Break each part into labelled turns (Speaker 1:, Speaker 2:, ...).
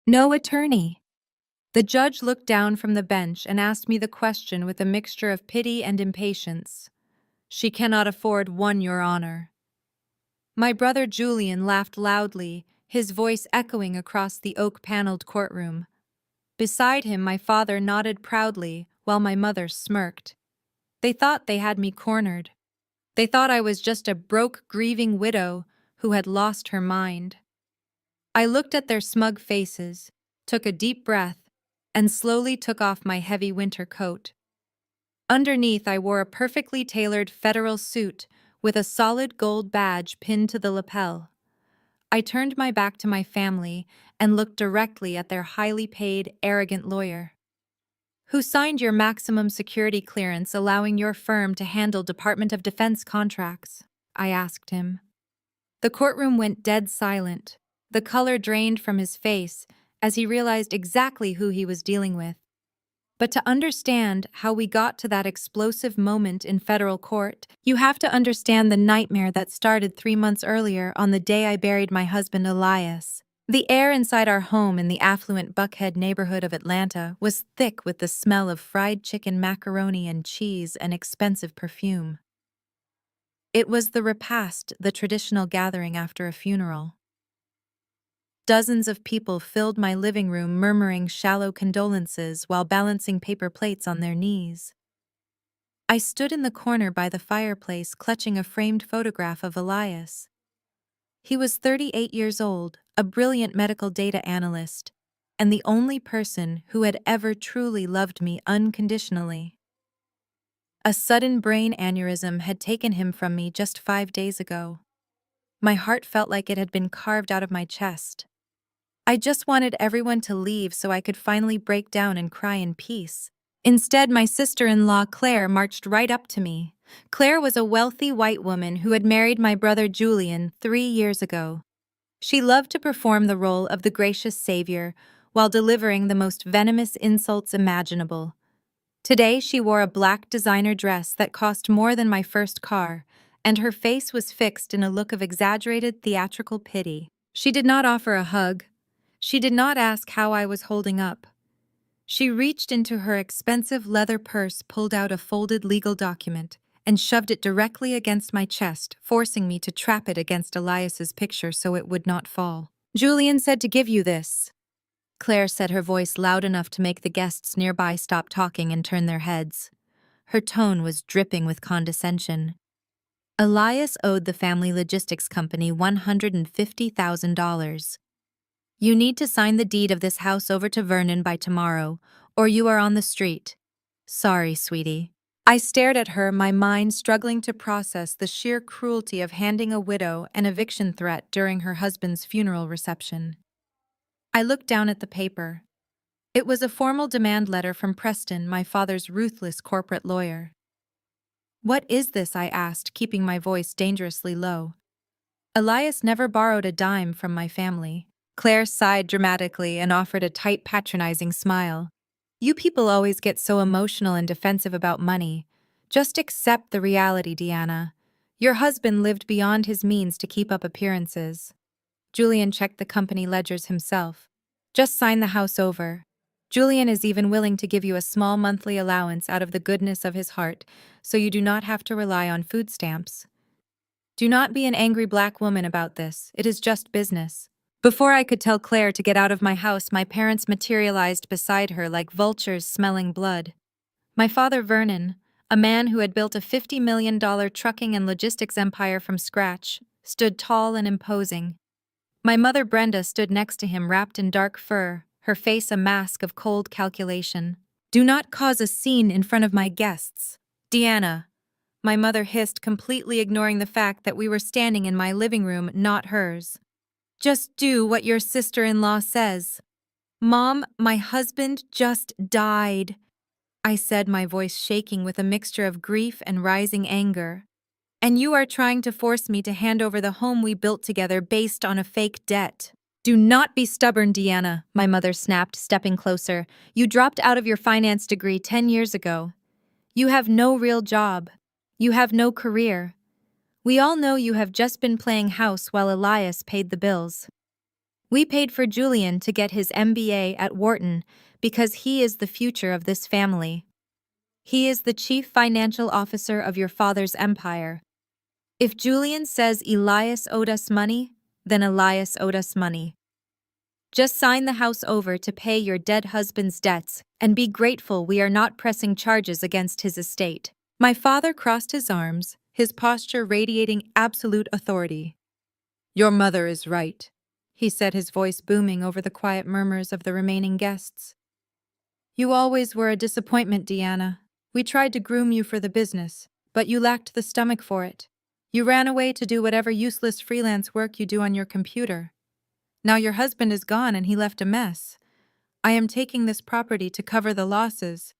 Speaker 1: No attorney. The judge looked down from the bench and asked me the question with a mixture of pity and impatience. She cannot afford one, Your Honor. My brother Julian laughed loudly, his voice echoing across the oak-paneled courtroom. Beside him, my father nodded proudly, while my mother smirked. They thought they had me cornered. They thought I was just a broke, grieving widow who had lost her mind. I looked at their smug faces, took a deep breath, and slowly took off my heavy winter coat. Underneath, I wore a perfectly tailored federal suit with a solid gold badge pinned to the lapel. I turned my back to my family and looked directly at their highly paid, arrogant lawyer. Who signed your maximum security clearance allowing your firm to handle Department of Defense contracts? I asked him. The courtroom went dead silent. The color drained from his face as he realized exactly who he was dealing with. But to understand how we got to that explosive moment in federal court, you have to understand the nightmare that started 3 months earlier on the day I buried my husband Elias. The air inside our home in the affluent Buckhead neighborhood of Atlanta was thick with the smell of fried chicken, macaroni and cheese, and expensive perfume. It was the repast, the traditional gathering after a funeral. Dozens of people filled my living room murmuring shallow condolences while balancing paper plates on their knees. I stood in the corner by the fireplace clutching a framed photograph of Elias. He was 38 years old, a brilliant medical data analyst, and the only person who had ever truly loved me unconditionally. A sudden brain aneurysm had taken him from me just 5 days ago. My heart felt like it had been carved out of my chest. I just wanted everyone to leave so I could finally break down and cry in peace. Instead, my sister-in-law Claire marched right up to me. Claire was a wealthy white woman who had married my brother Julian 3 years ago. She loved to perform the role of the gracious savior while delivering the most venomous insults imaginable. Today, she wore a black designer dress that cost more than my first car, and her face was fixed in a look of exaggerated theatrical pity. She did not offer a hug. She did not ask how I was holding up. She reached into her expensive leather purse, pulled out a folded legal document, and shoved it directly against my chest, forcing me to trap it against Elias's picture so it would not fall. "Julian said to give you this," Claire said, her voice loud enough to make the guests nearby stop talking and turn their heads. Her tone was dripping with condescension. Elias owed the family logistics company $150,000. "You need to sign the deed of this house over to Vernon by tomorrow, or you are on the street." "Sorry, sweetie." I stared at her, my mind struggling to process the sheer cruelty of handing a widow an eviction threat during her husband's funeral reception. I looked down at the paper. It was a formal demand letter from Preston, my father's ruthless corporate lawyer. "What is this?" I asked, keeping my voice dangerously low. "Elias never borrowed a dime from my family." Claire sighed dramatically and offered a tight, patronizing smile. "You people always get so emotional and defensive about money. Just accept the reality, Deanna. Your husband lived beyond his means to keep up appearances." Julian checked the company ledgers himself. "Just sign the house over. Julian is even willing to give you a small monthly allowance out of the goodness of his heart, so you do not have to rely on food stamps. Do not be an angry black woman about this. It is just business." Before I could tell Claire to get out of my house, my parents materialized beside her like vultures smelling blood. My father Vernon, a man who had built a $50 million trucking and logistics empire from scratch, stood tall and imposing. My mother Brenda stood next to him wrapped in dark fur, her face a mask of cold calculation. "Do not cause a scene in front of my guests." "Deanna," my mother hissed, completely ignoring the fact that we were standing in my living room, not hers. "Just do what your sister-in-law says." "Mom, my husband just died," I said, my voice shaking with a mixture of grief and rising anger. "And you are trying to force me to hand over the home we built together based on a fake debt." "Do not be stubborn, Deanna," my mother snapped, stepping closer. "You dropped out of your finance degree 10 years ago. You have no real job. You have no career. We all know you have just been playing house while Elias paid the bills." We paid for Julian to get his MBA at Wharton because he is the future of this family. He is the chief financial officer of your father's empire. If Julian says Elias owed us money, then Elias owed us money. Just sign the house over to pay your dead husband's debts and be grateful we are not pressing charges against his estate. My father crossed his arms, his posture radiating absolute authority. Your mother is right, he said, his voice booming over the quiet murmurs of the remaining guests. You always were a disappointment, Deanna. We tried to groom you for the business, but you lacked the stomach for it. You ran away to do whatever useless freelance work you do on your computer. Now your husband is gone and he left a mess. I am taking this property to cover the losses.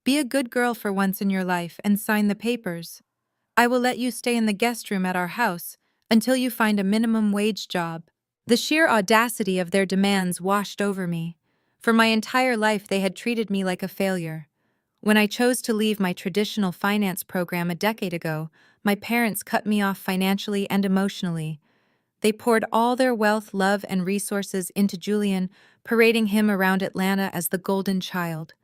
Speaker 1: Be a good girl for once in your life and sign the papers. I will let you stay in the guest room at our house until you find a minimum wage job. The sheer audacity of their demands washed over me. For my entire life they had treated me like a failure. When I chose to leave my traditional finance program a decade ago, my parents cut me off financially and emotionally. They poured all their wealth, love, and resources into Julian, parading him around Atlanta as the golden child.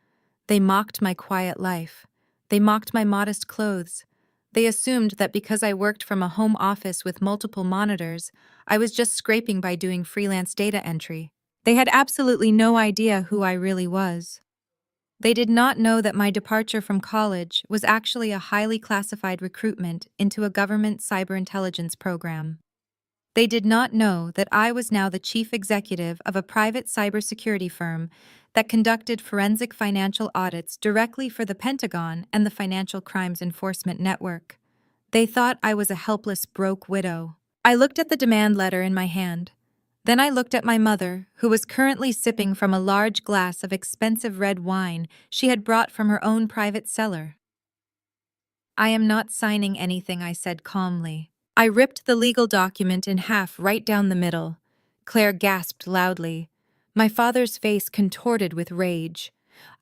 Speaker 1: They mocked my quiet life. They mocked my modest clothes. They assumed that because I worked from a home office with multiple monitors, I was just scraping by doing freelance data entry. They had absolutely no idea who I really was. They did not know that my departure from college was actually a highly classified recruitment into a government cyber intelligence program. They did not know that I was now the chief executive of a private cybersecurity firm that conducted forensic financial audits directly for the Pentagon and the Financial Crimes Enforcement Network. They thought I was a helpless, broke widow. I looked at the demand letter in my hand. Then I looked at my mother, who was currently sipping from a large glass of expensive red wine she had brought from her own private cellar. I am not signing anything, I said calmly. I ripped the legal document in half right down the middle. Claire gasped loudly. My father's face contorted with rage.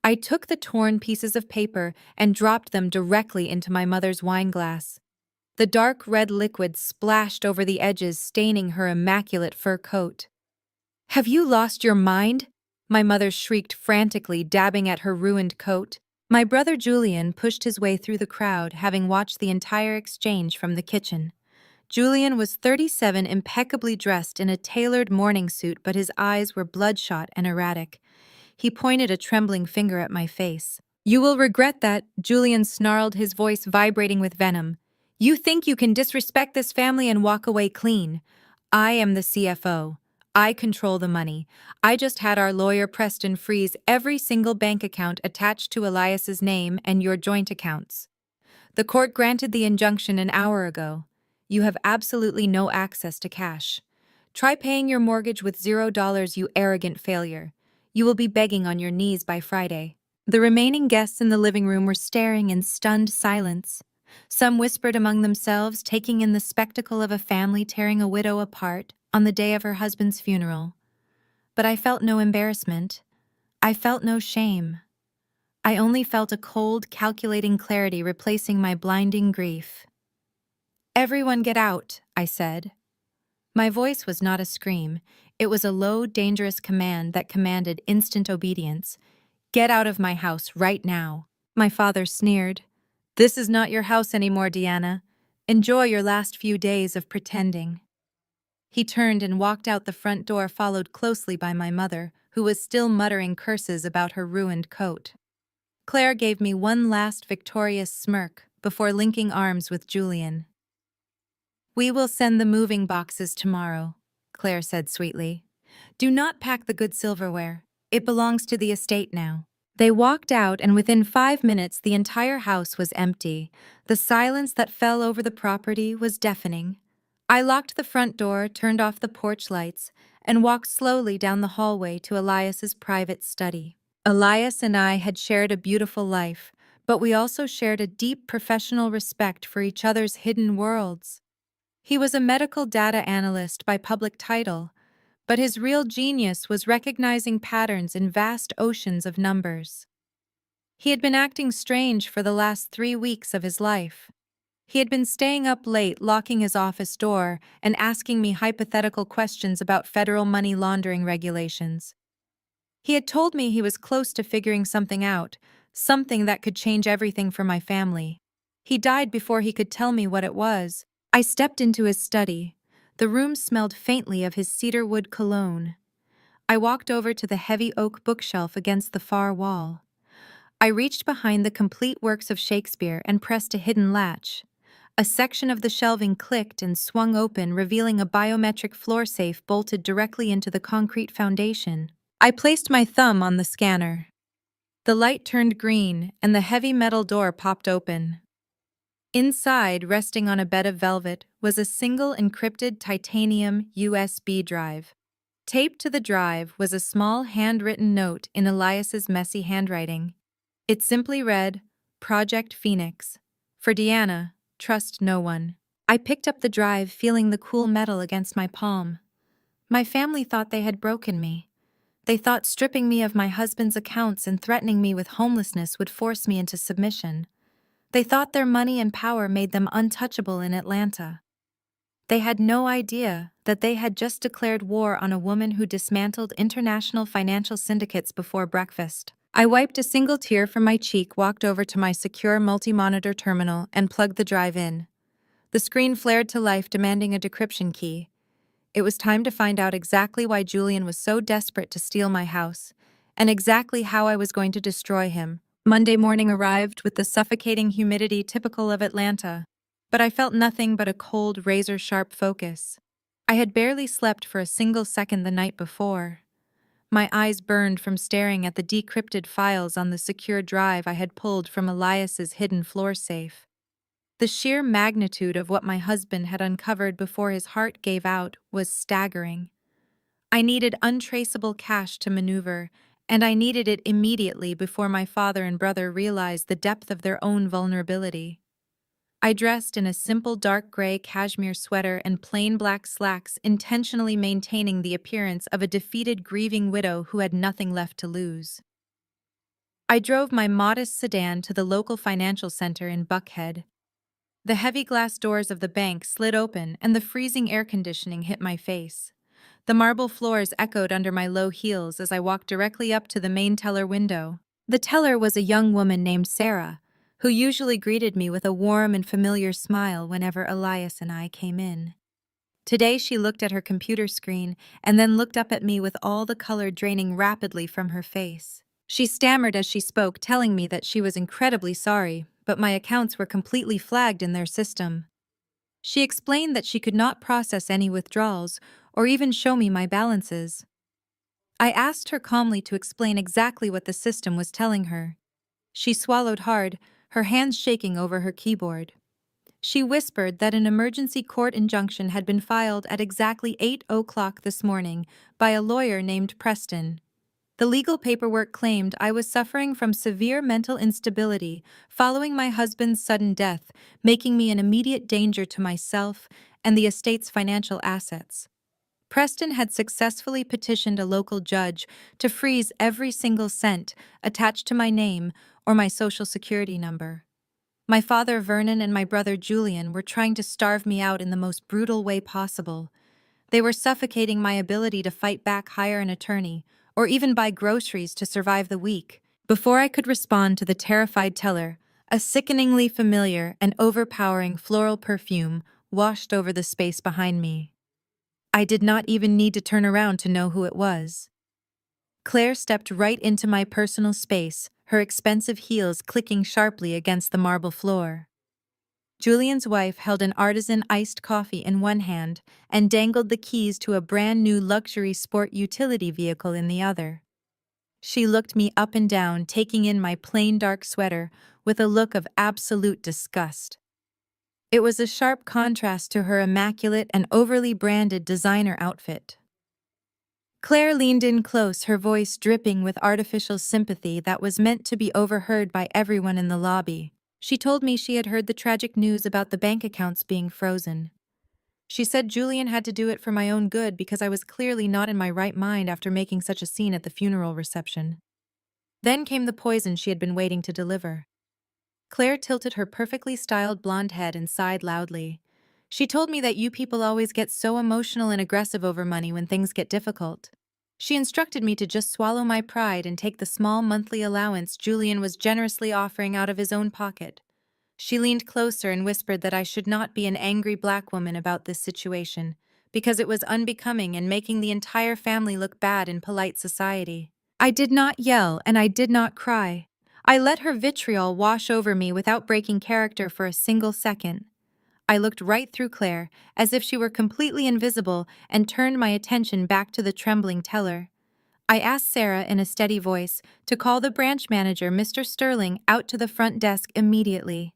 Speaker 1: I took the torn pieces of paper and dropped them directly into my mother's wineglass. The dark red liquid splashed over the edges, staining her immaculate fur coat. Have you lost your mind? My mother shrieked frantically, dabbing at her ruined coat. My brother Julian pushed his way through the crowd, having watched the entire exchange from the kitchen. Julian was 37, impeccably dressed in a tailored morning suit, but his eyes were bloodshot and erratic. He pointed a trembling finger at my face. You will regret that, Julian snarled, his voice vibrating with venom. You think you can disrespect this family and walk away clean. I am the CFO. I control the money. I just had our lawyer Preston freeze every single bank account attached to Elias's name and your joint accounts. The court granted the injunction an hour ago. You have absolutely no access to cash. Try paying your mortgage with $0, you arrogant failure. You will be begging on your knees by Friday. The remaining guests in the living room were staring in stunned silence. Some whispered among themselves, taking in the spectacle of a family tearing a widow apart on the day of her husband's funeral. But I felt no embarrassment. I felt no shame. I only felt a cold, calculating clarity replacing my blinding grief. Everyone get out, I said. My voice was not a scream. It was a low, dangerous command that commanded instant obedience. Get out of my house right now. My father sneered. This is not your house anymore, Deanna. Enjoy your last few days of pretending. He turned and walked out the front door, followed closely by my mother, who was still muttering curses about her ruined coat. Claire gave me one last victorious smirk before linking arms with Julian. We will send the moving boxes tomorrow, Claire said sweetly. Do not pack the good silverware. It belongs to the estate now. They walked out, and within 5 minutes the entire house was empty. The silence that fell over the property was deafening. I locked the front door, turned off the porch lights, and walked slowly down the hallway to Elias's private study. Elias and I had shared a beautiful life, but we also shared a deep professional respect for each other's hidden worlds. He was a medical data analyst by public title, but his real genius was recognizing patterns in vast oceans of numbers. He had been acting strange for the last 3 weeks of his life. He had been staying up late, locking his office door, and asking me hypothetical questions about federal money laundering regulations. He had told me he was close to figuring something out, something that could change everything for my family. He died before he could tell me what it was. I stepped into his study. The room smelled faintly of his cedarwood cologne. I walked over to the heavy oak bookshelf against the far wall. I reached behind the complete works of Shakespeare and pressed a hidden latch. A section of the shelving clicked and swung open, revealing a biometric floor safe bolted directly into the concrete foundation. I placed my thumb on the scanner. The light turned green, and the heavy metal door popped open. Inside, resting on a bed of velvet, was a single encrypted titanium USB drive. Taped to the drive was a small handwritten note in Elias's messy handwriting. It simply read, "Project Phoenix. For Deanna, trust no one." I picked up the drive, feeling the cool metal against my palm. My family thought they had broken me. They thought stripping me of my husband's accounts and threatening me with homelessness would force me into submission. They thought their money and power made them untouchable in Atlanta. They had no idea that they had just declared war on a woman who dismantled international financial syndicates before breakfast. I wiped a single tear from my cheek, walked over to my secure multi-monitor terminal, and plugged the drive in. The screen flared to life, demanding a decryption key. It was time to find out exactly why Julian was so desperate to steal my house, and exactly how I was going to destroy him. Monday morning arrived with the suffocating humidity typical of Atlanta, but I felt nothing but a cold, razor-sharp focus. I had barely slept for a single second the night before. My eyes burned from staring at the decrypted files on the secure drive I had pulled from Elias's hidden floor safe. The sheer magnitude of what my husband had uncovered before his heart gave out was staggering. I needed untraceable cash to maneuver, and I needed it immediately before my father and brother realized the depth of their own vulnerability. I dressed in a simple dark gray cashmere sweater and plain black slacks, intentionally maintaining the appearance of a defeated grieving widow who had nothing left to lose. I drove my modest sedan to the local financial center in Buckhead. The heavy glass doors of the bank slid open and the freezing air conditioning hit my face. The marble floors echoed under my low heels as I walked directly up to the main teller window. The teller was a young woman named Sarah, who usually greeted me with a warm and familiar smile whenever Elias and I came in. Today she looked at her computer screen and then looked up at me with all the color draining rapidly from her face. She stammered as she spoke, telling me that she was incredibly sorry, but my accounts were completely flagged in their system. She explained that she could not process any withdrawals or even show me my balances. I asked her calmly to explain exactly what the system was telling her. She swallowed hard, her hands shaking over her keyboard. She whispered that an emergency court injunction had been filed at exactly 8:00 this morning by a lawyer named Preston. The legal paperwork claimed I was suffering from severe mental instability following my husband's sudden death, making me an immediate danger to myself and the estate's financial assets. Preston had successfully petitioned a local judge to freeze every single cent attached to my name or my social security number. My father Vernon and my brother Julian were trying to starve me out in the most brutal way possible. They were suffocating my ability to fight back, hire an attorney, or even buy groceries to survive the week. Before I could respond to the terrified teller, a sickeningly familiar and overpowering floral perfume washed over the space behind me. I did not even need to turn around to know who it was. Claire stepped right into my personal space, her expensive heels clicking sharply against the marble floor. Julian's wife held an artisan iced coffee in one hand and dangled the keys to a brand new luxury sport utility vehicle in the other. She looked me up and down, taking in my plain dark sweater with a look of absolute disgust. It was a sharp contrast to her immaculate and overly branded designer outfit. Claire leaned in close, her voice dripping with artificial sympathy that was meant to be overheard by everyone in the lobby. She told me she had heard the tragic news about the bank accounts being frozen. She said Julian had to do it for my own good because I was clearly not in my right mind after making such a scene at the funeral reception. Then came the poison she had been waiting to deliver. Claire tilted her perfectly styled blonde head and sighed loudly. She told me that you people always get so emotional and aggressive over money when things get difficult. She instructed me to just swallow my pride and take the small monthly allowance Julian was generously offering out of his own pocket. She leaned closer and whispered that I should not be an angry black woman about this situation, because it was unbecoming and making the entire family look bad in polite society. I did not yell and I did not cry. I let her vitriol wash over me without breaking character for a single second. I looked right through Claire, as if she were completely invisible, and turned my attention back to the trembling teller. I asked Sarah in a steady voice to call the branch manager, Mr. Sterling, out to the front desk immediately.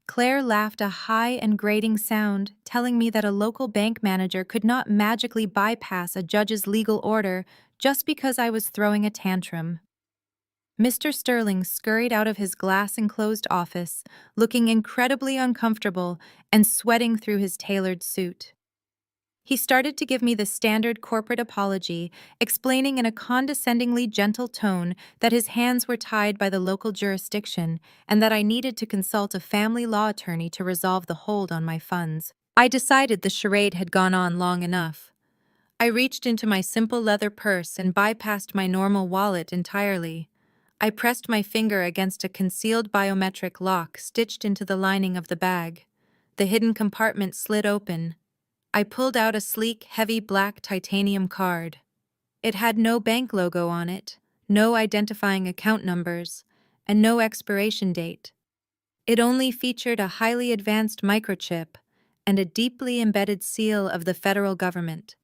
Speaker 1: Claire laughed a high and grating sound, telling me that a local bank manager could not magically bypass a judge's legal order just because I was throwing a tantrum. Mr. Sterling scurried out of his glass-enclosed office, looking incredibly uncomfortable and sweating through his tailored suit. He started to give me the standard corporate apology, explaining in a condescendingly gentle tone that his hands were tied by the local jurisdiction and that I needed to consult a family law attorney to resolve the hold on my funds. I decided the charade had gone on long enough. I reached into my simple leather purse and bypassed my normal wallet entirely. I pressed my finger against a concealed biometric lock stitched into the lining of the bag. The hidden compartment slid open. I pulled out a sleek, heavy black titanium card. It had no bank logo on it, no identifying account numbers, and no expiration date. It only featured a highly advanced microchip and a deeply embedded seal of the federal government.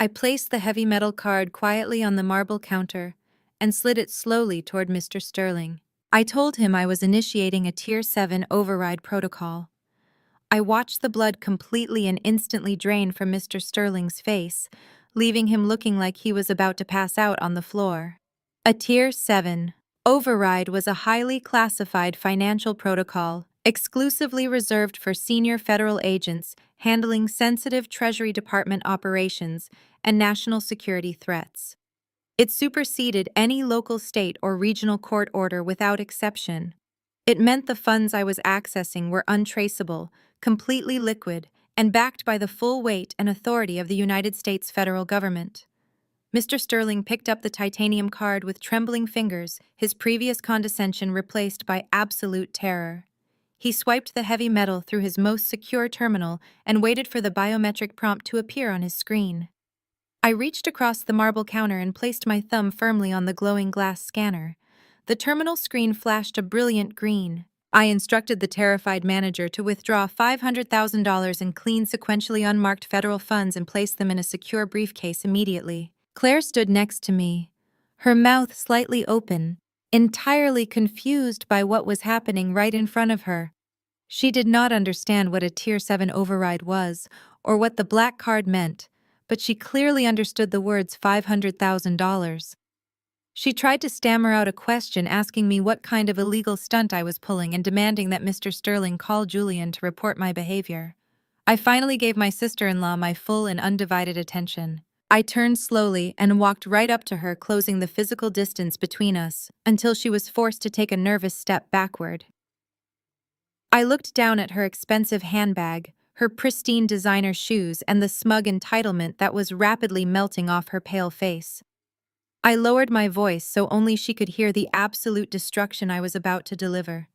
Speaker 1: I placed the heavy metal card quietly on the marble counter and slid it slowly toward Mr. Sterling. I told him I was initiating a Tier 7 override protocol. I watched the blood completely and instantly drain from Mr. Sterling's face, leaving him looking like he was about to pass out on the floor. A Tier 7 override was a highly classified financial protocol exclusively reserved for senior federal agents handling sensitive Treasury Department operations and national security threats. It superseded any local state or regional court order without exception. It meant the funds I was accessing were untraceable, completely liquid, and backed by the full weight and authority of the United States federal government. Mr. Sterling picked up the titanium card with trembling fingers, his previous condescension replaced by absolute terror. He swiped the heavy metal through his most secure terminal and waited for the biometric prompt to appear on his screen. I reached across the marble counter and placed my thumb firmly on the glowing glass scanner. The terminal screen flashed a brilliant green. I instructed the terrified manager to withdraw $500,000 in clean, sequentially unmarked federal funds and place them in a secure briefcase immediately. Claire stood next to me, her mouth slightly open, entirely confused by what was happening right in front of her. She did not understand what a Tier 7 override was or what the black card meant, but she clearly understood the words $500,000. She tried to stammer out a question asking me what kind of illegal stunt I was pulling and demanding that Mr. Sterling call Julian to report my behavior. I finally gave my sister-in-law my full and undivided attention. I turned slowly and walked right up to her, closing the physical distance between us until she was forced to take a nervous step backward. I looked down at her expensive handbag, her pristine designer shoes, and the smug entitlement that was rapidly melting off her pale face. I lowered my voice so only she could hear the absolute destruction I was about to deliver.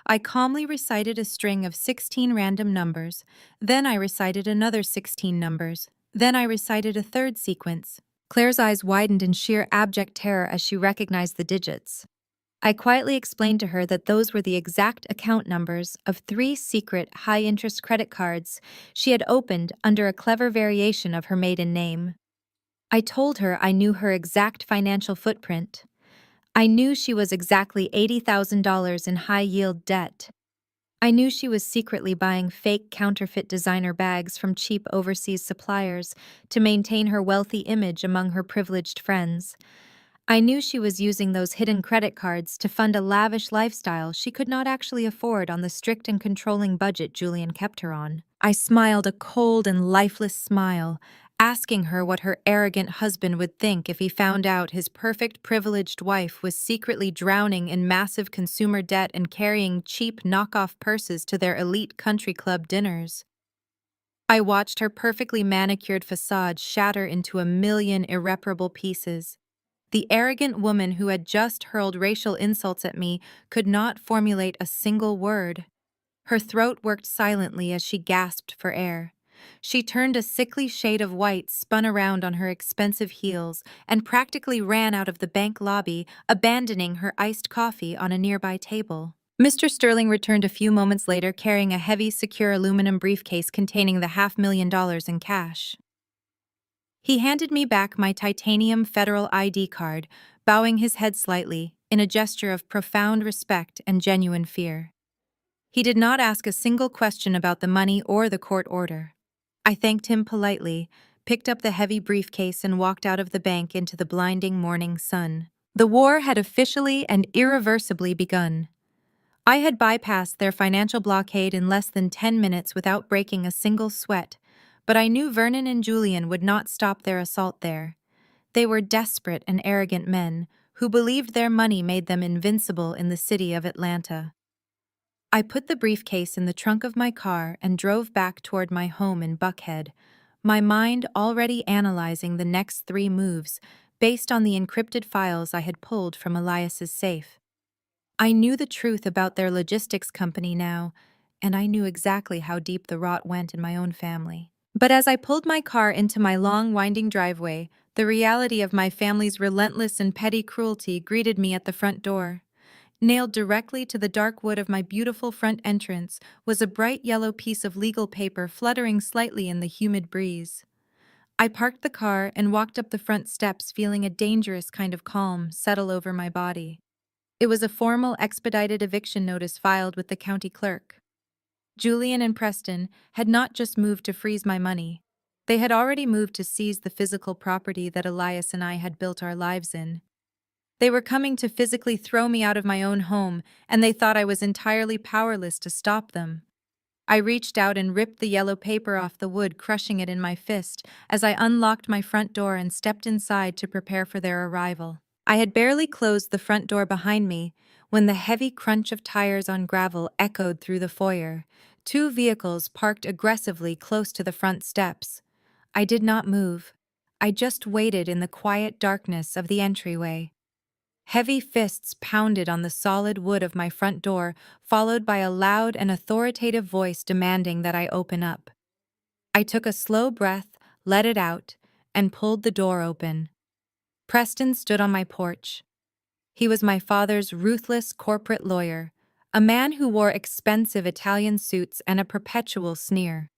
Speaker 1: I calmly recited a string of 16 random numbers, then I recited another 16 numbers, then I recited a third sequence. Claire's eyes widened in sheer abject terror as she recognized the digits. I quietly explained to her that those were the exact account numbers of 3 secret high-interest credit cards she had opened under a clever variation of her maiden name. I told her I knew her exact financial footprint. I knew she was exactly $80,000 in high-yield debt. I knew she was secretly buying fake counterfeit designer bags from cheap overseas suppliers to maintain her wealthy image among her privileged friends. I knew she was using those hidden credit cards to fund a lavish lifestyle she could not actually afford on the strict and controlling budget Julian kept her on. I smiled a cold and lifeless smile, asking her what her arrogant husband would think if he found out his perfect privileged wife was secretly drowning in massive consumer debt and carrying cheap knockoff purses to their elite country club dinners. I watched her perfectly manicured facade shatter into a million irreparable pieces. The arrogant woman who had just hurled racial insults at me could not formulate a single word. Her throat worked silently as she gasped for air. She turned a sickly shade of white, spun around on her expensive heels, and practically ran out of the bank lobby, abandoning her iced coffee on a nearby table. Mr. Sterling returned a few moments later carrying a heavy, secure aluminum briefcase containing the $500,000 in cash. He handed me back my titanium federal ID card, bowing his head slightly, in a gesture of profound respect and genuine fear. He did not ask a single question about the money or the court order. I thanked him politely, picked up the heavy briefcase and walked out of the bank into the blinding morning sun. The war had officially and irreversibly begun. I had bypassed their financial blockade in less than 10 minutes without breaking a single sweat, but I knew Vernon and Julian would not stop their assault there. They were desperate and arrogant men who believed their money made them invincible in the city of Atlanta. I put the briefcase in the trunk of my car and drove back toward my home in Buckhead, my mind already analyzing the next 3 moves based on the encrypted files I had pulled from Elias's safe. I knew the truth about their logistics company now, and I knew exactly how deep the rot went in my own family. But as I pulled my car into my long, winding driveway, the reality of my family's relentless and petty cruelty greeted me at the front door. Nailed directly to the dark wood of my beautiful front entrance was a bright yellow piece of legal paper fluttering slightly in the humid breeze. I parked the car and walked up the front steps feeling a dangerous kind of calm settle over my body. It was a formal expedited eviction notice filed with the county clerk. Julian and Preston had not just moved to freeze my money. They had already moved to seize the physical property that Elias and I had built our lives in. They were coming to physically throw me out of my own home, and they thought I was entirely powerless to stop them. I reached out and ripped the yellow paper off the wood, crushing it in my fist, as I unlocked my front door and stepped inside to prepare for their arrival. I had barely closed the front door behind me when the heavy crunch of tires on gravel echoed through the foyer. 2 vehicles parked aggressively close to the front steps. I did not move. I just waited in the quiet darkness of the entryway. Heavy fists pounded on the solid wood of my front door, followed by a loud and authoritative voice demanding that I open up. I took a slow breath, let it out, and pulled the door open. Preston stood on my porch. He was my father's ruthless corporate lawyer, a man who wore expensive Italian suits and a perpetual sneer.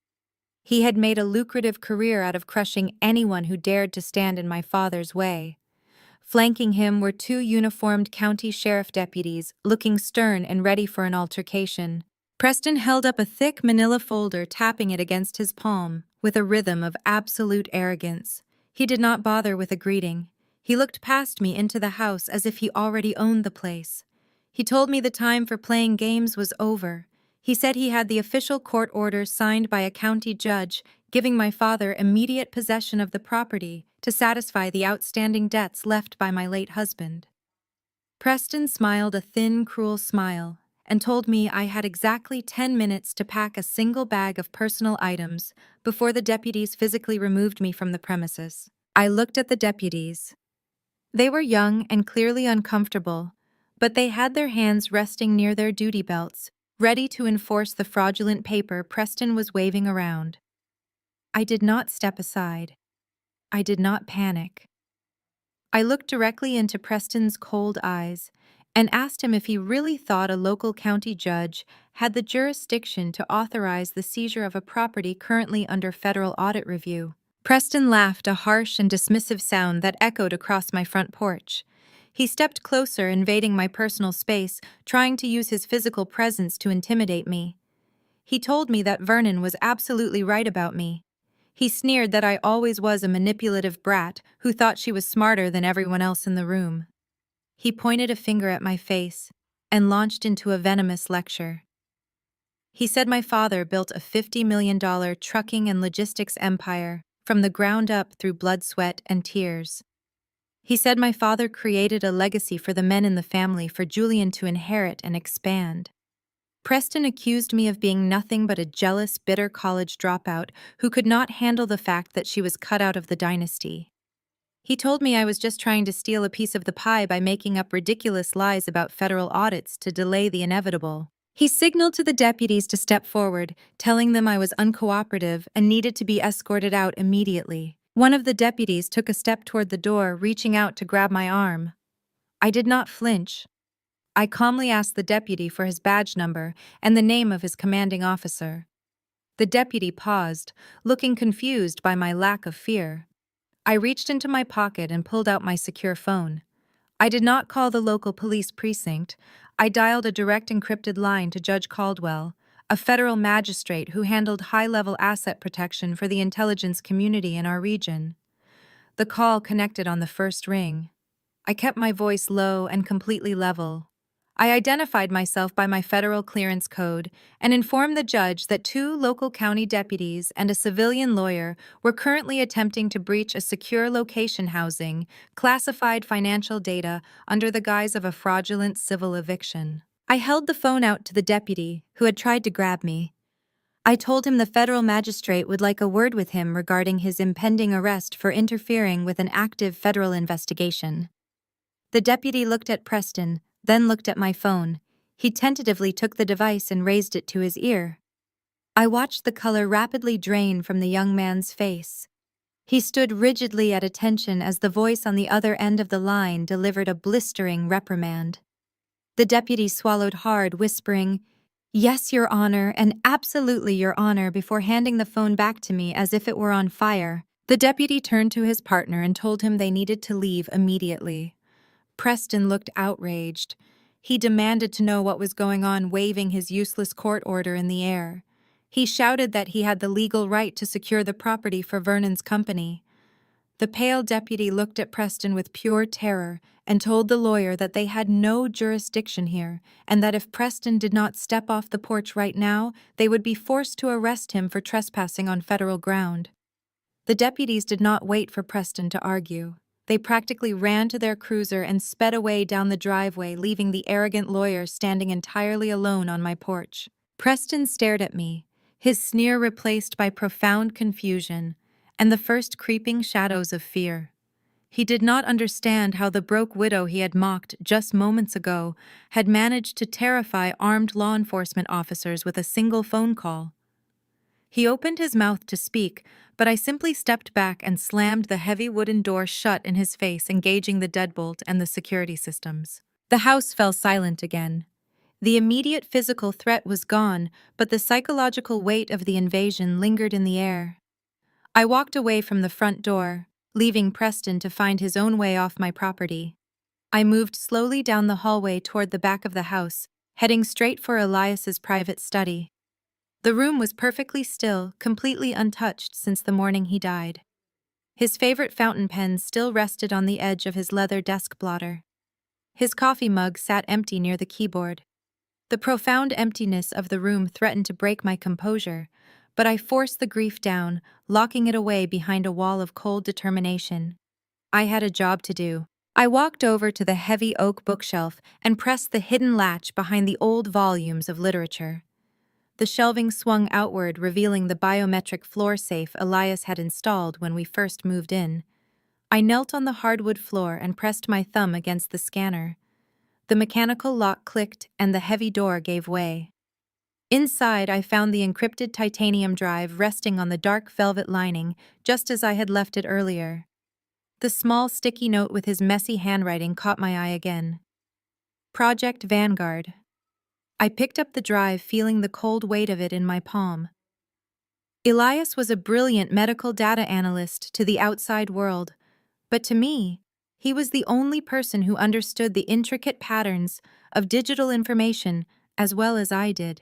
Speaker 1: He had made a lucrative career out of crushing anyone who dared to stand in my father's way. Flanking him were 2 uniformed county sheriff deputies, looking stern and ready for an altercation. Preston held up a thick manila folder, tapping it against his palm, with a rhythm of absolute arrogance. He did not bother with a greeting. He looked past me into the house as if he already owned the place. He told me the time for playing games was over. He said he had the official court order signed by a county judge, giving my father immediate possession of the property to satisfy the outstanding debts left by my late husband. Preston smiled a thin, cruel smile and told me I had exactly 10 minutes to pack a single bag of personal items before the deputies physically removed me from the premises. I looked at the deputies. They were young and clearly uncomfortable, but they had their hands resting near their duty belts, ready to enforce the fraudulent paper Preston was waving around. I did not step aside. I did not panic. I looked directly into Preston's cold eyes and asked him if he really thought a local county judge had the jurisdiction to authorize the seizure of a property currently under federal audit review. Preston laughed, a harsh and dismissive sound that echoed across my front porch. He stepped closer, invading my personal space, trying to use his physical presence to intimidate me. He told me that Vernon was absolutely right about me. He sneered that I always was a manipulative brat who thought she was smarter than everyone else in the room. He pointed a finger at my face and launched into a venomous lecture. He said my father built a $50 million trucking and logistics empire from the ground up through blood, sweat, and tears. He said my father created a legacy for the men in the family for Julian to inherit and expand. Preston accused me of being nothing but a jealous, bitter college dropout who could not handle the fact that she was cut out of the dynasty. He told me I was just trying to steal a piece of the pie by making up ridiculous lies about federal audits to delay the inevitable. He signaled to the deputies to step forward, telling them I was uncooperative and needed to be escorted out immediately. One of the deputies took a step toward the door, reaching out to grab my arm. I did not flinch. I calmly asked the deputy for his badge number and the name of his commanding officer. The deputy paused, looking confused by my lack of fear. I reached into my pocket and pulled out my secure phone. I did not call the local police precinct. I dialed a direct encrypted line to Judge Caldwell, a federal magistrate who handled high-level asset protection for the intelligence community in our region. The call connected on the first ring. I kept my voice low and completely level. I identified myself by my federal clearance code and informed the judge that 2 local county deputies and a civilian lawyer were currently attempting to breach a secure location housing, classified financial data under the guise of a fraudulent civil eviction. I held the phone out to the deputy, who had tried to grab me. I told him the federal magistrate would like a word with him regarding his impending arrest for interfering with an active federal investigation. The deputy looked at Preston, then looked at my phone. He tentatively took the device and raised it to his ear. I watched the color rapidly drain from the young man's face. He stood rigidly at attention as the voice on the other end of the line delivered a blistering reprimand. The deputy swallowed hard, whispering, "Yes, Your Honor, and absolutely, Your Honor," before handing the phone back to me as if it were on fire. The deputy turned to his partner and told him they needed to leave immediately. Preston looked outraged. He demanded to know what was going on, waving his useless court order in the air. He shouted that he had the legal right to secure the property for Vernon's company. The pale deputy looked at Preston with pure terror and told the lawyer that they had no jurisdiction here and that if Preston did not step off the porch right now, they would be forced to arrest him for trespassing on federal ground. The deputies did not wait for Preston to argue. They practically ran to their cruiser and sped away down the driveway, leaving the arrogant lawyer standing entirely alone on my porch. Preston stared at me, his sneer replaced by profound confusion and the first creeping shadows of fear. He did not understand how the broke widow he had mocked just moments ago had managed to terrify armed law enforcement officers with a single phone call. He opened his mouth to speak, but I simply stepped back and slammed the heavy wooden door shut in his face, engaging the deadbolt and the security systems. The house fell silent again. The immediate physical threat was gone, but the psychological weight of the invasion lingered in the air. I walked away from the front door, leaving Preston to find his own way off my property. I moved slowly down the hallway toward the back of the house, heading straight for Elias's private study. The room was perfectly still, completely untouched since the morning he died. His favorite fountain pen still rested on the edge of his leather desk blotter. His coffee mug sat empty near the keyboard. The profound emptiness of the room threatened to break my composure, but I forced the grief down, locking it away behind a wall of cold determination. I had a job to do. I walked over to the heavy oak bookshelf and pressed the hidden latch behind the old volumes of literature. The shelving swung outward, revealing the biometric floor safe Elias had installed when we first moved in. I knelt on the hardwood floor and pressed my thumb against the scanner. The mechanical lock clicked and the heavy door gave way. Inside, I found the encrypted titanium drive resting on the dark velvet lining, just as I had left it earlier. The small sticky note with his messy handwriting caught my eye again. Project Vanguard. I picked up the drive, feeling the cold weight of it in my palm. Elias was a brilliant medical data analyst to the outside world, but to me, he was the only person who understood the intricate patterns of digital information as well as I did.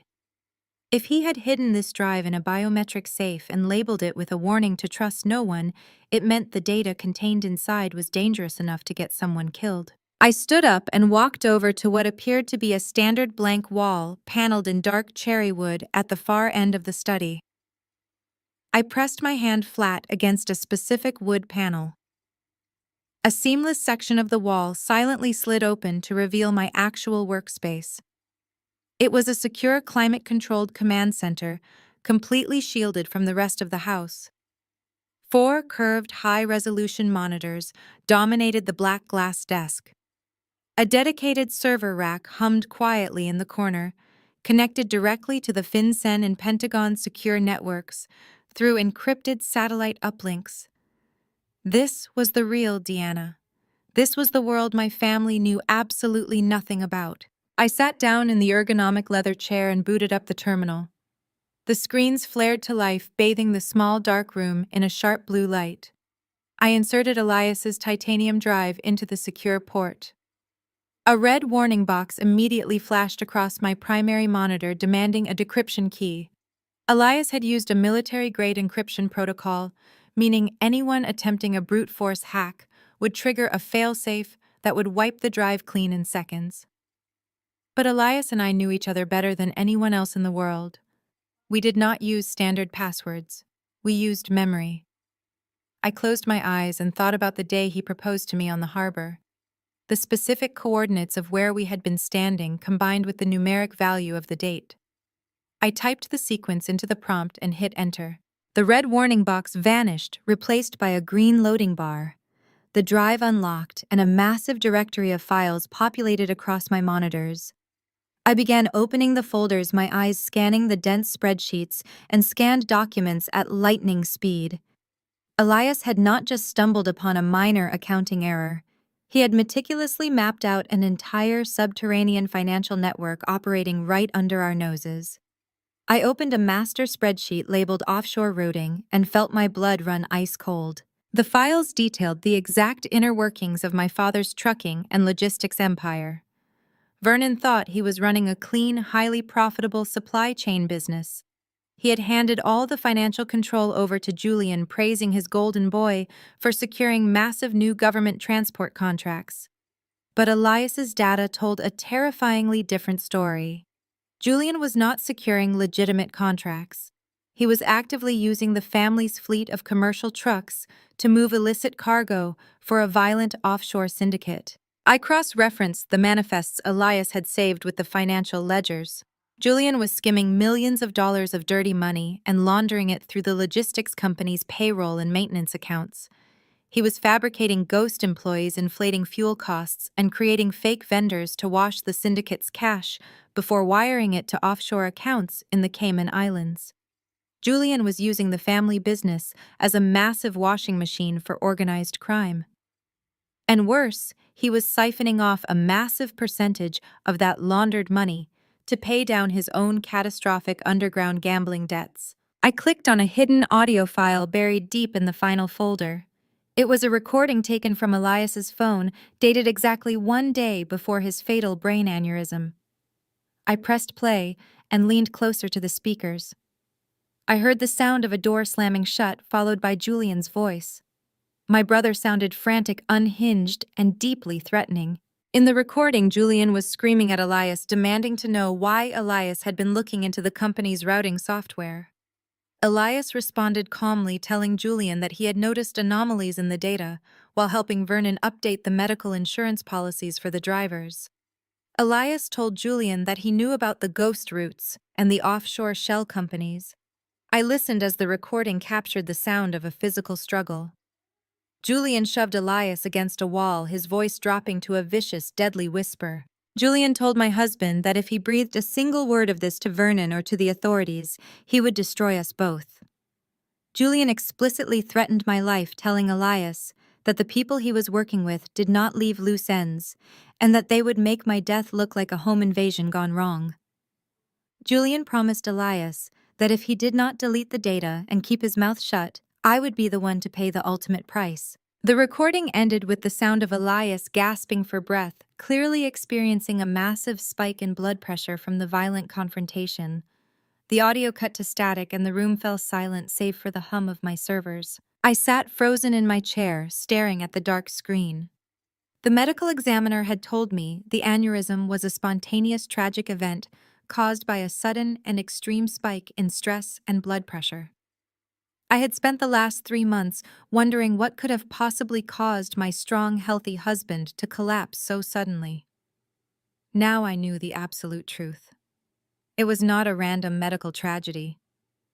Speaker 1: If he had hidden this drive in a biometric safe and labeled it with a warning to trust no one, it meant the data contained inside was dangerous enough to get someone killed. I stood up and walked over to what appeared to be a standard blank wall, paneled in dark cherry wood at the far end of the study. I pressed my hand flat against a specific wood panel. A seamless section of the wall silently slid open to reveal my actual workspace. It was a secure climate-controlled command center, completely shielded from the rest of the house. 4 curved high-resolution monitors dominated the black glass desk. A dedicated server rack hummed quietly in the corner, connected directly to the FinCEN and Pentagon secure networks through encrypted satellite uplinks. This was the real Deanna. This was the world my family knew absolutely nothing about. I sat down in the ergonomic leather chair and booted up the terminal. The screens flared to life, bathing the small dark room in a sharp blue light. I inserted Elias's titanium drive into the secure port. A red warning box immediately flashed across my primary monitor demanding a decryption key. Elias had used a military-grade encryption protocol, meaning anyone attempting a brute force hack would trigger a failsafe that would wipe the drive clean in seconds. But Elias and I knew each other better than anyone else in the world. We did not use standard passwords. We used memory. I closed my eyes and thought about the day he proposed to me on the harbor. The specific coordinates of where we had been standing combined with the numeric value of the date. I typed the sequence into the prompt and hit enter. The red warning box vanished, replaced by a green loading bar. The drive unlocked, and a massive directory of files populated across my monitors. I began opening the folders, my eyes scanning the dense spreadsheets and scanned documents at lightning speed. Elias had not just stumbled upon a minor accounting error. He had meticulously mapped out an entire subterranean financial network operating right under our noses. I opened a master spreadsheet labeled offshore routing and felt my blood run ice cold. The files detailed the exact inner workings of my father's trucking and logistics empire. Vernon thought he was running a clean, highly profitable supply chain business. He had handed all the financial control over to Julian, praising his golden boy for securing massive new government transport contracts. But Elias's data told a terrifyingly different story. Julian was not securing legitimate contracts. He was actively using the family's fleet of commercial trucks to move illicit cargo for a violent offshore syndicate. I cross-referenced the manifests Elias had saved with the financial ledgers. Julian was skimming millions of dollars of dirty money and laundering it through the logistics company's payroll and maintenance accounts. He was fabricating ghost employees, inflating fuel costs, and creating fake vendors to wash the syndicate's cash before wiring it to offshore accounts in the Cayman Islands. Julian was using the family business as a massive washing machine for organized crime. And worse, he was siphoning off a massive percentage of that laundered money to pay down his own catastrophic underground gambling debts. I clicked on a hidden audio file buried deep in the final folder. It was a recording taken from Elias's phone, dated exactly 1 day before his fatal brain aneurysm. I pressed play and leaned closer to the speakers. I heard the sound of a door slamming shut, followed by Julian's voice. My brother sounded frantic, unhinged, and deeply threatening. In the recording, Julian was screaming at Elias, demanding to know why Elias had been looking into the company's routing software. Elias responded calmly, telling Julian that he had noticed anomalies in the data while helping Vernon update the medical insurance policies for the drivers. Elias told Julian that he knew about the ghost routes and the offshore shell companies. I listened as the recording captured the sound of a physical struggle. Julian shoved Elias against a wall, his voice dropping to a vicious, deadly whisper. Julian told my husband that if he breathed a single word of this to Vernon or to the authorities, he would destroy us both. Julian explicitly threatened my life, telling Elias that the people he was working with did not leave loose ends, and that they would make my death look like a home invasion gone wrong. Julian promised Elias that if he did not delete the data and keep his mouth shut, I would be the one to pay the ultimate price. The recording ended with the sound of Elias gasping for breath, clearly experiencing a massive spike in blood pressure from the violent confrontation. The audio cut to static and the room fell silent save for the hum of my servers. I sat frozen in my chair, staring at the dark screen. The medical examiner had told me the aneurysm was a spontaneous tragic event caused by a sudden and extreme spike in stress and blood pressure. I had spent the last 3 months wondering what could have possibly caused my strong, healthy husband to collapse so suddenly. Now I knew the absolute truth. It was not a random medical tragedy.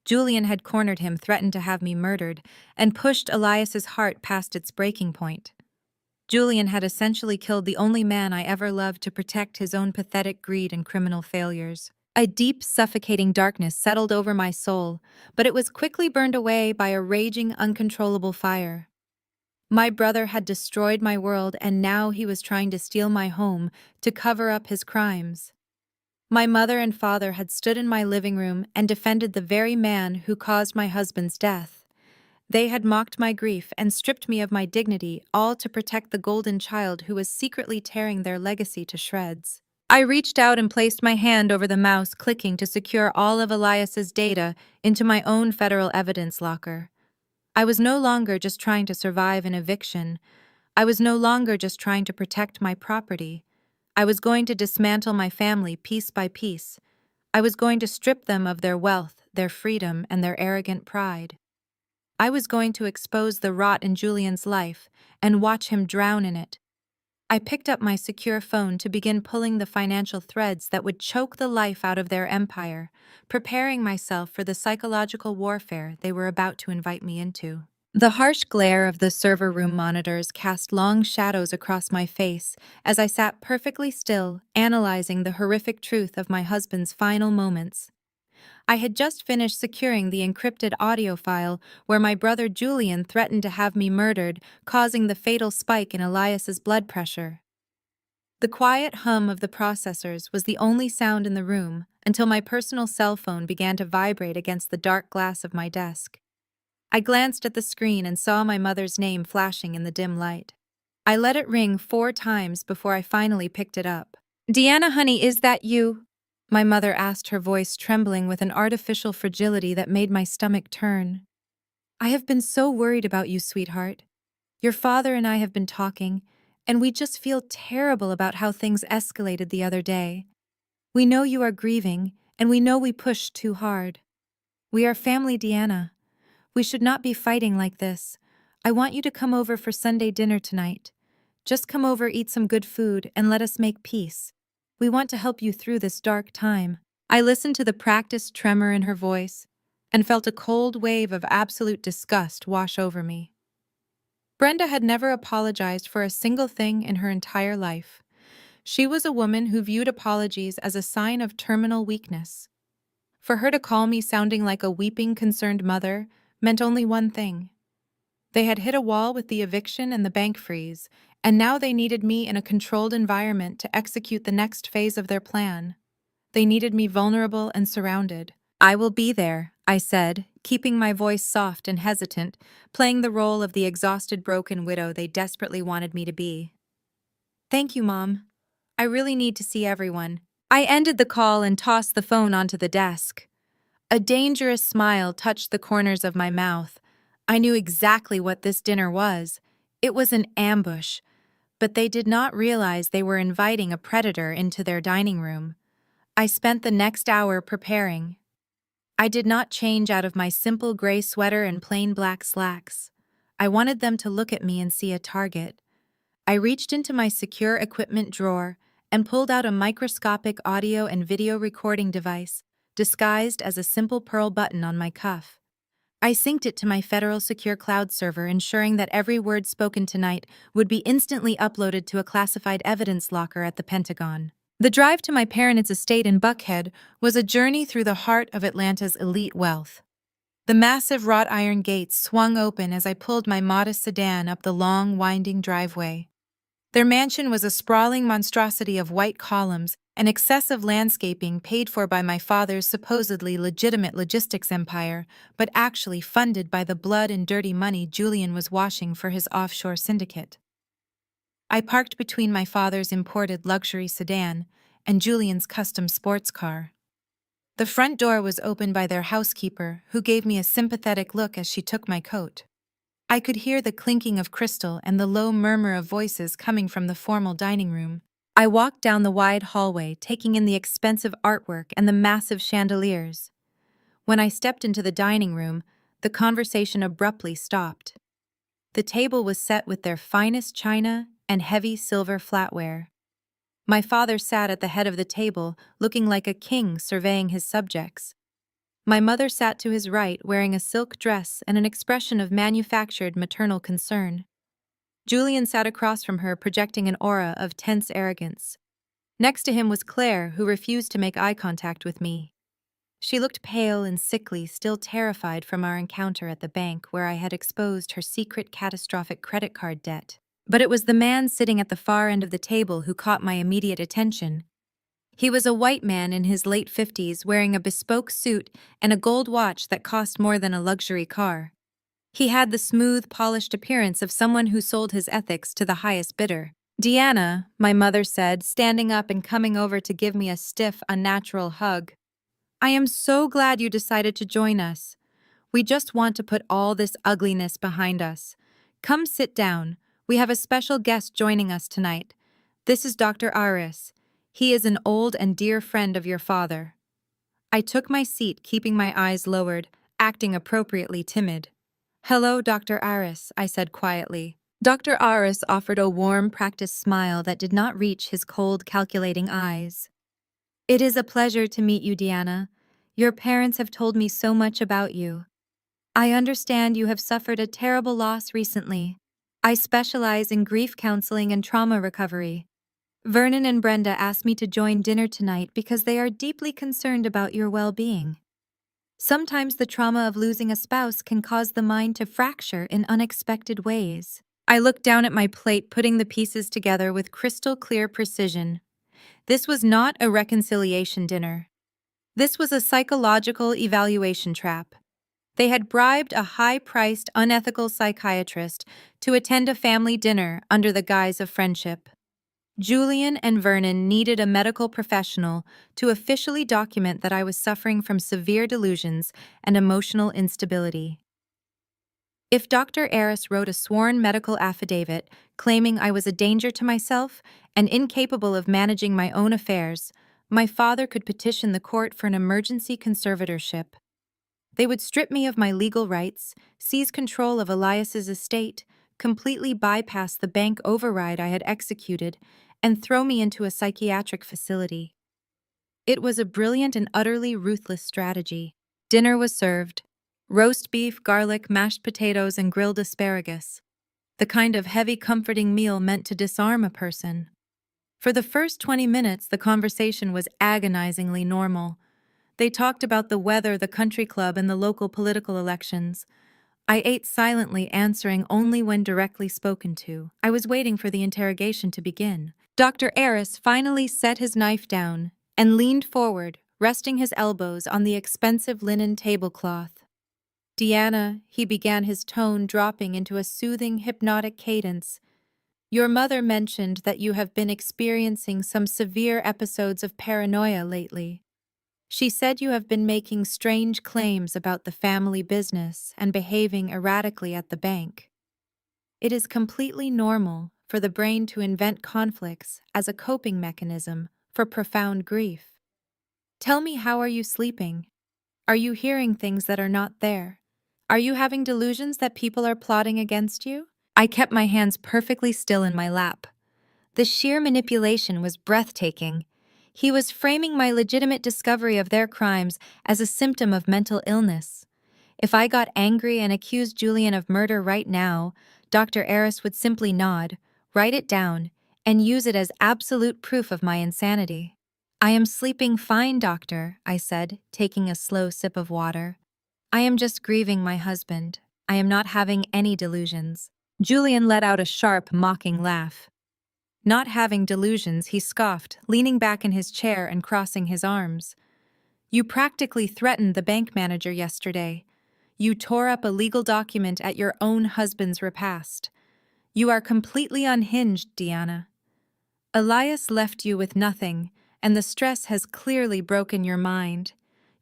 Speaker 1: Julian had cornered him, threatened to have me murdered, and pushed Elias's heart past its breaking point. Julian had essentially killed the only man I ever loved to protect his own pathetic greed and criminal failures. A deep, suffocating darkness settled over my soul, but it was quickly burned away by a raging, uncontrollable fire. My brother had destroyed my world, and now he was trying to steal my home to cover up his crimes. My mother and father had stood in my living room and defended the very man who caused my husband's death. They had mocked my grief and stripped me of my dignity, all to protect the golden child who was secretly tearing their legacy to shreds. I reached out and placed my hand over the mouse, clicking to secure all of Elias's data into my own federal evidence locker. I was no longer just trying to survive an eviction. I was no longer just trying to protect my property. I was going to dismantle my family piece by piece. I was going to strip them of their wealth, their freedom, and their arrogant pride. I was going to expose the rot in Julian's life and watch him drown in it. I picked up my secure phone to begin pulling the financial threads that would choke the life out of their empire, preparing myself for the psychological warfare they were about to invite me into. The harsh glare of the server room monitors cast long shadows across my face as I sat perfectly still, analyzing the horrific truth of my husband's final moments. I had just finished securing the encrypted audio file where my brother Julian threatened to have me murdered, causing the fatal spike in Elias's blood pressure. The quiet hum of the processors was the only sound in the room until my personal cell phone began to vibrate against the dark glass of my desk. I glanced at the screen and saw my mother's name flashing in the dim light. I let it ring 4 times before I finally picked it up. "Deanna, honey, is that you?" My mother asked, her voice trembling with an artificial fragility that made my stomach turn. "I have been so worried about you, sweetheart. Your father and I have been talking, and we just feel terrible about how things escalated the other day. We know you are grieving, and we know we pushed too hard. We are family, Deanna. We should not be fighting like this. I want you to come over for Sunday dinner tonight. Just come over, eat some good food, and let us make peace. We want to help you through this dark time." I listened to the practiced tremor in her voice and felt a cold wave of absolute disgust wash over me. Brenda had never apologized for a single thing in her entire life. She was a woman who viewed apologies as a sign of terminal weakness. For her to call me sounding like a weeping, concerned mother meant only one thing. They had hit a wall with the eviction and the bank freeze, and now they needed me in a controlled environment to execute the next phase of their plan. They needed me vulnerable and surrounded. "I will be there," I said, keeping my voice soft and hesitant, playing the role of the exhausted, broken widow they desperately wanted me to be. "Thank you, Mom. I really need to see everyone." I ended the call and tossed the phone onto the desk. A dangerous smile touched the corners of my mouth. I knew exactly what this dinner was. It was an ambush, but they did not realize they were inviting a predator into their dining room. I spent the next hour preparing. I did not change out of my simple gray sweater and plain black slacks. I wanted them to look at me and see a target. I reached into my secure equipment drawer and pulled out a microscopic audio and video recording device, disguised as a simple pearl button on my cuff. I synced it to my federal secure cloud server, ensuring that every word spoken tonight would be instantly uploaded to a classified evidence locker at the Pentagon. The drive to my parents' estate in Buckhead was a journey through the heart of Atlanta's elite wealth. The massive wrought iron gates swung open as I pulled my modest sedan up the long, winding driveway. Their mansion was a sprawling monstrosity of white columns and excessive landscaping paid for by my father's supposedly legitimate logistics empire, but actually funded by the blood and dirty money Julian was washing for his offshore syndicate. I parked between my father's imported luxury sedan and Julian's custom sports car. The front door was opened by their housekeeper, who gave me a sympathetic look as she took my coat. I could hear the clinking of crystal and the low murmur of voices coming from the formal dining room. I walked down the wide hallway, taking in the expensive artwork and the massive chandeliers. When I stepped into the dining room, the conversation abruptly stopped. The table was set with their finest china and heavy silver flatware. My father sat at the head of the table, looking like a king surveying his subjects. My mother sat to his right, wearing a silk dress and an expression of manufactured maternal concern. Julian sat across from her, projecting an aura of tense arrogance. Next to him was Claire, who refused to make eye contact with me. She looked pale and sickly, still terrified from our encounter at the bank where I had exposed her secret catastrophic credit card debt. But it was the man sitting at the far end of the table who caught my immediate attention. He was a white man in his late 50s, wearing a bespoke suit and a gold watch that cost more than a luxury car. He had the smooth, polished appearance of someone who sold his ethics to the highest bidder. "Deanna," my mother said, standing up and coming over to give me a stiff, unnatural hug. "I am so glad you decided to join us. We just want to put all this ugliness behind us. Come sit down. We have a special guest joining us tonight. This is Dr. Aris. He is an old and dear friend of your father." I took my seat, keeping my eyes lowered, acting appropriately timid. "Hello, Dr. Aris," I said quietly. Dr. Aris offered a warm, practiced smile that did not reach his cold, calculating eyes. "It is a pleasure to meet you, Deanna. Your parents have told me so much about you. I understand you have suffered a terrible loss recently. I specialize in grief counseling and trauma recovery. Vernon and Brenda asked me to join dinner tonight because they are deeply concerned about your well-being. Sometimes the trauma of losing a spouse can cause the mind to fracture in unexpected ways." I looked down at my plate, putting the pieces together with crystal clear precision. This was not a reconciliation dinner. This was a psychological evaluation trap. They had bribed a high-priced, unethical psychiatrist to attend a family dinner under the guise of friendship. Julian and Vernon needed a medical professional to officially document that I was suffering from severe delusions and emotional instability. If Dr. Aris wrote a sworn medical affidavit claiming I was a danger to myself and incapable of managing my own affairs, my father could petition the court for an emergency conservatorship. They would strip me of my legal rights, seize control of Elias's estate, completely bypass the bank override I had executed, and throw me into a psychiatric facility. It was a brilliant and utterly ruthless strategy. Dinner was served. Roast beef, garlic, mashed potatoes, and grilled asparagus. The kind of heavy, comforting meal meant to disarm a person. For the first 20 minutes, the conversation was agonizingly normal. They talked about the weather, the country club, and the local political elections. I ate silently, answering only when directly spoken to. I was waiting for the interrogation to begin. Dr. Aris finally set his knife down and leaned forward, resting his elbows on the expensive linen tablecloth. "Deanna," he began, his tone dropping into a soothing, hypnotic cadence, "your mother mentioned that you have been experiencing some severe episodes of paranoia lately. She said you have been making strange claims about the family business and behaving erratically at the bank. It is completely normal for the brain to invent conflicts as a coping mechanism for profound grief. Tell me, how are you sleeping? Are you hearing things that are not there? Are you having delusions that people are plotting against you?" I kept my hands perfectly still in my lap. The sheer manipulation was breathtaking. He was framing my legitimate discovery of their crimes as a symptom of mental illness. If I got angry and accused Julian of murder right now, Dr. Aris would simply nod, write it down, and use it as absolute proof of my insanity. "I am sleeping fine, doctor," I said, taking a slow sip of water. "I am just grieving my husband. I am not having any delusions." Julian let out a sharp, mocking laugh. "Not having delusions," he scoffed, leaning back in his chair and crossing his arms. "You practically threatened the bank manager yesterday. You tore up a legal document at your own husband's repast. You are completely unhinged, Deanna. Elias left you with nothing, and the stress has clearly broken your mind.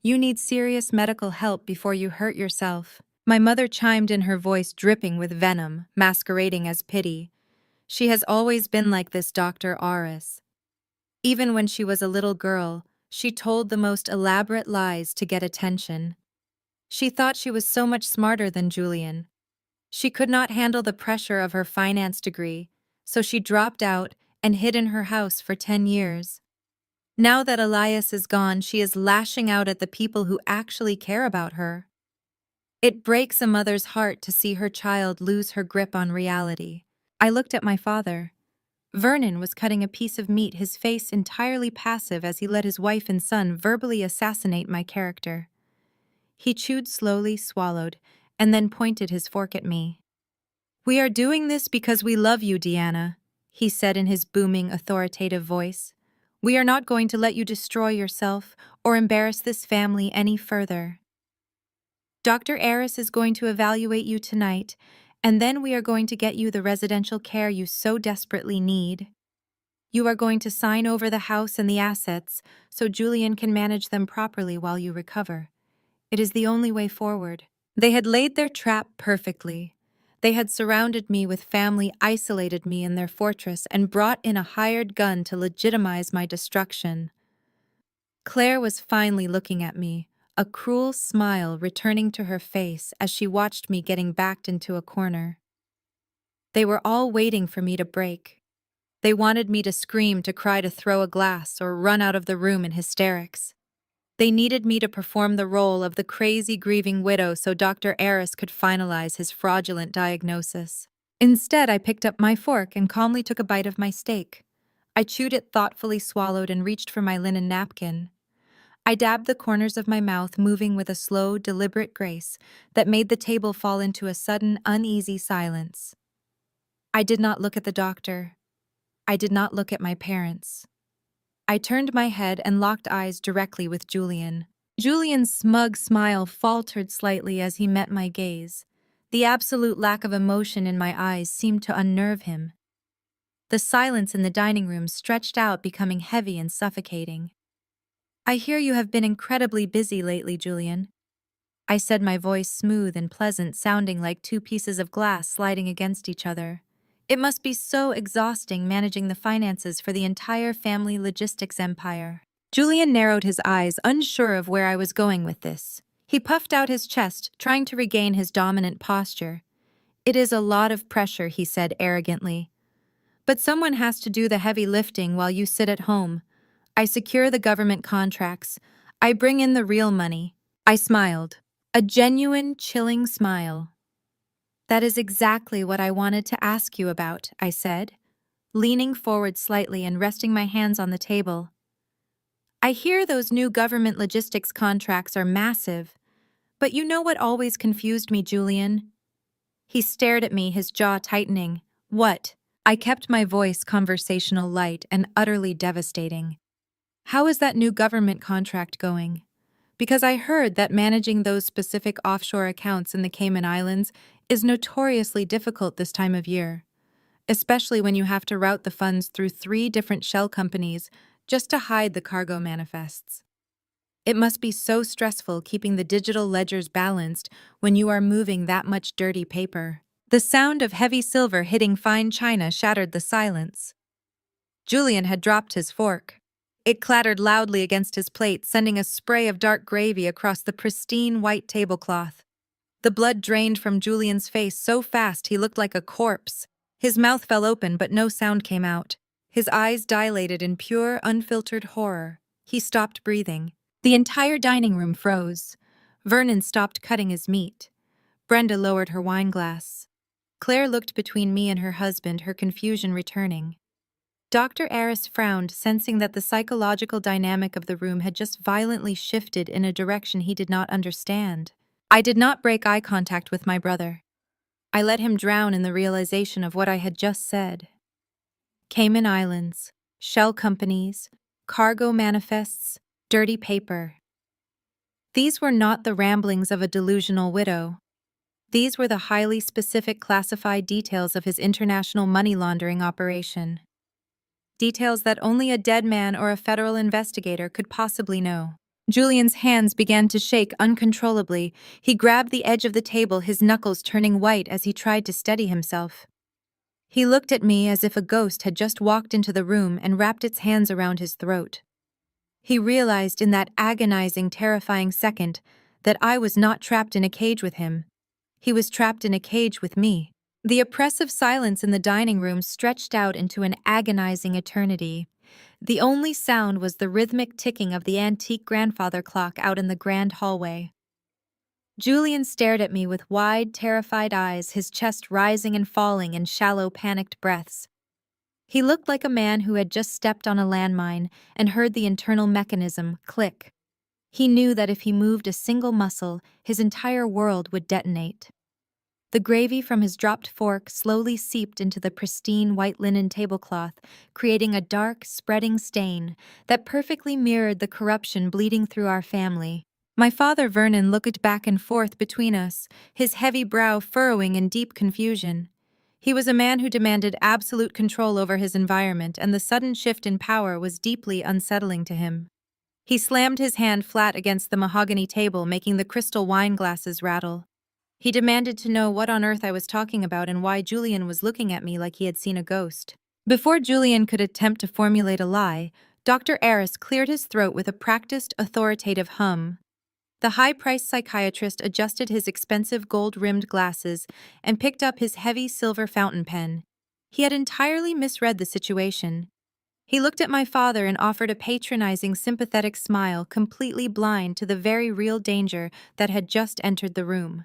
Speaker 1: You need serious medical help before you hurt yourself." My mother chimed in, her voice dripping with venom, masquerading as pity. "She has always been like this, Dr. Aris. Even when she was a little girl, she told the most elaborate lies to get attention. She thought she was so much smarter than Julian. She could not handle the pressure of her finance degree, so she dropped out and hid in her house for 10 years. Now that Elias is gone, she is lashing out at the people who actually care about her. It breaks a mother's heart to see her child lose her grip on reality. I looked at my father. Vernon was cutting a piece of meat, his face entirely passive as he let his wife and son verbally assassinate my character. He chewed slowly, swallowed, and then pointed his fork at me. "We are doing this because we love you, Deanna," he said in his booming, authoritative voice. "We are not going to let you destroy yourself or embarrass this family any further. Dr. Aris is going to evaluate you tonight, and then we are going to get you the residential care you so desperately need. You are going to sign over the house and the assets so Julian can manage them properly while you recover. It is the only way forward." They had laid their trap perfectly. They had surrounded me with family, isolated me in their fortress, and brought in a hired gun to legitimize my destruction. Claire was finally looking at me, a cruel smile returning to her face as she watched me getting backed into a corner. They were all waiting for me to break. They wanted me to scream, to cry, to throw a glass, or run out of the room in hysterics. They needed me to perform the role of the crazy grieving widow so Dr. Aris could finalize his fraudulent diagnosis. Instead, I picked up my fork and calmly took a bite of my steak. I chewed it, thoughtfully swallowed, and reached for my linen napkin. I dabbed the corners of my mouth, moving with a slow, deliberate grace that made the table fall into a sudden, uneasy silence. I did not look at the doctor. I did not look at my parents. I turned my head and locked eyes directly with Julian. Julian's smug smile faltered slightly as he met my gaze. The absolute lack of emotion in my eyes seemed to unnerve him. The silence in the dining room stretched out, becoming heavy and suffocating. "I hear you have been incredibly busy lately, Julian," I said, my voice smooth and pleasant, sounding like two pieces of glass sliding against each other. "It must be so exhausting managing the finances for the entire family logistics empire." Julian narrowed his eyes, unsure of where I was going with this. He puffed out his chest, trying to regain his dominant posture. "It is a lot of pressure," he said arrogantly. "But someone has to do the heavy lifting while you sit at home. I secure the government contracts. I bring in the real money." I smiled. A genuine, chilling smile. "That is exactly what I wanted to ask you about," I said, leaning forward slightly and resting my hands on the table. "I hear those new government logistics contracts are massive, but you know what always confused me, Julian?" He stared at me, his jaw tightening. "What?" I kept my voice conversational, light, and utterly devastating. "How is that new government contract going? Because I heard that managing those specific offshore accounts in the Cayman Islands is notoriously difficult this time of year, especially when you have to route the funds through 3 different shell companies just to hide the cargo manifests. It must be so stressful keeping the digital ledgers balanced when you are moving that much dirty paper." The sound of heavy silver hitting fine china shattered the silence. Julian had dropped his fork. It clattered loudly against his plate, sending a spray of dark gravy across the pristine white tablecloth. The blood drained from Julian's face so fast he looked like a corpse. His mouth fell open, but no sound came out. His eyes dilated in pure, unfiltered horror. He stopped breathing. The entire dining room froze. Vernon stopped cutting his meat. Brenda lowered her wine glass. Claire looked between me and her husband, her confusion returning. Dr. Aris frowned, sensing that the psychological dynamic of the room had just violently shifted in a direction he did not understand. I did not break eye contact with my brother. I let him drown in the realization of what I had just said. Cayman Islands, shell companies, cargo manifests, dirty paper. These were not the ramblings of a delusional widow. These were the highly specific classified details of his international money laundering operation. Details that only a dead man or a federal investigator could possibly know. Julian's hands began to shake uncontrollably. He grabbed the edge of the table, his knuckles turning white as he tried to steady himself. He looked at me as if a ghost had just walked into the room and wrapped its hands around his throat. He realized in that agonizing, terrifying second that I was not trapped in a cage with him. He was trapped in a cage with me. The oppressive silence in the dining room stretched out into an agonizing eternity. The only sound was the rhythmic ticking of the antique grandfather clock out in the grand hallway. Julian stared at me with wide, terrified eyes, his chest rising and falling in shallow, panicked breaths. He looked like a man who had just stepped on a landmine and heard the internal mechanism click. He knew that if he moved a single muscle, his entire world would detonate. The gravy from his dropped fork slowly seeped into the pristine white linen tablecloth, creating a dark, spreading stain that perfectly mirrored the corruption bleeding through our family. My father Vernon looked back and forth between us, his heavy brow furrowing in deep confusion. He was a man who demanded absolute control over his environment, and the sudden shift in power was deeply unsettling to him. He slammed his hand flat against the mahogany table, making the crystal wine glasses rattle. He demanded to know what on earth I was talking about and why Julian was looking at me like he had seen a ghost. Before Julian could attempt to formulate a lie, Dr. Aris cleared his throat with a practiced, authoritative hum. The high-priced psychiatrist adjusted his expensive gold-rimmed glasses and picked up his heavy silver fountain pen. He had entirely misread the situation. He looked at my father and offered a patronizing, sympathetic smile, completely blind to the very real danger that had just entered the room.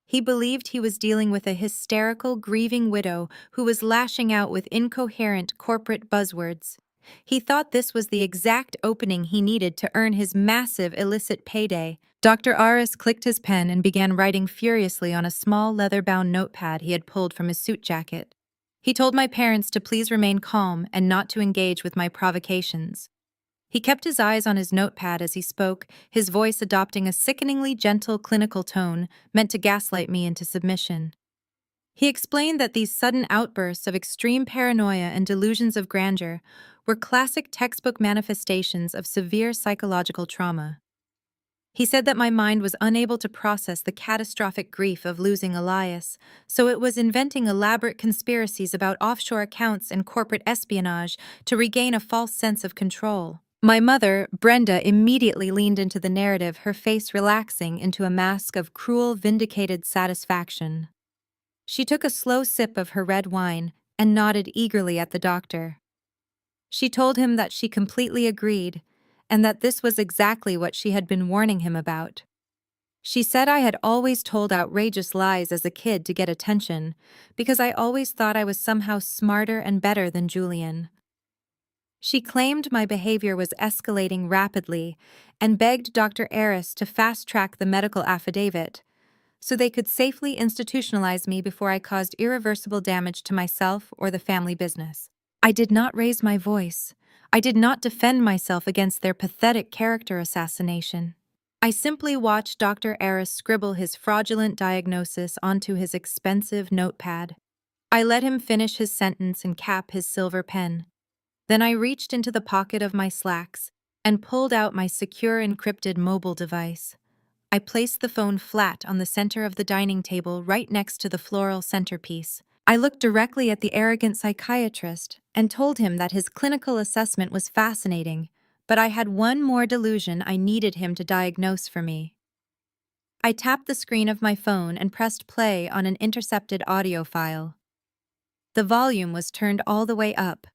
Speaker 1: He believed he was dealing with a hysterical, grieving widow who was lashing out with incoherent corporate buzzwords. He thought this was the exact opening he needed to earn his massive illicit payday. Dr. Aris clicked his pen and began writing furiously on a small leather-bound notepad he had pulled from his suit jacket. He told my parents to please remain calm and not to engage with my provocations. He kept his eyes on his notepad as he spoke, his voice adopting a sickeningly gentle clinical tone meant to gaslight me into submission. He explained that these sudden outbursts of extreme paranoia and delusions of grandeur were classic textbook manifestations of severe psychological trauma. He said that my mind was unable to process the catastrophic grief of losing Elias, so it was inventing elaborate conspiracies about offshore accounts and corporate espionage to regain a false sense of control. My mother, Brenda, immediately leaned into the narrative, her face relaxing into a mask of cruel, vindicated satisfaction. She took a slow sip of her red wine and nodded eagerly at the doctor. She told him that she completely agreed, and that this was exactly what she had been warning him about. She said I had always told outrageous lies as a kid to get attention, because I always thought I was somehow smarter and better than Julian. She claimed my behavior was escalating rapidly and begged Dr. Aris to fast-track the medical affidavit so they could safely institutionalize me before I caused irreversible damage to myself or the family business. I did not raise my voice. I did not defend myself against their pathetic character assassination. I simply watched Dr. Aris scribble his fraudulent diagnosis onto his expensive notepad. I let him finish his sentence and cap his silver pen. Then I reached into the pocket of my slacks and pulled out my secure encrypted mobile device. I placed the phone flat on the center of the dining table right next to the floral centerpiece. I looked directly at the arrogant psychiatrist and told him that his clinical assessment was fascinating, but I had one more delusion I needed him to diagnose for me. I tapped the screen of my phone and pressed play on an intercepted audio file. The volume was turned all the way up.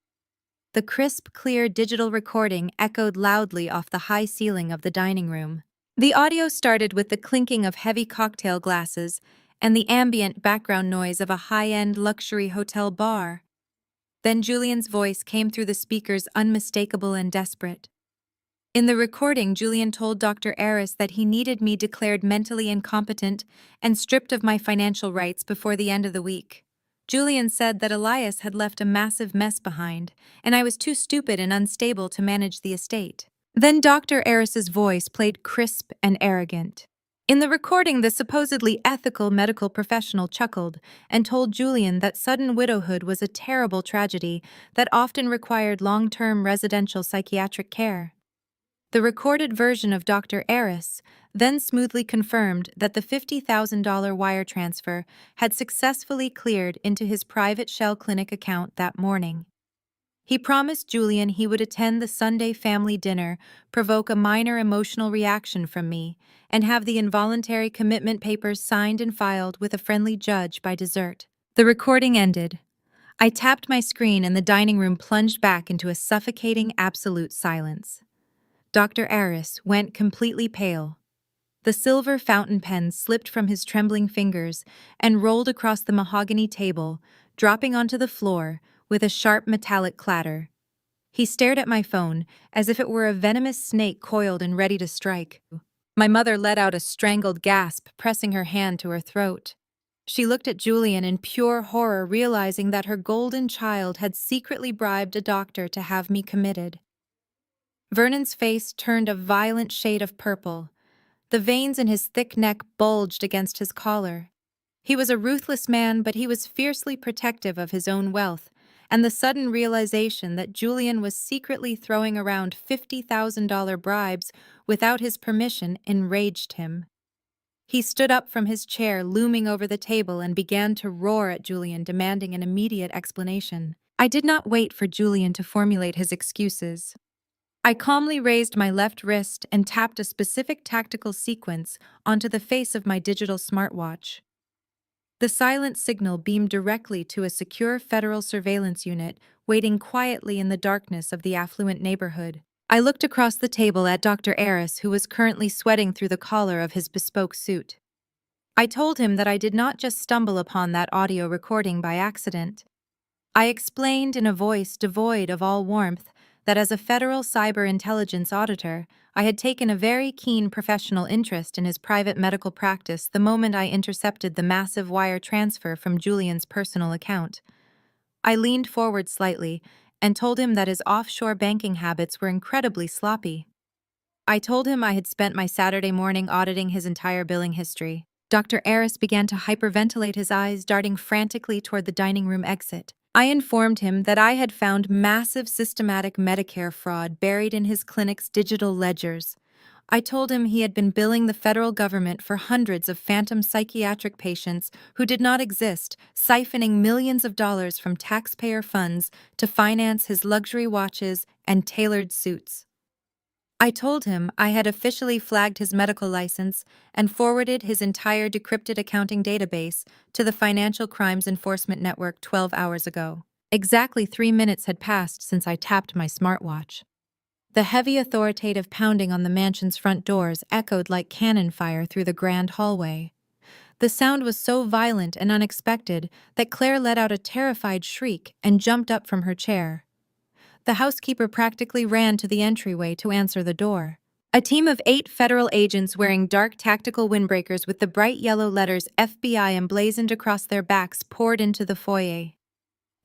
Speaker 1: The crisp, clear digital recording echoed loudly off the high ceiling of the dining room. The audio started with the clinking of heavy cocktail glasses and the ambient background noise of a high-end luxury hotel bar. Then Julian's voice came through the speakers, unmistakable and desperate. In the recording, Julian told Dr. Aris that he needed me declared mentally incompetent and stripped of my financial rights before the end of the week. Julian said that Elias had left a massive mess behind, and I was too stupid and unstable to manage the estate. Then Dr. Aris's voice played crisp and arrogant. In the recording, the supposedly ethical medical professional chuckled and told Julian that sudden widowhood was a terrible tragedy that often required long-term residential psychiatric care. The recorded version of Dr. Aris then smoothly confirmed that the $50,000 wire transfer had successfully cleared into his private shell clinic account that morning. He promised Julian he would attend the Sunday family dinner, provoke a minor emotional reaction from me, and have the involuntary commitment papers signed and filed with a friendly judge by dessert. The recording ended. I tapped my screen and the dining room plunged back into a suffocating absolute silence. Dr. Aris went completely pale. The silver fountain pen slipped from his trembling fingers and rolled across the mahogany table, dropping onto the floor with a sharp metallic clatter. He stared at my phone as if it were a venomous snake coiled and ready to strike. My mother let out a strangled gasp, pressing her hand to her throat. She looked at Julian in pure horror, realizing that her golden child had secretly bribed a doctor to have me committed. Vernon's face turned a violent shade of purple. The veins in his thick neck bulged against his collar. He was a ruthless man, but he was fiercely protective of his own wealth, and the sudden realization that Julian was secretly throwing around $50,000 bribes without his permission enraged him. He stood up from his chair, looming over the table, and began to roar at Julian, demanding an immediate explanation. I did not wait for Julian to formulate his excuses. I calmly raised my left wrist and tapped a specific tactical sequence onto the face of my digital smartwatch. The silent signal beamed directly to a secure federal surveillance unit waiting quietly in the darkness of the affluent neighborhood. I looked across the table at Dr. Aris, who was currently sweating through the collar of his bespoke suit. I told him that I did not just stumble upon that audio recording by accident. I explained in a voice devoid of all warmth that as a federal cyber intelligence auditor, I had taken a very keen professional interest in his private medical practice the moment I intercepted the massive wire transfer from Julian's personal account. I leaned forward slightly and told him that his offshore banking habits were incredibly sloppy. I told him I had spent my Saturday morning auditing his entire billing history. Dr. Aris began to hyperventilate, his eyes darting frantically toward the dining room exit. I informed him that I had found massive systematic Medicare fraud buried in his clinic's digital ledgers. I told him he had been billing the federal government for hundreds of phantom psychiatric patients who did not exist, siphoning millions of dollars from taxpayer funds to finance his luxury watches and tailored suits. I told him I had officially flagged his medical license and forwarded his entire decrypted accounting database to the Financial Crimes Enforcement Network 12 hours ago. Exactly 3 minutes had passed since I tapped my smartwatch. The heavy authoritative pounding on the mansion's front doors echoed like cannon fire through the grand hallway. The sound was so violent and unexpected that Claire let out a terrified shriek and jumped up from her chair. The housekeeper practically ran to the entryway to answer the door. A team of 8 federal agents wearing dark tactical windbreakers with the bright yellow letters FBI emblazoned across their backs poured into the foyer.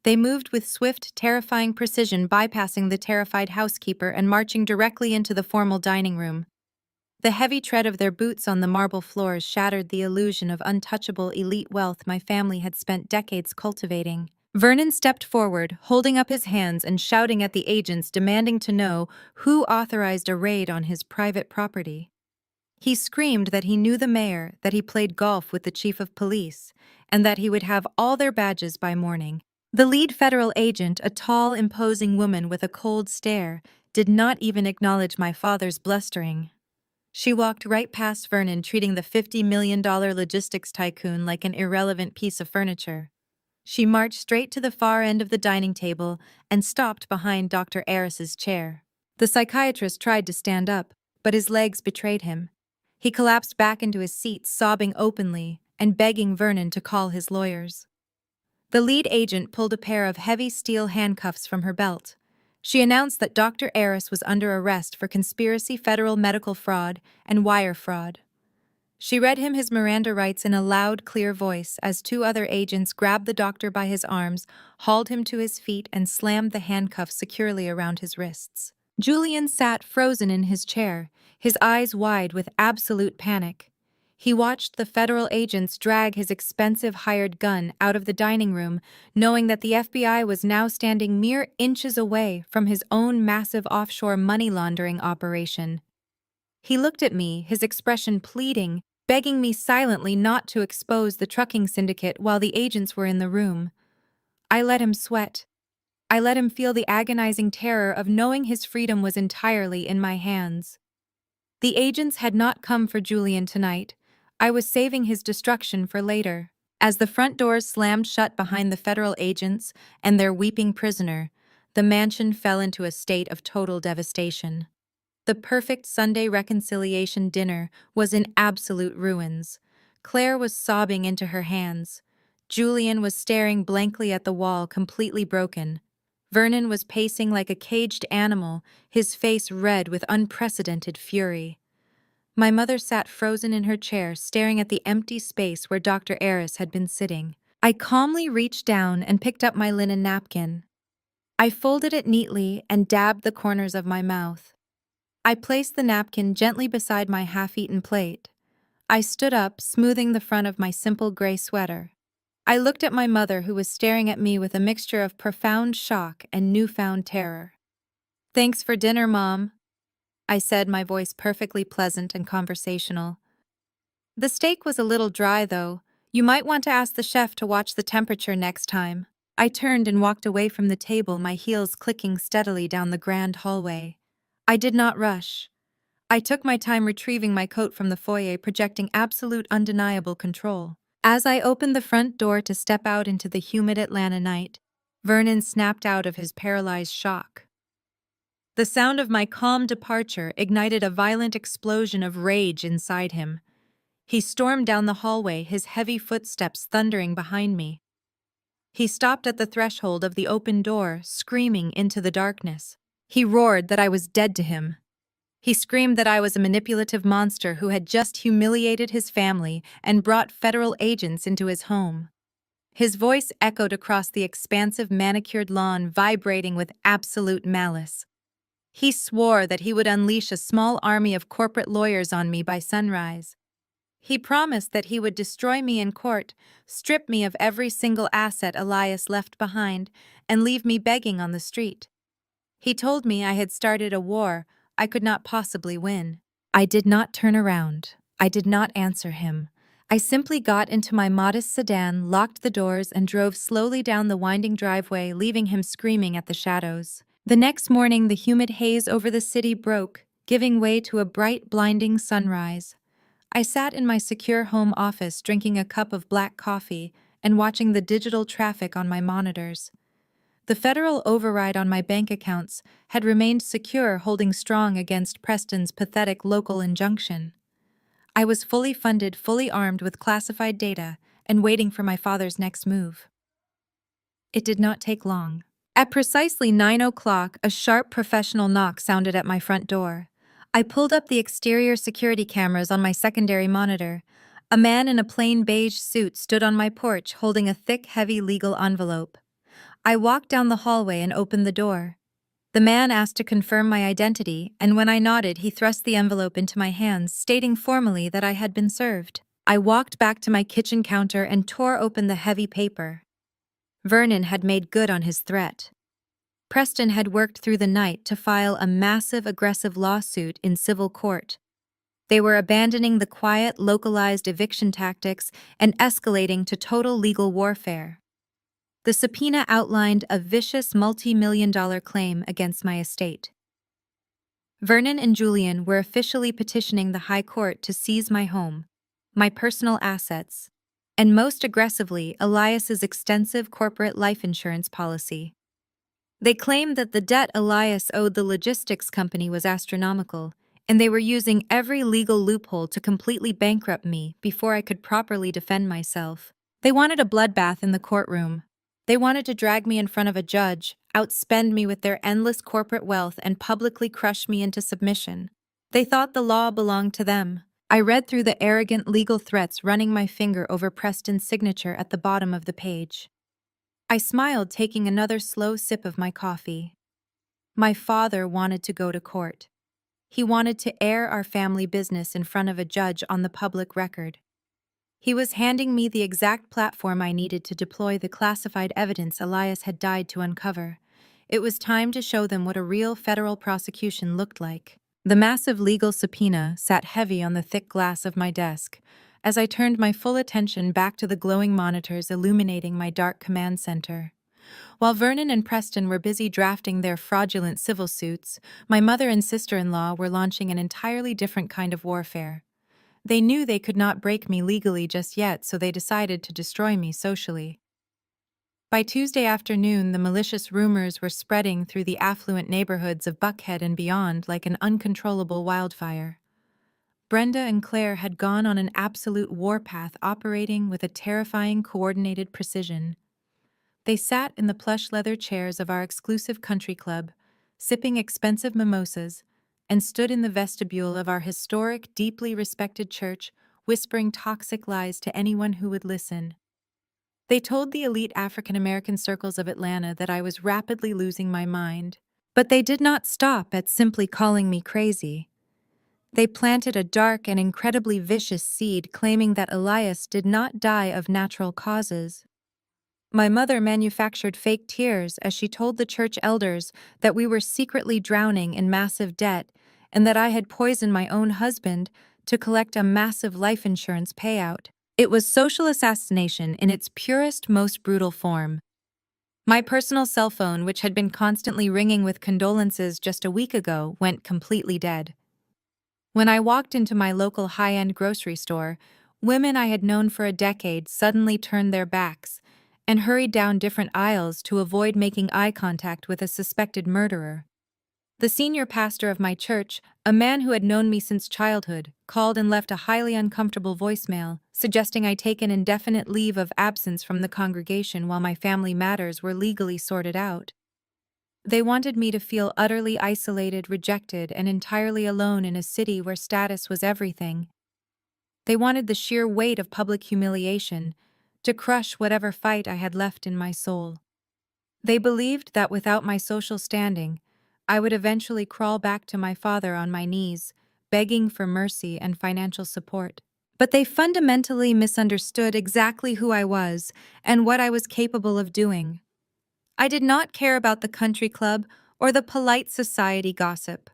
Speaker 1: They moved with swift, terrifying precision, bypassing the terrified housekeeper and marching directly into the formal dining room. The heavy tread of their boots on the marble floors shattered the illusion of untouchable elite wealth my family had spent decades cultivating. Vernon stepped forward, holding up his hands and shouting at the agents, demanding to know who authorized a raid on his private property. He screamed that he knew the mayor, that he played golf with the chief of police, and that he would have all their badges by morning. The lead federal agent, a tall, imposing woman with a cold stare, did not even acknowledge my father's blustering. She walked right past Vernon, treating the $50 million logistics tycoon like an irrelevant piece of furniture. She marched straight to the far end of the dining table and stopped behind Dr. Aris's chair. The psychiatrist tried to stand up, but his legs betrayed him. He collapsed back into his seat, sobbing openly and begging Vernon to call his lawyers. The lead agent pulled a pair of heavy steel handcuffs from her belt. She announced that Dr. Aris was under arrest for conspiracy, federal medical fraud, and wire fraud. She read him his Miranda rights in a loud, clear voice as 2 other agents grabbed the doctor by his arms, hauled him to his feet, and slammed the handcuffs securely around his wrists. Julian sat frozen in his chair, his eyes wide with absolute panic. He watched the federal agents drag his expensive hired gun out of the dining room, knowing that the FBI was now standing mere inches away from his own massive offshore money laundering operation. He looked at me, his expression pleading, begging me silently not to expose the trucking syndicate while the agents were in the room. I let him sweat. I let him feel the agonizing terror of knowing his freedom was entirely in my hands. The agents had not come for Julian tonight. I was saving his destruction for later. As the front doors slammed shut behind the federal agents and their weeping prisoner, the mansion fell into a state of total devastation. The perfect Sunday reconciliation dinner was in absolute ruins. Claire was sobbing into her hands. Julian was staring blankly at the wall, completely broken. Vernon was pacing like a caged animal, his face red with unprecedented fury. My mother sat frozen in her chair, staring at the empty space where Dr. Eris had been sitting. I calmly reached down and picked up my linen napkin. I folded it neatly and dabbed the corners of my mouth. I placed the napkin gently beside my half-eaten plate. I stood up, smoothing the front of my simple gray sweater. I looked at my mother, who was staring at me with a mixture of profound shock and newfound terror. "Thanks for dinner, Mom," I said, my voice perfectly pleasant and conversational. "The steak was a little dry, though. You might want to ask the chef to watch the temperature next time." I turned and walked away from the table, my heels clicking steadily down the grand hallway. I did not rush. I took my time retrieving my coat from the foyer, projecting absolute undeniable control. As I opened the front door to step out into the humid Atlanta night, Vernon snapped out of his paralyzed shock. The sound of my calm departure ignited a violent explosion of rage inside him. He stormed down the hallway, his heavy footsteps thundering behind me. He stopped at the threshold of the open door, screaming into the darkness. He roared that I was dead to him. He screamed that I was a manipulative monster who had just humiliated his family and brought federal agents into his home. His voice echoed across the expansive manicured lawn, vibrating with absolute malice. He swore that he would unleash a small army of corporate lawyers on me by sunrise. He promised that he would destroy me in court, strip me of every single asset Elias left behind, and leave me begging on the street. He told me I had started a war I could not possibly win. I did not turn around. I did not answer him. I simply got into my modest sedan, locked the doors, and drove slowly down the winding driveway, leaving him screaming at the shadows. The next morning, the humid haze over the city broke, giving way to a bright, blinding sunrise. I sat in my secure home office, drinking a cup of black coffee and watching the digital traffic on my monitors. The federal override on my bank accounts had remained secure, holding strong against Preston's pathetic local injunction. I was fully funded, fully armed with classified data, and waiting for my father's next move. It did not take long. At precisely 9 o'clock, a sharp professional knock sounded at my front door. I pulled up the exterior security cameras on my secondary monitor. A man in a plain beige suit stood on my porch, holding a thick, heavy legal envelope. I walked down the hallway and opened the door. The man asked to confirm my identity, and when I nodded, he thrust the envelope into my hands, stating formally that I had been served. I walked back to my kitchen counter and tore open the heavy paper. Vernon had made good on his threat. Preston had worked through the night to file a massive, aggressive lawsuit in civil court. They were abandoning the quiet, localized eviction tactics and escalating to total legal warfare. The subpoena outlined a vicious multi-million-dollar claim against my estate. Vernon and Julian were officially petitioning the High Court to seize my home, my personal assets, and most aggressively, Elias's extensive corporate life insurance policy. They claimed that the debt Elias owed the logistics company was astronomical, and they were using every legal loophole to completely bankrupt me before I could properly defend myself. They wanted a bloodbath in the courtroom. They wanted to drag me in front of a judge, outspend me with their endless corporate wealth, and publicly crush me into submission. They thought the law belonged to them. I read through the arrogant legal threats, running my finger over Preston's signature at the bottom of the page. I smiled, taking another slow sip of my coffee. My father wanted to go to court. He wanted to air our family business in front of a judge on the public record. He was handing me the exact platform I needed to deploy the classified evidence Elias had died to uncover. It was time to show them what a real federal prosecution looked like. The massive legal subpoena sat heavy on the thick glass of my desk as I turned my full attention back to the glowing monitors illuminating my dark command center. While Vernon and Preston were busy drafting their fraudulent civil suits, my mother and sister-in-law were launching an entirely different kind of warfare. They knew they could not break me legally just yet, so they decided to destroy me socially. By Tuesday afternoon, the malicious rumors were spreading through the affluent neighborhoods of Buckhead and beyond like an uncontrollable wildfire. Brenda and Claire had gone on an absolute warpath, operating with a terrifying coordinated precision. They sat in the plush leather chairs of our exclusive country club, sipping expensive mimosas, and stood in the vestibule of our historic, deeply respected church, whispering toxic lies to anyone who would listen. They told the elite African American circles of Atlanta that I was rapidly losing my mind. But they did not stop at simply calling me crazy. They planted a dark and incredibly vicious seed claiming that Elias did not die of natural causes. My mother manufactured fake tears as she told the church elders that we were secretly drowning in massive debt and that I had poisoned my own husband to collect a massive life insurance payout. It was social assassination in its purest, most brutal form. My personal cell phone, which had been constantly ringing with condolences just a week ago, went completely dead. When I walked into my local high-end grocery store, women I had known for a decade suddenly turned their backs and hurried down different aisles to avoid making eye contact with a suspected murderer. The senior pastor of my church, a man who had known me since childhood, called and left a highly uncomfortable voicemail, suggesting I take an indefinite leave of absence from the congregation while my family matters were legally sorted out. They wanted me to feel utterly isolated, rejected, and entirely alone in a city where status was everything. They wanted the sheer weight of public humiliation to crush whatever fight I had left in my soul. They believed that without my social standing, I would eventually crawl back to my father on my knees, begging for mercy and financial support. But they fundamentally misunderstood exactly who I was and what I was capable of doing. I did not care about the country club or the polite society gossip.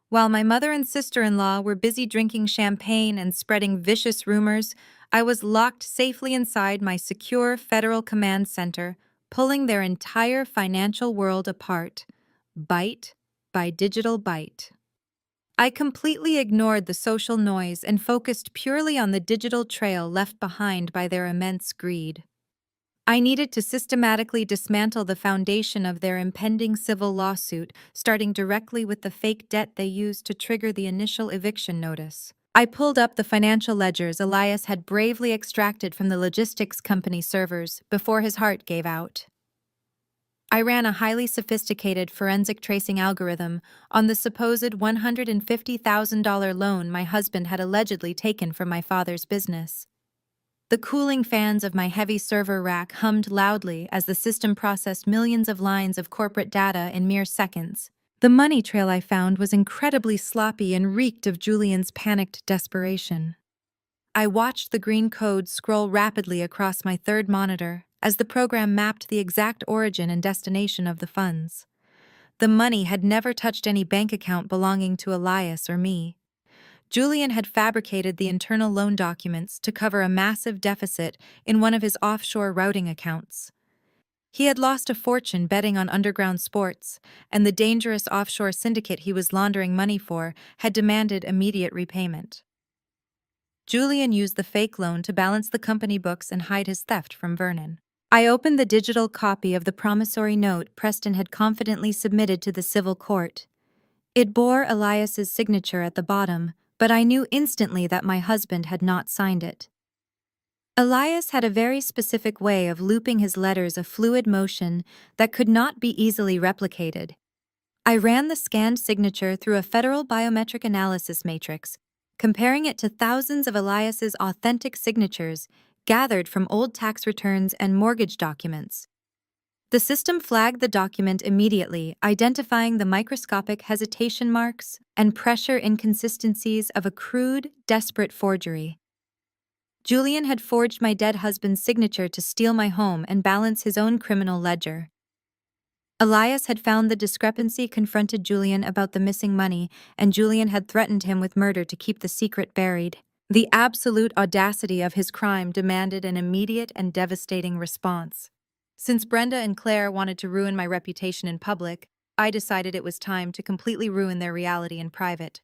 Speaker 1: While my mother and sister-in-law were busy drinking champagne and spreading vicious rumors, I was locked safely inside my secure federal command center, pulling their entire financial world apart, bite by digital bite. I completely ignored the social noise and focused purely on the digital trail left behind by their immense greed. I needed to systematically dismantle the foundation of their impending civil lawsuit, starting directly with the fake debt they used to trigger the initial eviction notice. I pulled up the financial ledgers Elias had bravely extracted from the logistics company servers before his heart gave out. I ran a highly sophisticated forensic tracing algorithm on the supposed $150,000 loan my husband had allegedly taken from my father's business. The cooling fans of my heavy server rack hummed loudly as the system processed millions of lines of corporate data in mere seconds. The money trail I found was incredibly sloppy and reeked of Julian's panicked desperation. I watched the green code scroll rapidly across my third monitor as the program mapped the exact origin and destination of the funds. The money had never touched any bank account belonging to Elias or me. Julian had fabricated the internal loan documents to cover a massive deficit in one of his offshore routing accounts. He had lost a fortune betting on underground sports, and the dangerous offshore syndicate he was laundering money for had demanded immediate repayment. Julian used the fake loan to balance the company books and hide his theft from Vernon. I opened the digital copy of the promissory note Preston had confidently submitted to the civil court. It bore Elias's signature at the bottom, but I knew instantly that my husband had not signed it. Elias had a very specific way of looping his letters, a fluid motion that could not be easily replicated. I ran the scanned signature through a federal biometric analysis matrix, comparing it to thousands of Elias's authentic signatures gathered from old tax returns and mortgage documents. The system flagged the document immediately, identifying the microscopic hesitation marks and pressure inconsistencies of a crude, desperate forgery. Julian had forged my dead husband's signature to steal my home and balance his own criminal ledger. Elias had found the discrepancy, confronted Julian about the missing money, and Julian had threatened him with murder to keep the secret buried. The absolute audacity of his crime demanded an immediate and devastating response. Since Brenda and Claire wanted to ruin my reputation in public, I decided it was time to completely ruin their reality in private.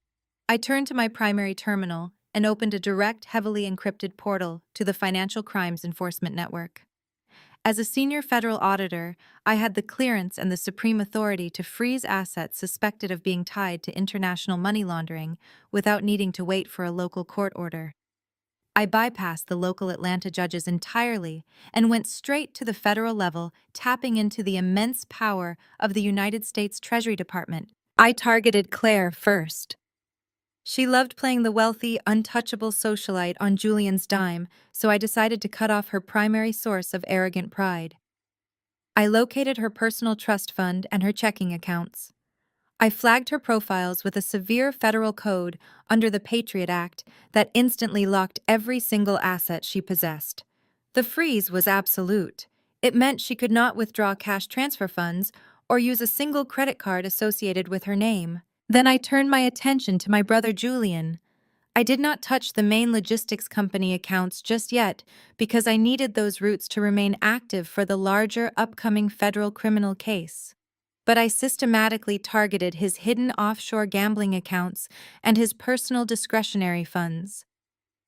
Speaker 1: I turned to my primary terminal and opened a direct, heavily encrypted portal to the Financial Crimes Enforcement Network. As a senior federal auditor, I had the clearance and the supreme authority to freeze assets suspected of being tied to international money laundering without needing to wait for a local court order. I bypassed the local Atlanta judges entirely and went straight to the federal level, tapping into the immense power of the United States Treasury Department. I targeted Claire first. She loved playing the wealthy, untouchable socialite on Julian's dime, so I decided to cut off her primary source of arrogant pride. I located her personal trust fund and her checking accounts. I flagged her profiles with a severe federal code under the Patriot Act that instantly locked every single asset she possessed. The freeze was absolute. It meant she could not withdraw cash transfer funds or use a single credit card associated with her name. Then I turned my attention to my brother Julian. I did not touch the main logistics company accounts just yet because I needed those routes to remain active for the larger upcoming federal criminal case. But I systematically targeted his hidden offshore gambling accounts and his personal discretionary funds.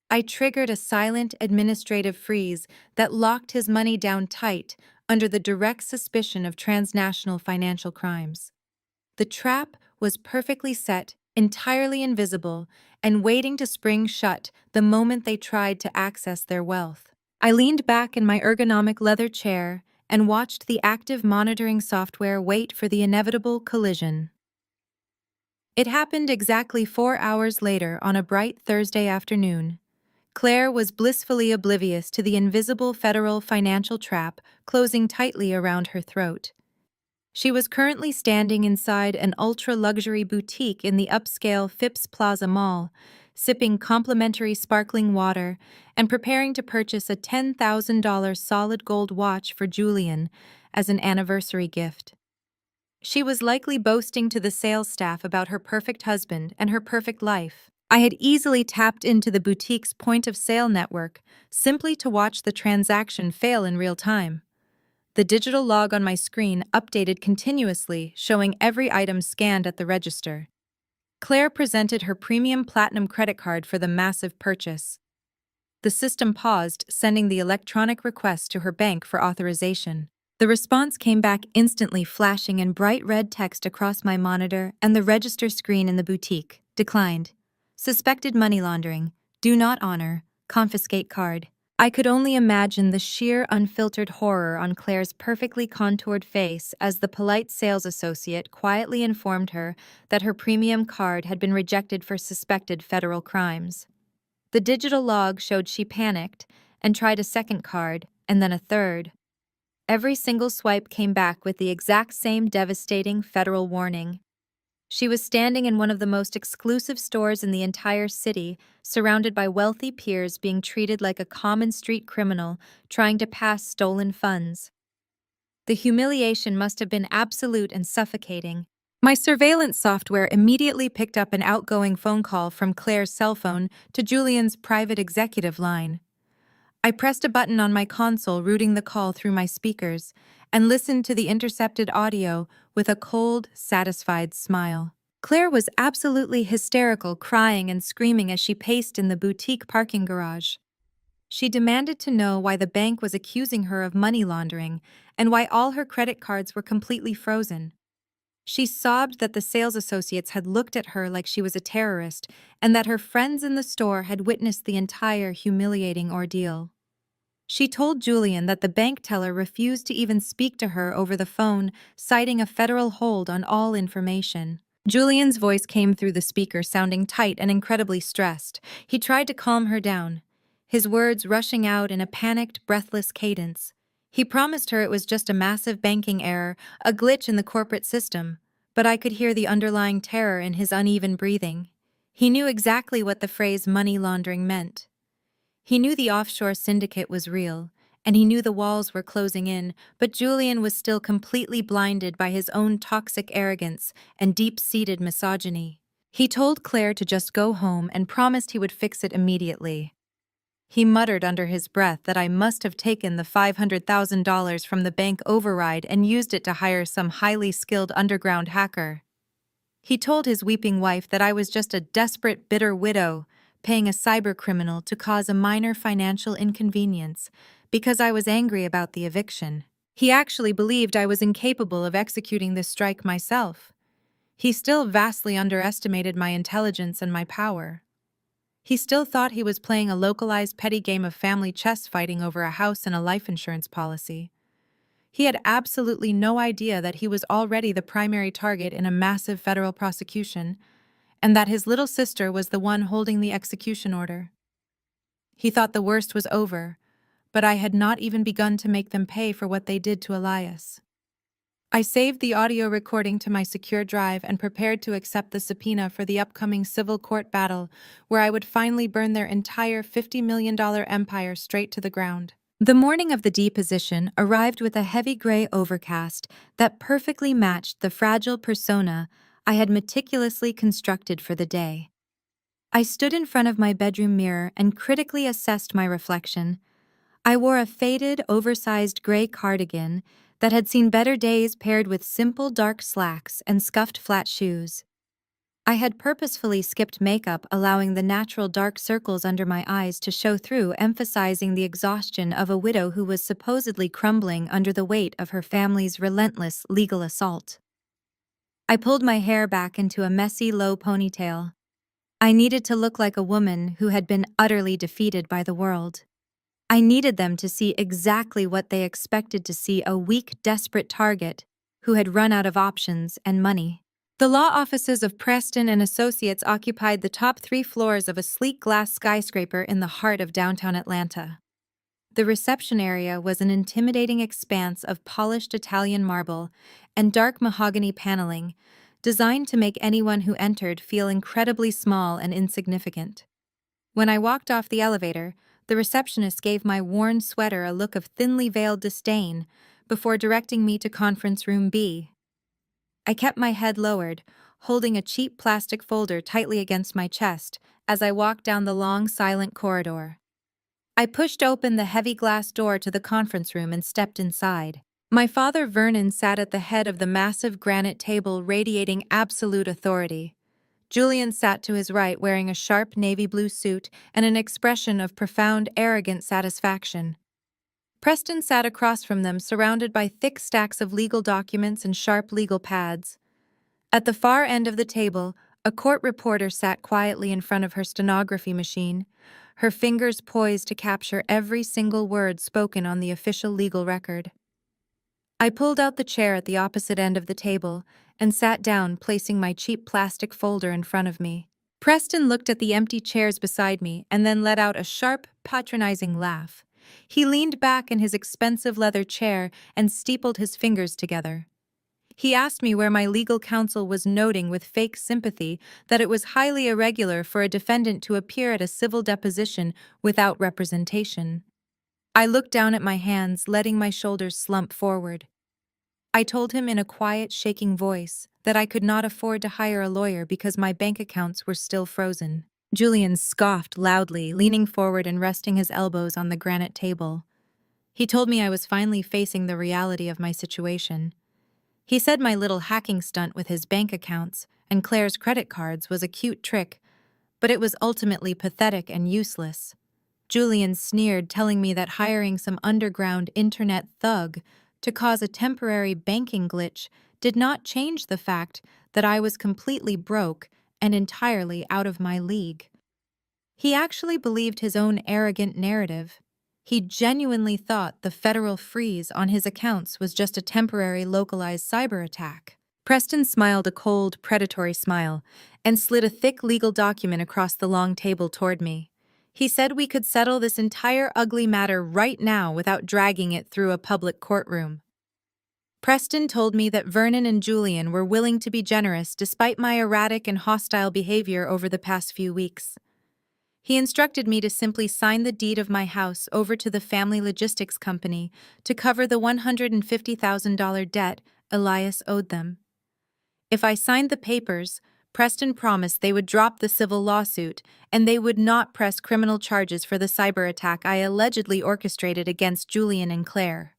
Speaker 1: I triggered a silent administrative freeze that locked his money down tight under the direct suspicion of transnational financial crimes. The trap was perfectly set, entirely invisible, and waiting to spring shut the moment they tried to access their wealth. I leaned back in my ergonomic leather chair and watched the active monitoring software wait for the inevitable collision. It happened exactly 4 hours later on a bright Thursday afternoon. Claire was blissfully oblivious to the invisible federal financial trap closing tightly around her throat. She was currently standing inside an ultra-luxury boutique in the upscale Phipps Plaza Mall, sipping complimentary sparkling water and preparing to purchase a $10,000 solid gold watch for Julian as an anniversary gift. She was likely boasting to the sales staff about her perfect husband and her perfect life. I had easily tapped into the boutique's point-of-sale network simply to watch the transaction fail in real time. The digital log on my screen updated continuously, showing every item scanned at the register. Claire presented her premium platinum credit card for the massive purchase. The system paused, sending the electronic request to her bank for authorization. The response came back instantly, flashing in bright red text across my monitor and the register screen in the boutique. Declined. Suspected money laundering. Do not honor. Confiscate card. I could only imagine the sheer, unfiltered horror on Claire's perfectly contoured face as the polite sales associate quietly informed her that her premium card had been rejected for suspected federal crimes. The digital log showed she panicked and tried a second card, and then a third. Every single swipe came back with the exact same devastating federal warning. She was standing in one of the most exclusive stores in the entire city, surrounded by wealthy peers being treated like a common street criminal trying to pass stolen funds. The humiliation must have been absolute and suffocating. My surveillance software immediately picked up an outgoing phone call from Claire's cell phone to Julian's private executive line. I pressed a button on my console, routing the call through my speakers, and listened to the intercepted audio with a cold, satisfied smile. Claire was absolutely hysterical, crying and screaming as she paced in the boutique parking garage. She demanded to know why the bank was accusing her of money laundering and why all her credit cards were completely frozen. She sobbed that the sales associates had looked at her like she was a terrorist and that her friends in the store had witnessed the entire humiliating ordeal. She told Julian that the bank teller refused to even speak to her over the phone, citing a federal hold on all information. Julian's voice came through the speaker, sounding tight and incredibly stressed. He tried to calm her down, his words rushing out in a panicked, breathless cadence. He promised her it was just a massive banking error, a glitch in the corporate system, but I could hear the underlying terror in his uneven breathing. He knew exactly what the phrase money laundering meant. He knew the offshore syndicate was real, and he knew the walls were closing in, but Julian was still completely blinded by his own toxic arrogance and deep-seated misogyny. He told Claire to just go home and promised he would fix it immediately. He muttered under his breath that I must have taken the $500,000 from the bank override and used it to hire some highly skilled underground hacker. He told his weeping wife that I was just a desperate, bitter widow, paying a cybercriminal to cause a minor financial inconvenience because I was angry about the eviction. He actually believed I was incapable of executing this strike myself. He still vastly underestimated my intelligence and my power. He still thought he was playing a localized petty game of family chess fighting over a house and a life insurance policy. He had absolutely no idea that he was already the primary target in a massive federal prosecution, and that his little sister was the one holding the execution order. He thought the worst was over, but I had not even begun to make them pay for what they did to Elias. I saved the audio recording to my secure drive and prepared to accept the subpoena for the upcoming civil court battle, where I would finally burn their entire $50 million empire straight to the ground. The morning of the deposition arrived with a heavy gray overcast that perfectly matched the fragile persona I had meticulously constructed for the day. I stood in front of my bedroom mirror and critically assessed my reflection. I wore a faded, oversized gray cardigan that had seen better days paired with simple dark slacks and scuffed flat shoes. I had purposefully skipped makeup, allowing the natural dark circles under my eyes to show through, emphasizing the exhaustion of a widow who was supposedly crumbling under the weight of her family's relentless legal assault. I pulled my hair back into a messy, low ponytail. I needed to look like a woman who had been utterly defeated by the world. I needed them to see exactly what they expected to see: a weak, desperate target who had run out of options and money. The law offices of Preston and Associates occupied the top 3 floors of a sleek glass skyscraper in the heart of downtown Atlanta. The reception area was an intimidating expanse of polished Italian marble and dark mahogany paneling, designed to make anyone who entered feel incredibly small and insignificant. When I walked off the elevator, the receptionist gave my worn sweater a look of thinly veiled disdain before directing me to Conference Room B. I kept my head lowered, holding a cheap plastic folder tightly against my chest as I walked down the long, silent corridor. I pushed open the heavy glass door to the conference room and stepped inside. My father Vernon sat at the head of the massive granite table, radiating absolute authority. Julian sat to his right, wearing a sharp navy blue suit and an expression of profound, arrogant satisfaction. Preston sat across from them, surrounded by thick stacks of legal documents and sharp legal pads. At the far end of the table, a court reporter sat quietly in front of her stenography machine, her fingers poised to capture every single word spoken on the official legal record. I pulled out the chair at the opposite end of the table and sat down, placing my cheap plastic folder in front of me. Preston looked at the empty chairs beside me and then let out a sharp, patronizing laugh. He leaned back in his expensive leather chair and steepled his fingers together. He asked me where my legal counsel was, noting with fake sympathy that it was highly irregular for a defendant to appear at a civil deposition without representation. I looked down at my hands, letting my shoulders slump forward. I told him in a quiet, shaking voice that I could not afford to hire a lawyer because my bank accounts were still frozen. Julian scoffed loudly, leaning forward and resting his elbows on the granite table. He told me I was finally facing the reality of my situation. He said my little hacking stunt with his bank accounts and Claire's credit cards was a cute trick, but it was ultimately pathetic and useless. Julian sneered, telling me that hiring some underground internet thug to cause a temporary banking glitch did not change the fact that I was completely broke and entirely out of my league. He actually believed his own arrogant narrative. He genuinely thought the federal freeze on his accounts was just a temporary localized cyber attack. Preston smiled a cold, predatory smile and slid a thick legal document across the long table toward me. He said we could settle this entire ugly matter right now without dragging it through a public courtroom. Preston told me that Vernon and Julian were willing to be generous despite my erratic and hostile behavior over the past few weeks. He instructed me to simply sign the deed of my house over to the family logistics company to cover the $150,000 debt Elias owed them. If I signed the papers, Preston promised they would drop the civil lawsuit, and they would not press criminal charges for the cyber attack I allegedly orchestrated against Julian and Claire.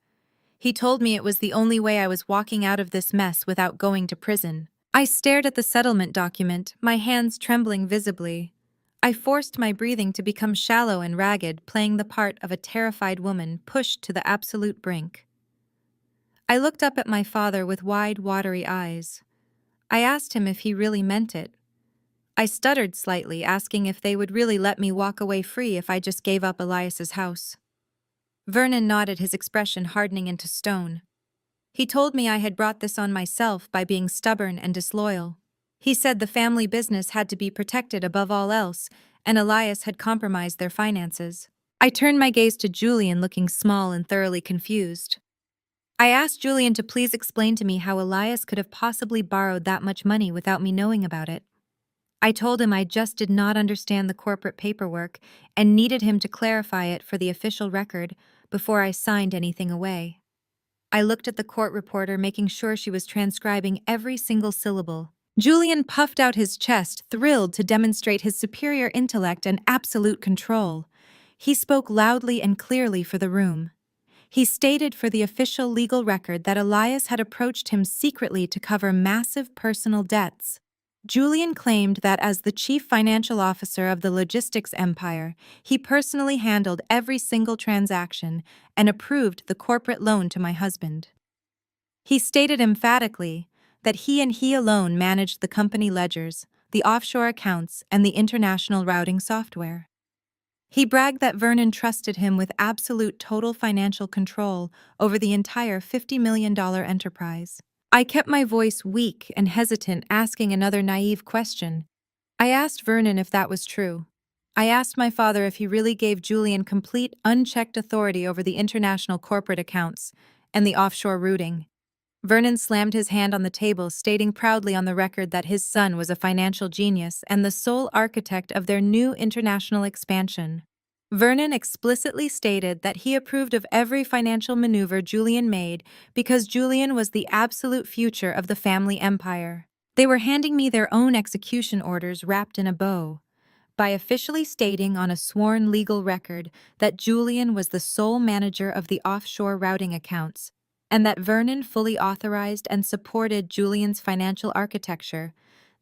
Speaker 1: He told me it was the only way I was walking out of this mess without going to prison. I stared at the settlement document, my hands trembling visibly. I forced my breathing to become shallow and ragged, playing the part of a terrified woman pushed to the absolute brink. I looked up at my father with wide, watery eyes. I asked him if he really meant it. I stuttered slightly, asking if they would really let me walk away free if I just gave up Elias's house. Vernon nodded, his expression hardening into stone. He told me I had brought this on myself by being stubborn and disloyal. He said the family business had to be protected above all else, and Elias had compromised their finances. I turned my gaze to Julian, looking small and thoroughly confused. I asked Julian to please explain to me how Elias could have possibly borrowed that much money without me knowing about it. I told him I just did not understand the corporate paperwork and needed him to clarify it for the official record before I signed anything away. I looked at the court reporter, making sure she was transcribing every single syllable. Julian puffed out his chest, thrilled to demonstrate his superior intellect and absolute control. He spoke loudly and clearly for the room. He stated for the official legal record that Elias had approached him secretly to cover massive personal debts. Julian claimed that as the chief financial officer of the logistics empire, he personally handled every single transaction and approved the corporate loan to my husband. He stated emphatically that he and he alone managed the company ledgers, the offshore accounts, and the international routing software. He bragged that Vernon trusted him with absolute total financial control over the entire $50 million enterprise. I kept my voice weak and hesitant, asking another naive question. I asked Vernon if that was true. I asked my father if he really gave Julian complete, unchecked authority over the international corporate accounts and the offshore routing. Vernon slammed his hand on the table, stating proudly on the record that his son was a financial genius and the sole architect of their new international expansion. Vernon explicitly stated that he approved of every financial maneuver Julian made because Julian was the absolute future of the family empire. They were handing me their own execution orders wrapped in a bow, by officially stating on a sworn legal record that Julian was the sole manager of the offshore routing accounts, and that Vernon fully authorized and supported Julian's financial architecture.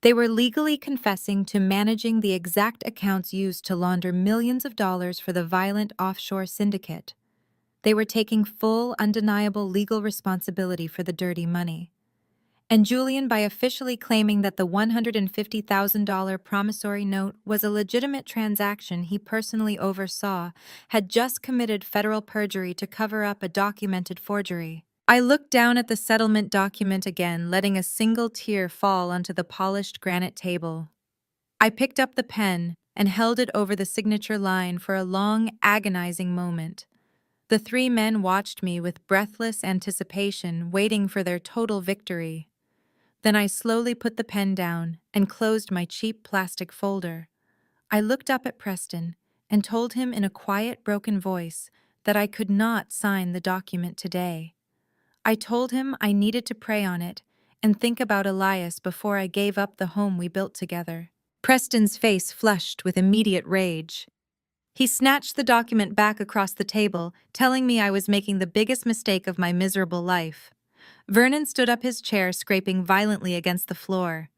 Speaker 1: They were legally confessing to managing the exact accounts used to launder millions of dollars for the violent offshore syndicate. They were taking full, undeniable legal responsibility for the dirty money. And Julian, by officially claiming that the $150,000 promissory note was a legitimate transaction he personally oversaw, had just committed federal perjury to cover up a documented forgery. I looked down at the settlement document again, letting a single tear fall onto the polished granite table. I picked up the pen and held it over the signature line for a long, agonizing moment. The three men watched me with breathless anticipation, waiting for their total victory. Then I slowly put the pen down and closed my cheap plastic folder. I looked up at Preston and told him in a quiet, broken voice that I could not sign the document today. I told him I needed to pray on it and think about Elias before I gave up the home we built together. Preston's face flushed with immediate rage. He snatched the document back across the table, telling me I was making the biggest mistake of my miserable life. Vernon stood up his chair, scraping violently against the floor.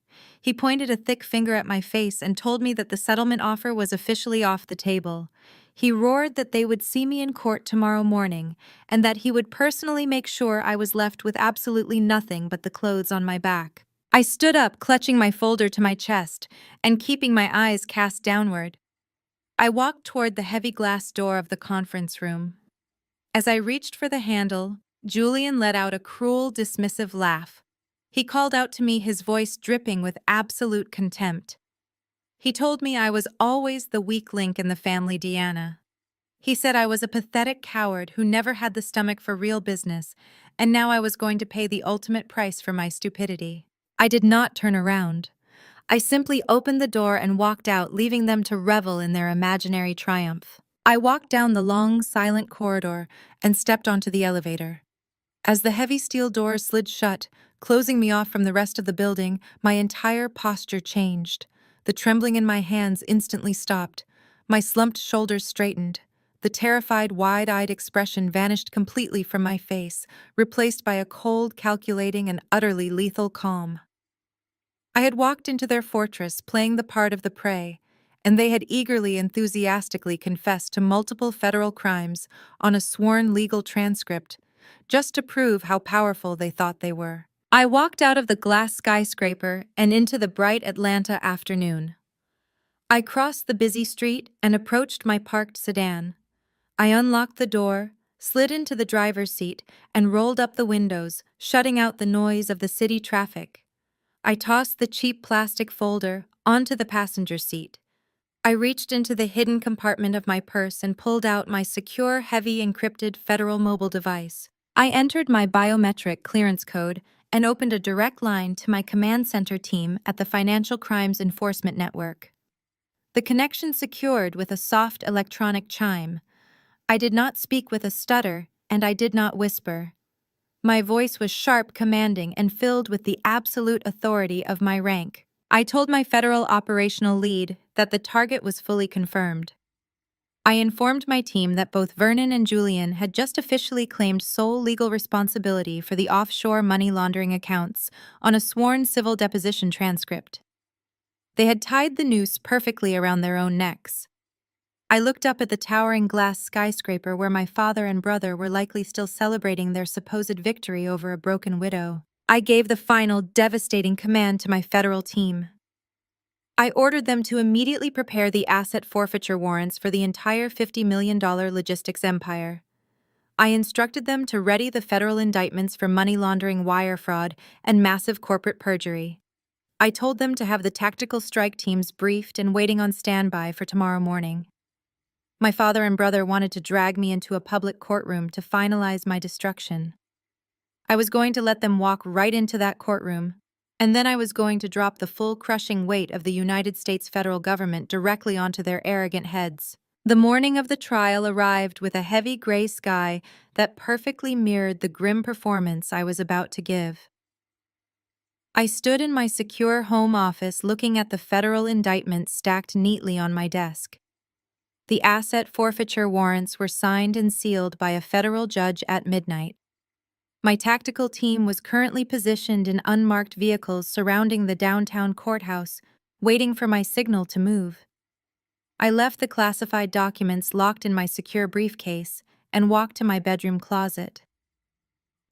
Speaker 1: He pointed a thick finger at my face and told me that the settlement offer was officially off the table. He roared that they would see me in court tomorrow morning, and that he would personally make sure I was left with absolutely nothing but the clothes on my back. I stood up, clutching my folder to my chest and keeping my eyes cast downward. I walked toward the heavy glass door of the conference room. As I reached for the handle, Julian let out a cruel, dismissive laugh. He called out to me, his voice dripping with absolute contempt. He told me I was always the weak link in the family, Deanna. He said I was a pathetic coward who never had the stomach for real business, and now I was going to pay the ultimate price for my stupidity. I did not turn around. I simply opened the door and walked out, leaving them to revel in their imaginary triumph. I walked down the long, silent corridor and stepped onto the elevator. As the heavy steel doors slid shut, closing me off from the rest of the building. My entire posture changed. The trembling in my hands instantly stopped. My slumped shoulders straightened. The terrified, wide-eyed expression vanished completely from my face, replaced by a cold, calculating, and utterly lethal calm. I had walked into their fortress playing the part of the prey, and they had eagerly, enthusiastically confessed to multiple federal crimes on a sworn legal transcript, just to prove how powerful they thought they were. I walked out of the glass skyscraper and into the bright Atlanta afternoon. I crossed the busy street and approached my parked sedan. I unlocked the door, slid into the driver's seat, and rolled up the windows, shutting out the noise of the city traffic. I tossed the cheap plastic folder onto the passenger seat. I reached into the hidden compartment of my purse and pulled out my secure, heavy encrypted federal mobile device. I entered my biometric clearance code and opened a direct line to my command center team at the Financial Crimes Enforcement Network. The connection secured with a soft electronic chime. I did not speak with a stutter, and I did not whisper. My voice was sharp, commanding, and filled with the absolute authority of my rank. I told my federal operational lead that the target was fully confirmed. I informed my team that both Vernon and Julian had just officially claimed sole legal responsibility for the offshore money laundering accounts on a sworn civil deposition transcript. They had tied the noose perfectly around their own necks. I looked up at the towering glass skyscraper where my father and brother were likely still celebrating their supposed victory over a broken widow. I gave the final, devastating command to my federal team. I ordered them to immediately prepare the asset forfeiture warrants for the entire $50 million logistics empire. I instructed them to ready the federal indictments for money laundering, wire fraud, and massive corporate perjury. I told them to have the tactical strike teams briefed and waiting on standby for tomorrow morning. My father and brother wanted to drag me into a public courtroom to finalize my destruction. I was going to let them walk right into that courtroom, and then I was going to drop the full crushing weight of the United States federal government directly onto their arrogant heads. The morning of the trial arrived with a heavy gray sky that perfectly mirrored the grim performance I was about to give. I stood in my secure home office looking at the federal indictments stacked neatly on my desk. The asset forfeiture warrants were signed and sealed by a federal judge at midnight. My tactical team was currently positioned in unmarked vehicles surrounding the downtown courthouse, waiting for my signal to move. I left the classified documents locked in my secure briefcase and walked to my bedroom closet.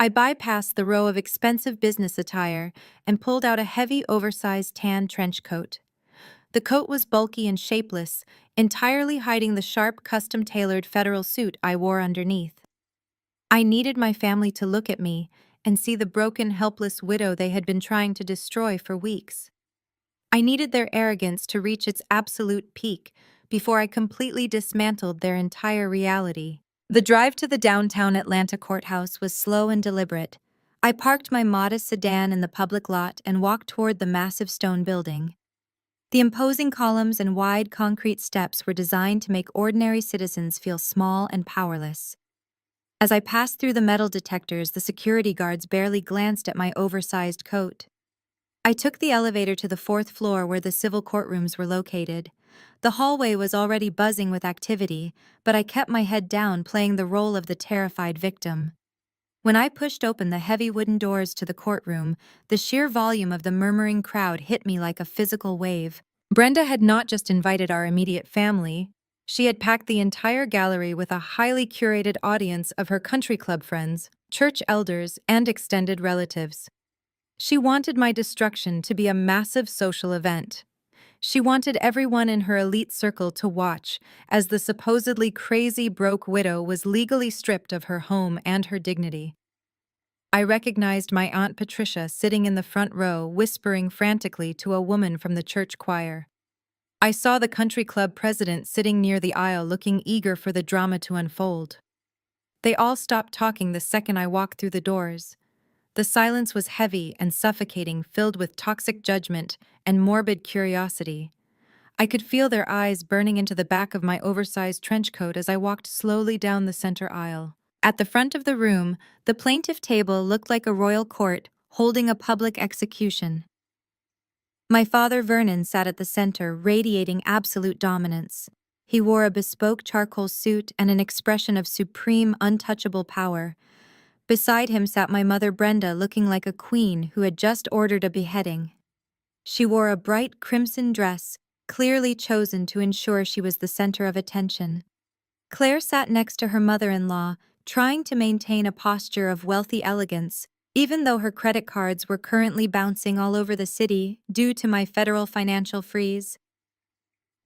Speaker 1: I bypassed the row of expensive business attire and pulled out a heavy, oversized tan trench coat. The coat was bulky and shapeless, entirely hiding the sharp, custom-tailored federal suit I wore underneath. I needed my family to look at me and see the broken, helpless widow they had been trying to destroy for weeks. I needed their arrogance to reach its absolute peak before I completely dismantled their entire reality. The drive to the downtown Atlanta courthouse was slow and deliberate. I parked my modest sedan in the public lot and walked toward the massive stone building. The imposing columns and wide concrete steps were designed to make ordinary citizens feel small and powerless. As I passed through the metal detectors, the security guards barely glanced at my oversized coat. I took the elevator to the fourth floor where the civil courtrooms were located. The hallway was already buzzing with activity, but I kept my head down, playing the role of the terrified victim. When I pushed open the heavy wooden doors to the courtroom, the sheer volume of the murmuring crowd hit me like a physical wave. Brenda had not just invited our immediate family. She had packed the entire gallery with a highly curated audience of her country club friends, church elders, and extended relatives. She wanted my destruction to be a massive social event. She wanted everyone in her elite circle to watch as the supposedly crazy broke widow was legally stripped of her home and her dignity. I recognized my Aunt Patricia sitting in the front row, whispering frantically to a woman from the church choir. I saw the country club president sitting near the aisle, looking eager for the drama to unfold. They all stopped talking the second I walked through the doors. The silence was heavy and suffocating, filled with toxic judgment and morbid curiosity. I could feel their eyes burning into the back of my oversized trench coat as I walked slowly down the center aisle. At the front of the room, the plaintiff table looked like a royal court, holding a public execution. My father Vernon sat at the center, radiating absolute dominance. He wore a bespoke charcoal suit and an expression of supreme, untouchable power. Beside him sat my mother Brenda, looking like a queen who had just ordered a beheading. She wore a bright crimson dress, clearly chosen to ensure she was the center of attention. Claire sat next to her mother-in-law, trying to maintain a posture of wealthy elegance, even though her credit cards were currently bouncing all over the city due to my federal financial freeze.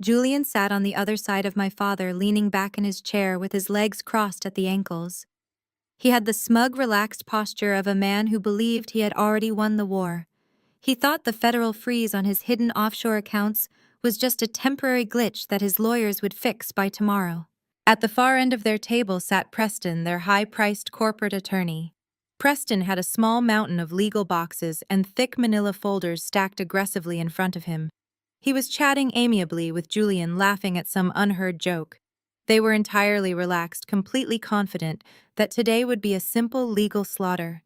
Speaker 1: Julian sat on the other side of my father, leaning back in his chair with his legs crossed at the ankles. He had the smug, relaxed posture of a man who believed he had already won the war. He thought the federal freeze on his hidden offshore accounts was just a temporary glitch that his lawyers would fix by tomorrow. At the far end of their table sat Preston, their high-priced corporate attorney. Preston had a small mountain of legal boxes and thick manila folders stacked aggressively in front of him. He was chatting amiably with Julian, laughing at some unheard joke. They were entirely relaxed, completely confident that today would be a simple legal slaughter.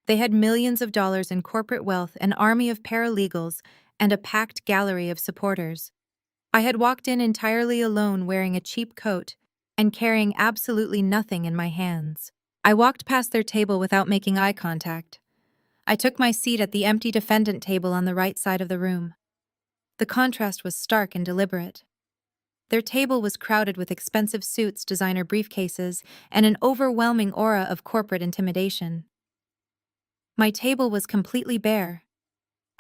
Speaker 1: They had millions of dollars in corporate wealth, an army of paralegals, and a packed gallery of supporters. I had walked in entirely alone, wearing a cheap coat and carrying absolutely nothing in my hands. I walked past their table without making eye contact. I took my seat at the empty defendant table on the right side of the room. The contrast was stark and deliberate. Their table was crowded with expensive suits, designer briefcases, and an overwhelming aura of corporate intimidation. My table was completely bare.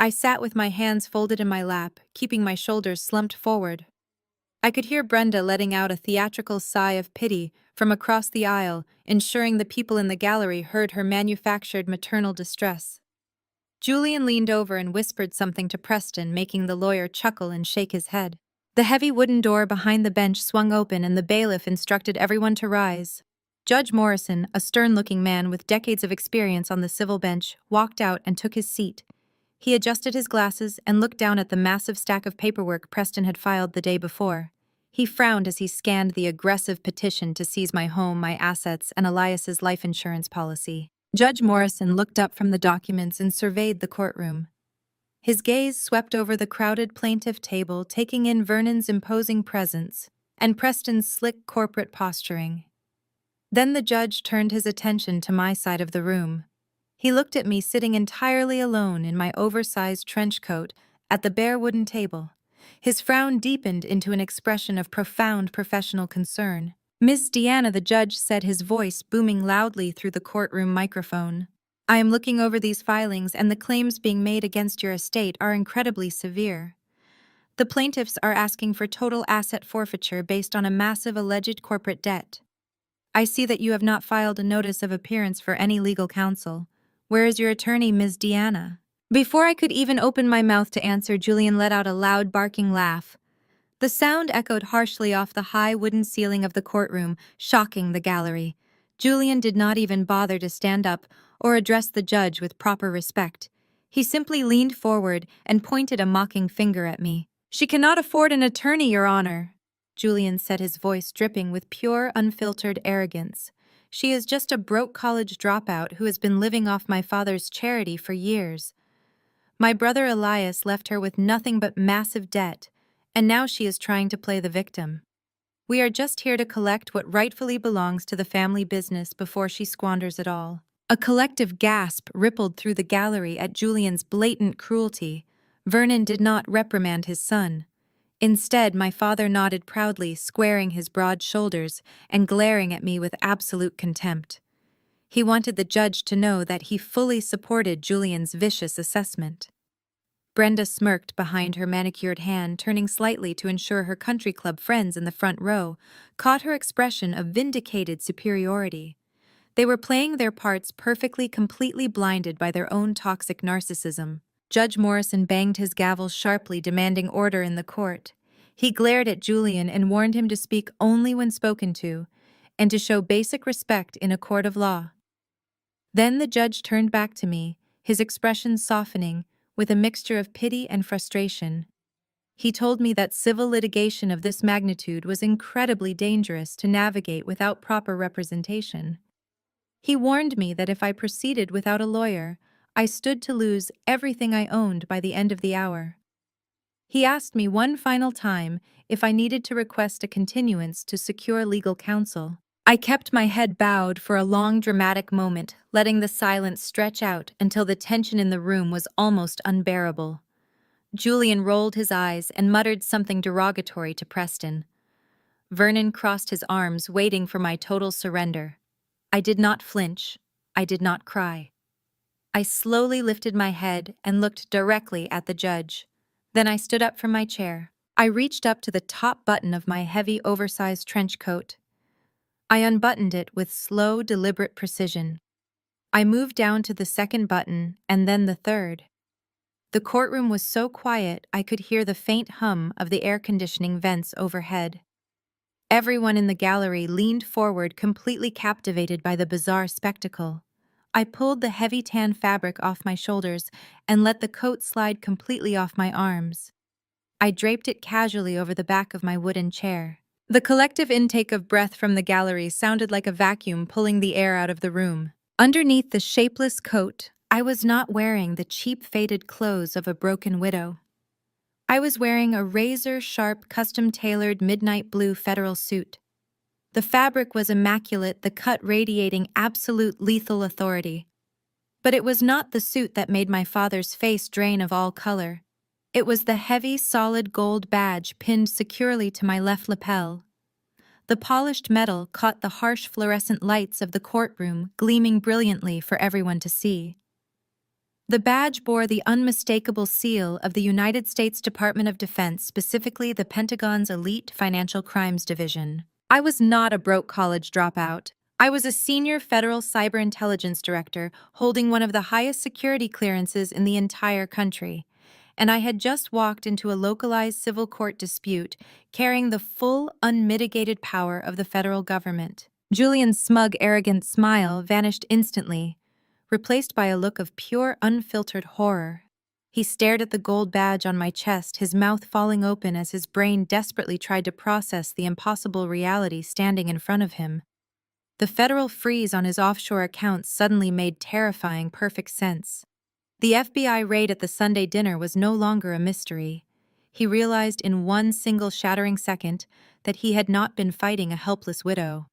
Speaker 1: I sat with my hands folded in my lap, keeping my shoulders slumped forward. I could hear Brenda letting out a theatrical sigh of pity from across the aisle, ensuring the people in the gallery heard her manufactured maternal distress. Julian leaned over and whispered something to Preston, making the lawyer chuckle and shake his head. The heavy wooden door behind the bench swung open and the bailiff instructed everyone to rise. Judge Morrison, a stern-looking man with decades of experience on the civil bench, walked out and took his seat. He adjusted his glasses and looked down at the massive stack of paperwork Preston had filed the day before. He frowned as he scanned the aggressive petition to seize my home, my assets, and Elias's life insurance policy. Judge Morrison looked up from the documents and surveyed the courtroom. His gaze swept over the crowded plaintiff table, taking in Vernon's imposing presence and Preston's slick corporate posturing. Then the judge turned his attention to my side of the room. He looked at me sitting entirely alone in my oversized trench coat at the bare wooden table. His frown deepened into an expression of profound professional concern. "Miss Deanna," the judge said, his voice booming loudly through the courtroom microphone, "I am looking over these filings, and the claims being made against your estate are incredibly severe. The plaintiffs are asking for total asset forfeiture based on a massive alleged corporate debt. I see that you have not filed a notice of appearance for any legal counsel. Where is your attorney, Ms. Deanna?" Before I could even open my mouth to answer, Julian let out a loud, barking laugh. The sound echoed harshly off the high wooden ceiling of the courtroom, shocking the gallery. Julian did not even bother to stand up or address the judge with proper respect. He simply leaned forward and pointed a mocking finger at me. "She cannot afford an attorney, Your Honor," Julian said, his voice dripping with pure, unfiltered arrogance. "She is just a broke college dropout who has been living off my father's charity for years. My brother Elias left her with nothing but massive debt, and now she is trying to play the victim. We are just here to collect what rightfully belongs to the family business before she squanders it all." A collective gasp rippled through the gallery at Julian's blatant cruelty. Vernon did not reprimand his son. Instead, my father nodded proudly, squaring his broad shoulders and glaring at me with absolute contempt. He wanted the judge to know that he fully supported Julian's vicious assessment. Brenda smirked behind her manicured hand, turning slightly to ensure her country club friends in the front row caught her expression of vindicated superiority. They were playing their parts perfectly, completely blinded by their own toxic narcissism. Judge Morrison banged his gavel sharply, demanding order in the court. He glared at Julian and warned him to speak only when spoken to, and to show basic respect in a court of law. Then the judge turned back to me, his expression softening, with a mixture of pity and frustration. He told me that civil litigation of this magnitude was incredibly dangerous to navigate without proper representation. He warned me that if I proceeded without a lawyer, I stood to lose everything I owned by the end of the hour. He asked me one final time if I needed to request a continuance to secure legal counsel. I kept my head bowed for a long dramatic moment, letting the silence stretch out until the tension in the room was almost unbearable. Julian rolled his eyes and muttered something derogatory to Preston. Vernon crossed his arms, waiting for my total surrender. I did not flinch. I did not cry. I slowly lifted my head and looked directly at the judge. Then I stood up from my chair. I reached up to the top button of my heavy, oversized trench coat. I unbuttoned it with slow, deliberate precision. I moved down to the second button and then the third. The courtroom was so quiet I could hear the faint hum of the air conditioning vents overhead. Everyone in the gallery leaned forward, completely captivated by the bizarre spectacle. I pulled the heavy tan fabric off my shoulders and let the coat slide completely off my arms. I draped it casually over the back of my wooden chair. The collective intake of breath from the gallery sounded like a vacuum pulling the air out of the room. Underneath the shapeless coat, I was not wearing the cheap faded clothes of a broken widow. I was wearing a razor-sharp, custom-tailored midnight blue federal suit. The fabric was immaculate, the cut radiating absolute lethal authority. But it was not the suit that made my father's face drain of all color. It was the heavy, solid gold badge pinned securely to my left lapel. The polished metal caught the harsh fluorescent lights of the courtroom, gleaming brilliantly for everyone to see. The badge bore the unmistakable seal of the United States Department of Defense, specifically the Pentagon's elite financial crimes division. I was not a broke college dropout. I was a senior federal cyber intelligence director holding one of the highest security clearances in the entire country, and I had just walked into a localized civil court dispute carrying the full, unmitigated power of the federal government. Julian's smug, arrogant smile vanished instantly, replaced by a look of pure, unfiltered horror. He stared at the gold badge on my chest, his mouth falling open as his brain desperately tried to process the impossible reality standing in front of him. The federal freeze on his offshore accounts suddenly made terrifying, perfect sense. The FBI raid at the Sunday dinner was no longer a mystery. He realized in one single shattering second that he had not been fighting a helpless widow.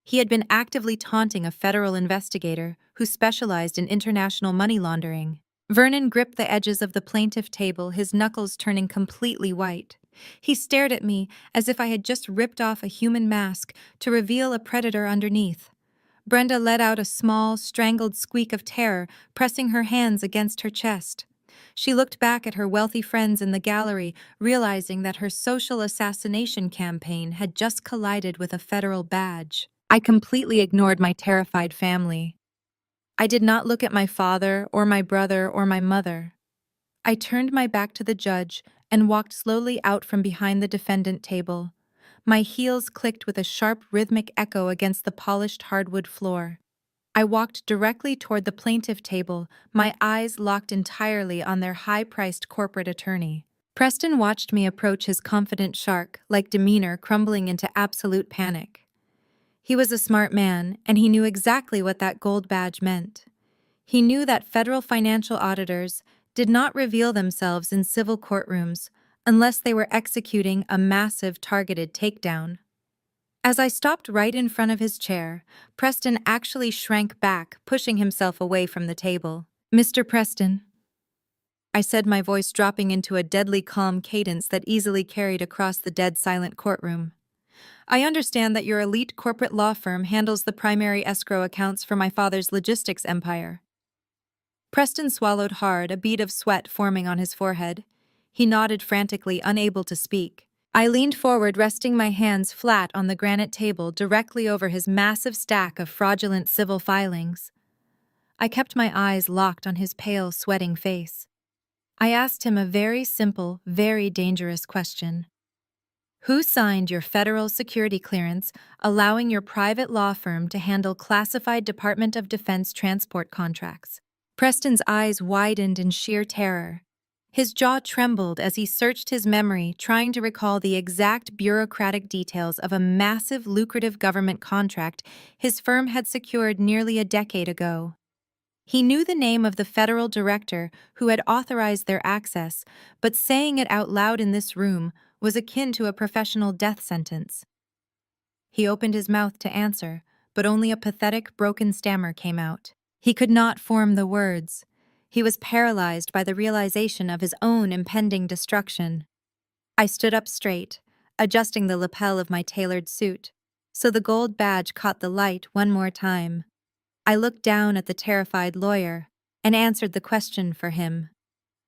Speaker 1: He had been actively taunting a federal investigator who specialized in international money laundering. Vernon gripped the edges of the plaintiff table, his knuckles turning completely white. He stared at me as if I had just ripped off a human mask to reveal a predator underneath. Brenda let out a small, strangled squeak of terror, pressing her hands against her chest. She looked back at her wealthy friends in the gallery, realizing that her social assassination campaign had just collided with a federal badge. I completely ignored my terrified family. I did not look at my father or my brother or my mother. I turned my back to the judge and walked slowly out from behind the defendant table. My heels clicked with a sharp rhythmic echo against the polished hardwood floor. I walked directly toward the plaintiff table, my eyes locked entirely on their high-priced corporate attorney. Preston watched me approach his confident shark-like demeanor crumbling into absolute panic. He was a smart man, and he knew exactly what that gold badge meant. He knew that federal financial auditors did not reveal themselves in civil courtrooms unless they were executing a massive targeted takedown. As I stopped right in front of his chair, Preston actually shrank back, pushing himself away from the table. "Mr. Preston," I said, my voice dropping into a deadly calm cadence that easily carried across the dead silent courtroom. "I understand that your elite corporate law firm handles the primary escrow accounts for my father's logistics empire." Preston swallowed hard, a bead of sweat forming on his forehead. He nodded frantically, unable to speak. I leaned forward, resting my hands flat on the granite table directly over his massive stack of fraudulent civil filings. I kept my eyes locked on his pale, sweating face. I asked him a very simple, very dangerous question. "Who signed your federal security clearance allowing your private law firm to handle classified Department of Defense transport contracts?" Preston's eyes widened in sheer terror. His jaw trembled as he searched his memory, trying to recall the exact bureaucratic details of a massive, lucrative government contract his firm had secured nearly a decade ago. He knew the name of the federal director who had authorized their access, but saying it out loud in this room was akin to a professional death sentence. He opened his mouth to answer, but only a pathetic, broken stammer came out. He could not form the words. He was paralyzed by the realization of his own impending destruction. I stood up straight, adjusting the lapel of my tailored suit, so the gold badge caught the light one more time. I looked down at the terrified lawyer and answered the question for him.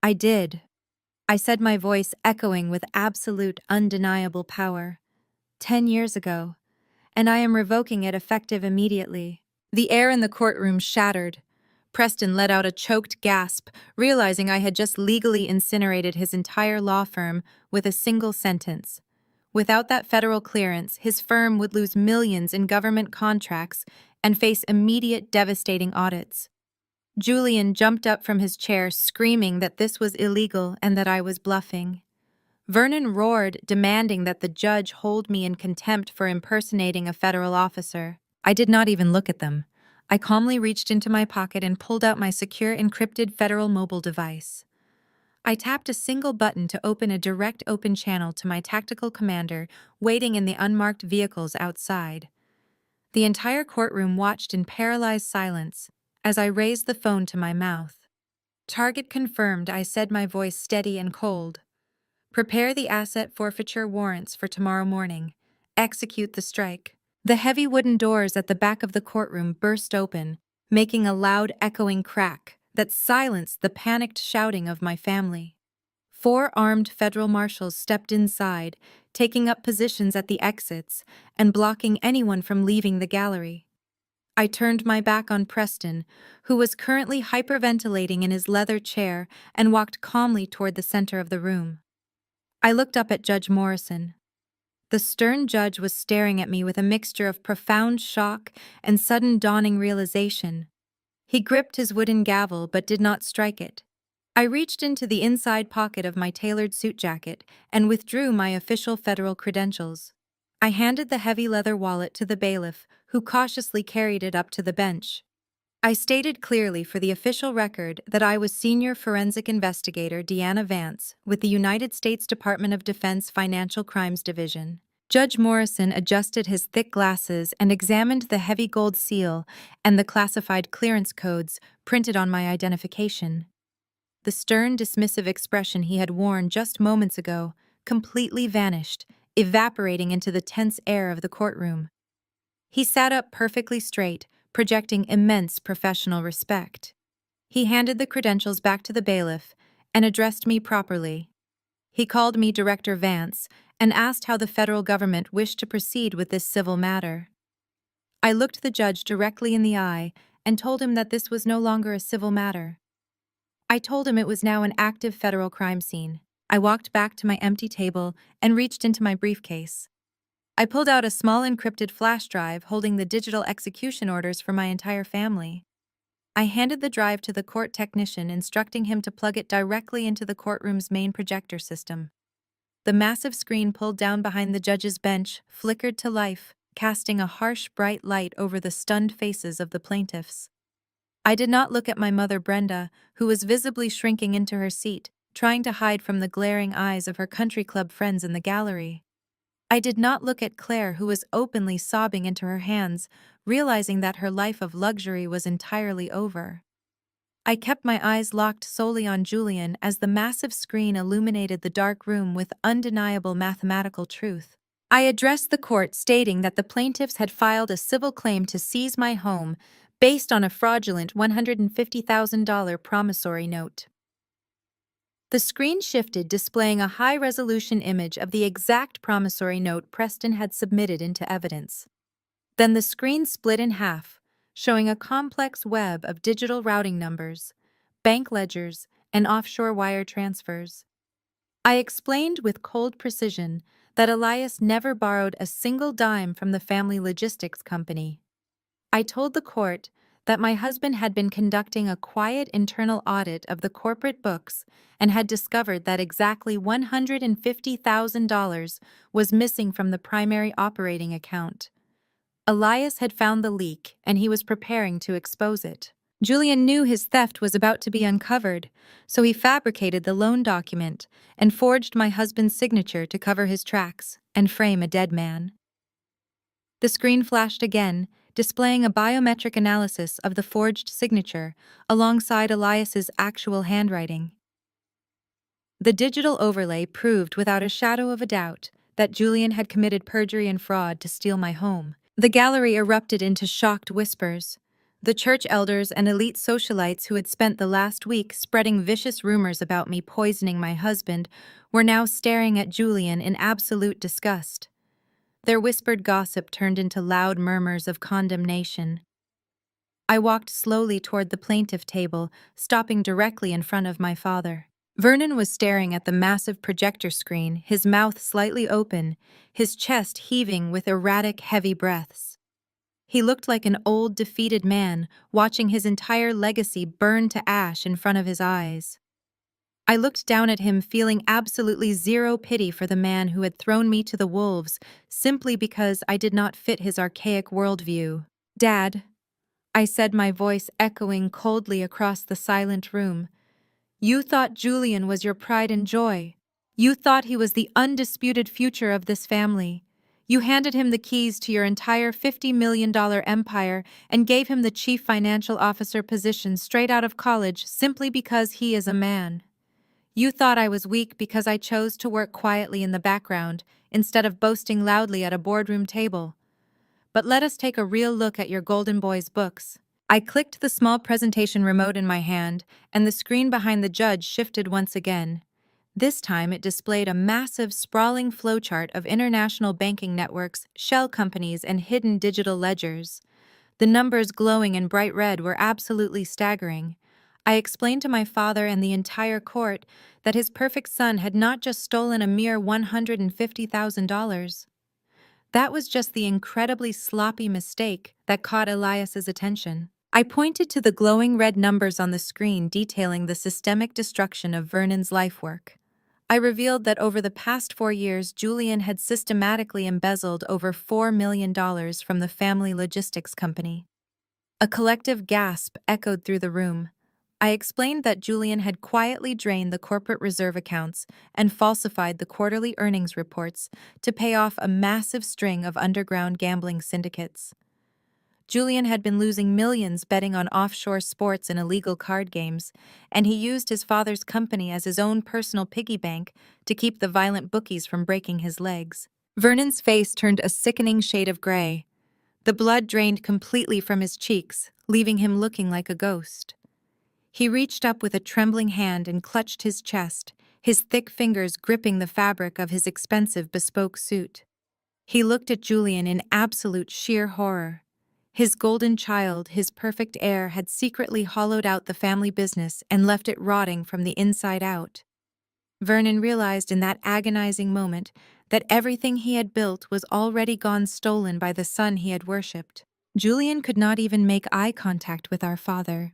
Speaker 1: I did. I said, my voice echoing with absolute, undeniable power. 10 years ago, and I am revoking it effective immediately. The air in the courtroom shattered. Preston let out a choked gasp, realizing I had just legally incinerated his entire law firm with a single sentence. Without that federal clearance, his firm would lose millions in government contracts and face immediate devastating audits. Julian jumped up from his chair, screaming that this was illegal and that I was bluffing. Vernon roared, demanding that the judge hold me in contempt for impersonating a federal officer. I did not even look at them. I calmly reached into my pocket and pulled out my secure encrypted federal mobile device. I tapped a single button to open a direct open channel to my tactical commander waiting in the unmarked vehicles outside. The entire courtroom watched in paralyzed silence as I raised the phone to my mouth. Target confirmed, I said, my voice steady and cold. Prepare the asset forfeiture warrants for tomorrow morning. Execute the strike. The heavy wooden doors at the back of the courtroom burst open, making a loud echoing crack that silenced the panicked shouting of my family. 4 armed federal marshals stepped inside, taking up positions at the exits and blocking anyone from leaving the gallery. I turned my back on Preston, who was currently hyperventilating in his leather chair, and walked calmly toward the center of the room. I looked up at Judge Morrison. The stern judge was staring at me with a mixture of profound shock and sudden dawning realization. He gripped his wooden gavel but did not strike it. I reached into the inside pocket of my tailored suit jacket and withdrew my official federal credentials. I handed the heavy leather wallet to the bailiff, who cautiously carried it up to the bench. I stated clearly for the official record that I was Senior Forensic Investigator Deanna Vance with the United States Department of Defense Financial Crimes Division. Judge Morrison adjusted his thick glasses and examined the heavy gold seal and the classified clearance codes printed on my identification. The stern, dismissive expression he had worn just moments ago completely vanished, evaporating into the tense air of the courtroom. He sat up perfectly straight, projecting immense professional respect. He handed the credentials back to the bailiff and addressed me properly. He called me Director Vance and asked how the federal government wished to proceed with this civil matter. I looked the judge directly in the eye and told him that this was no longer a civil matter. I told him it was now an active federal crime scene. I walked back to my empty table and reached into my briefcase. I pulled out a small encrypted flash drive holding the digital execution orders for my entire family. I handed the drive to the court technician, instructing him to plug it directly into the courtroom's main projector system. The massive screen pulled down behind the judge's bench flickered to life, casting a harsh, bright light over the stunned faces of the plaintiffs. I did not look at my mother Brenda, who was visibly shrinking into her seat, trying to hide from the glaring eyes of her country club friends in the gallery. I did not look at Claire, who was openly sobbing into her hands, realizing that her life of luxury was entirely over. I kept my eyes locked solely on Julian as the massive screen illuminated the dark room with undeniable mathematical truth. I addressed the court stating that the plaintiffs had filed a civil claim to seize my home based on a fraudulent $150,000 promissory note. The screen shifted, displaying a high-resolution image of the exact promissory note Preston had submitted into evidence. Then the screen split in half, showing a complex web of digital routing numbers, bank ledgers, and offshore wire transfers. I explained with cold precision that Elias never borrowed a single dime from the family logistics company. I told the court that my husband had been conducting a quiet internal audit of the corporate books and had discovered that exactly $150,000 was missing from the primary operating account. Elias had found the leak, and he was preparing to expose it. Julian knew his theft was about to be uncovered, so he fabricated the loan document and forged my husband's signature to cover his tracks and frame a dead man. The screen flashed again, displaying a biometric analysis of the forged signature alongside Elias's actual handwriting. The digital overlay proved without a shadow of a doubt that Julian had committed perjury and fraud to steal my home. The gallery erupted into shocked whispers. The church elders and elite socialites who had spent the last week spreading vicious rumors about me poisoning my husband were now staring at Julian in absolute disgust. Their whispered gossip turned into loud murmurs of condemnation. I walked slowly toward the plaintiff table, stopping directly in front of my father. Vernon was staring at the massive projector screen, his mouth slightly open, his chest heaving with erratic, heavy breaths. He looked like an old, defeated man, watching his entire legacy burn to ash in front of his eyes. I looked down at him, feeling absolutely zero pity for the man who had thrown me to the wolves simply because I did not fit his archaic worldview. "Dad," I said, my voice echoing coldly across the silent room, "you thought Julian was your pride and joy. You thought he was the undisputed future of this family. You handed him the keys to your entire $50 million empire and gave him the chief financial officer position straight out of college simply because he is a man. You thought I was weak because I chose to work quietly in the background instead of boasting loudly at a boardroom table. But let us take a real look at your Golden Boys books." I clicked the small presentation remote in my hand, and the screen behind the judge shifted once again. This time it displayed a massive, sprawling flowchart of international banking networks, shell companies, and hidden digital ledgers. The numbers glowing in bright red were absolutely staggering. I explained to my father and the entire court that his perfect son had not just stolen a mere $150,000. That was just the incredibly sloppy mistake that caught Elias's attention. I pointed to the glowing red numbers on the screen detailing the systemic destruction of Vernon's life work. I revealed that over the past 4 years, Julian had systematically embezzled over $4 million from the family logistics company. A collective gasp echoed through the room. I explained that Julian had quietly drained the corporate reserve accounts and falsified the quarterly earnings reports to pay off a massive string of underground gambling syndicates. Julian had been losing millions betting on offshore sports and illegal card games, and he used his father's company as his own personal piggy bank to keep the violent bookies from breaking his legs. Vernon's face turned a sickening shade of gray. The blood drained completely from his cheeks, leaving him looking like a ghost. He reached up with a trembling hand and clutched his chest, his thick fingers gripping the fabric of his expensive bespoke suit. He looked at Julian in absolute sheer horror. His golden child, his perfect heir, had secretly hollowed out the family business and left it rotting from the inside out. Vernon realized in that agonizing moment that everything he had built was already gone stolen by the son he had worshipped. Julian could not even make eye contact with our father.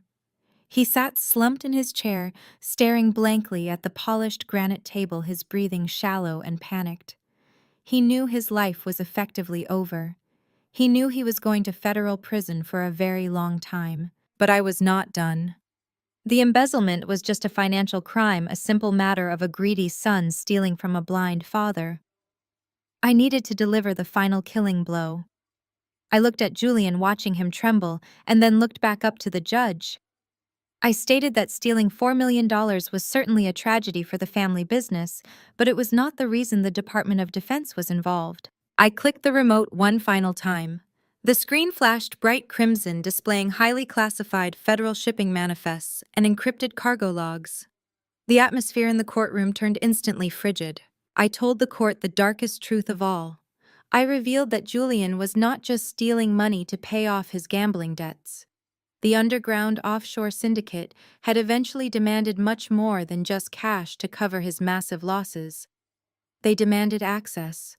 Speaker 1: He sat slumped in his chair, staring blankly at the polished granite table, his breathing shallow and panicked. He knew his life was effectively over. He knew he was going to federal prison for a very long time. But I was not done. The embezzlement was just a financial crime, a simple matter of a greedy son stealing from a blind father. I needed to deliver the final killing blow. I looked at Julian, watching him tremble, and then looked back up to the judge. I stated that stealing $4 million was certainly a tragedy for the family business, but it was not the reason the Department of Defense was involved. I clicked the remote one final time. The screen flashed bright crimson, displaying highly classified federal shipping manifests and encrypted cargo logs. The atmosphere in the courtroom turned instantly frigid. I told the court the darkest truth of all. I revealed that Julian was not just stealing money to pay off his gambling debts. The underground offshore syndicate had eventually demanded much more than just cash to cover his massive losses. They demanded access.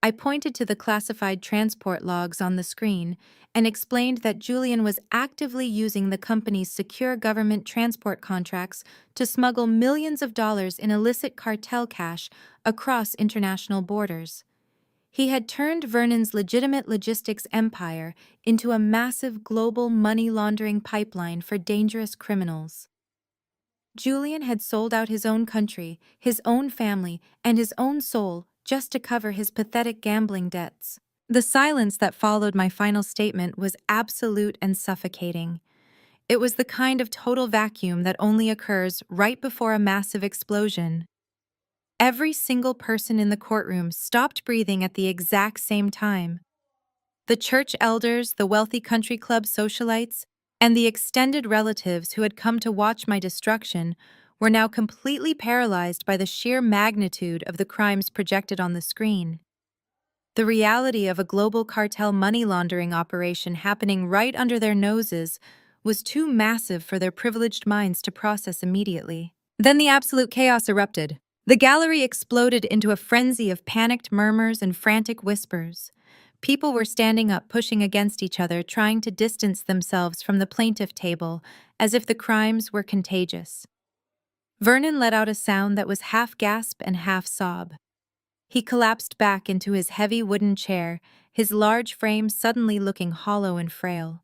Speaker 1: I pointed to the classified transport logs on the screen and explained that Julian was actively using the company's secure government transport contracts to smuggle millions of dollars in illicit cartel cash across international borders. He had turned Vernon's legitimate logistics empire into a massive global money laundering pipeline for dangerous criminals. Julian had sold out his own country, his own family, and his own soul just to cover his pathetic gambling debts. The silence that followed my final statement was absolute and suffocating. It was the kind of total vacuum that only occurs right before a massive explosion. Every single person in the courtroom stopped breathing at the exact same time. The church elders, the wealthy country club socialites, and the extended relatives who had come to watch my destruction were now completely paralyzed by the sheer magnitude of the crimes projected on the screen. The reality of a global cartel money laundering operation happening right under their noses was too massive for their privileged minds to process immediately. Then the absolute chaos erupted. The gallery exploded into a frenzy of panicked murmurs and frantic whispers. People were standing up, pushing against each other, trying to distance themselves from the plaintiff table, as if the crimes were contagious. Vernon let out a sound that was half gasp and half sob. He collapsed back into his heavy wooden chair, his large frame suddenly looking hollow and frail.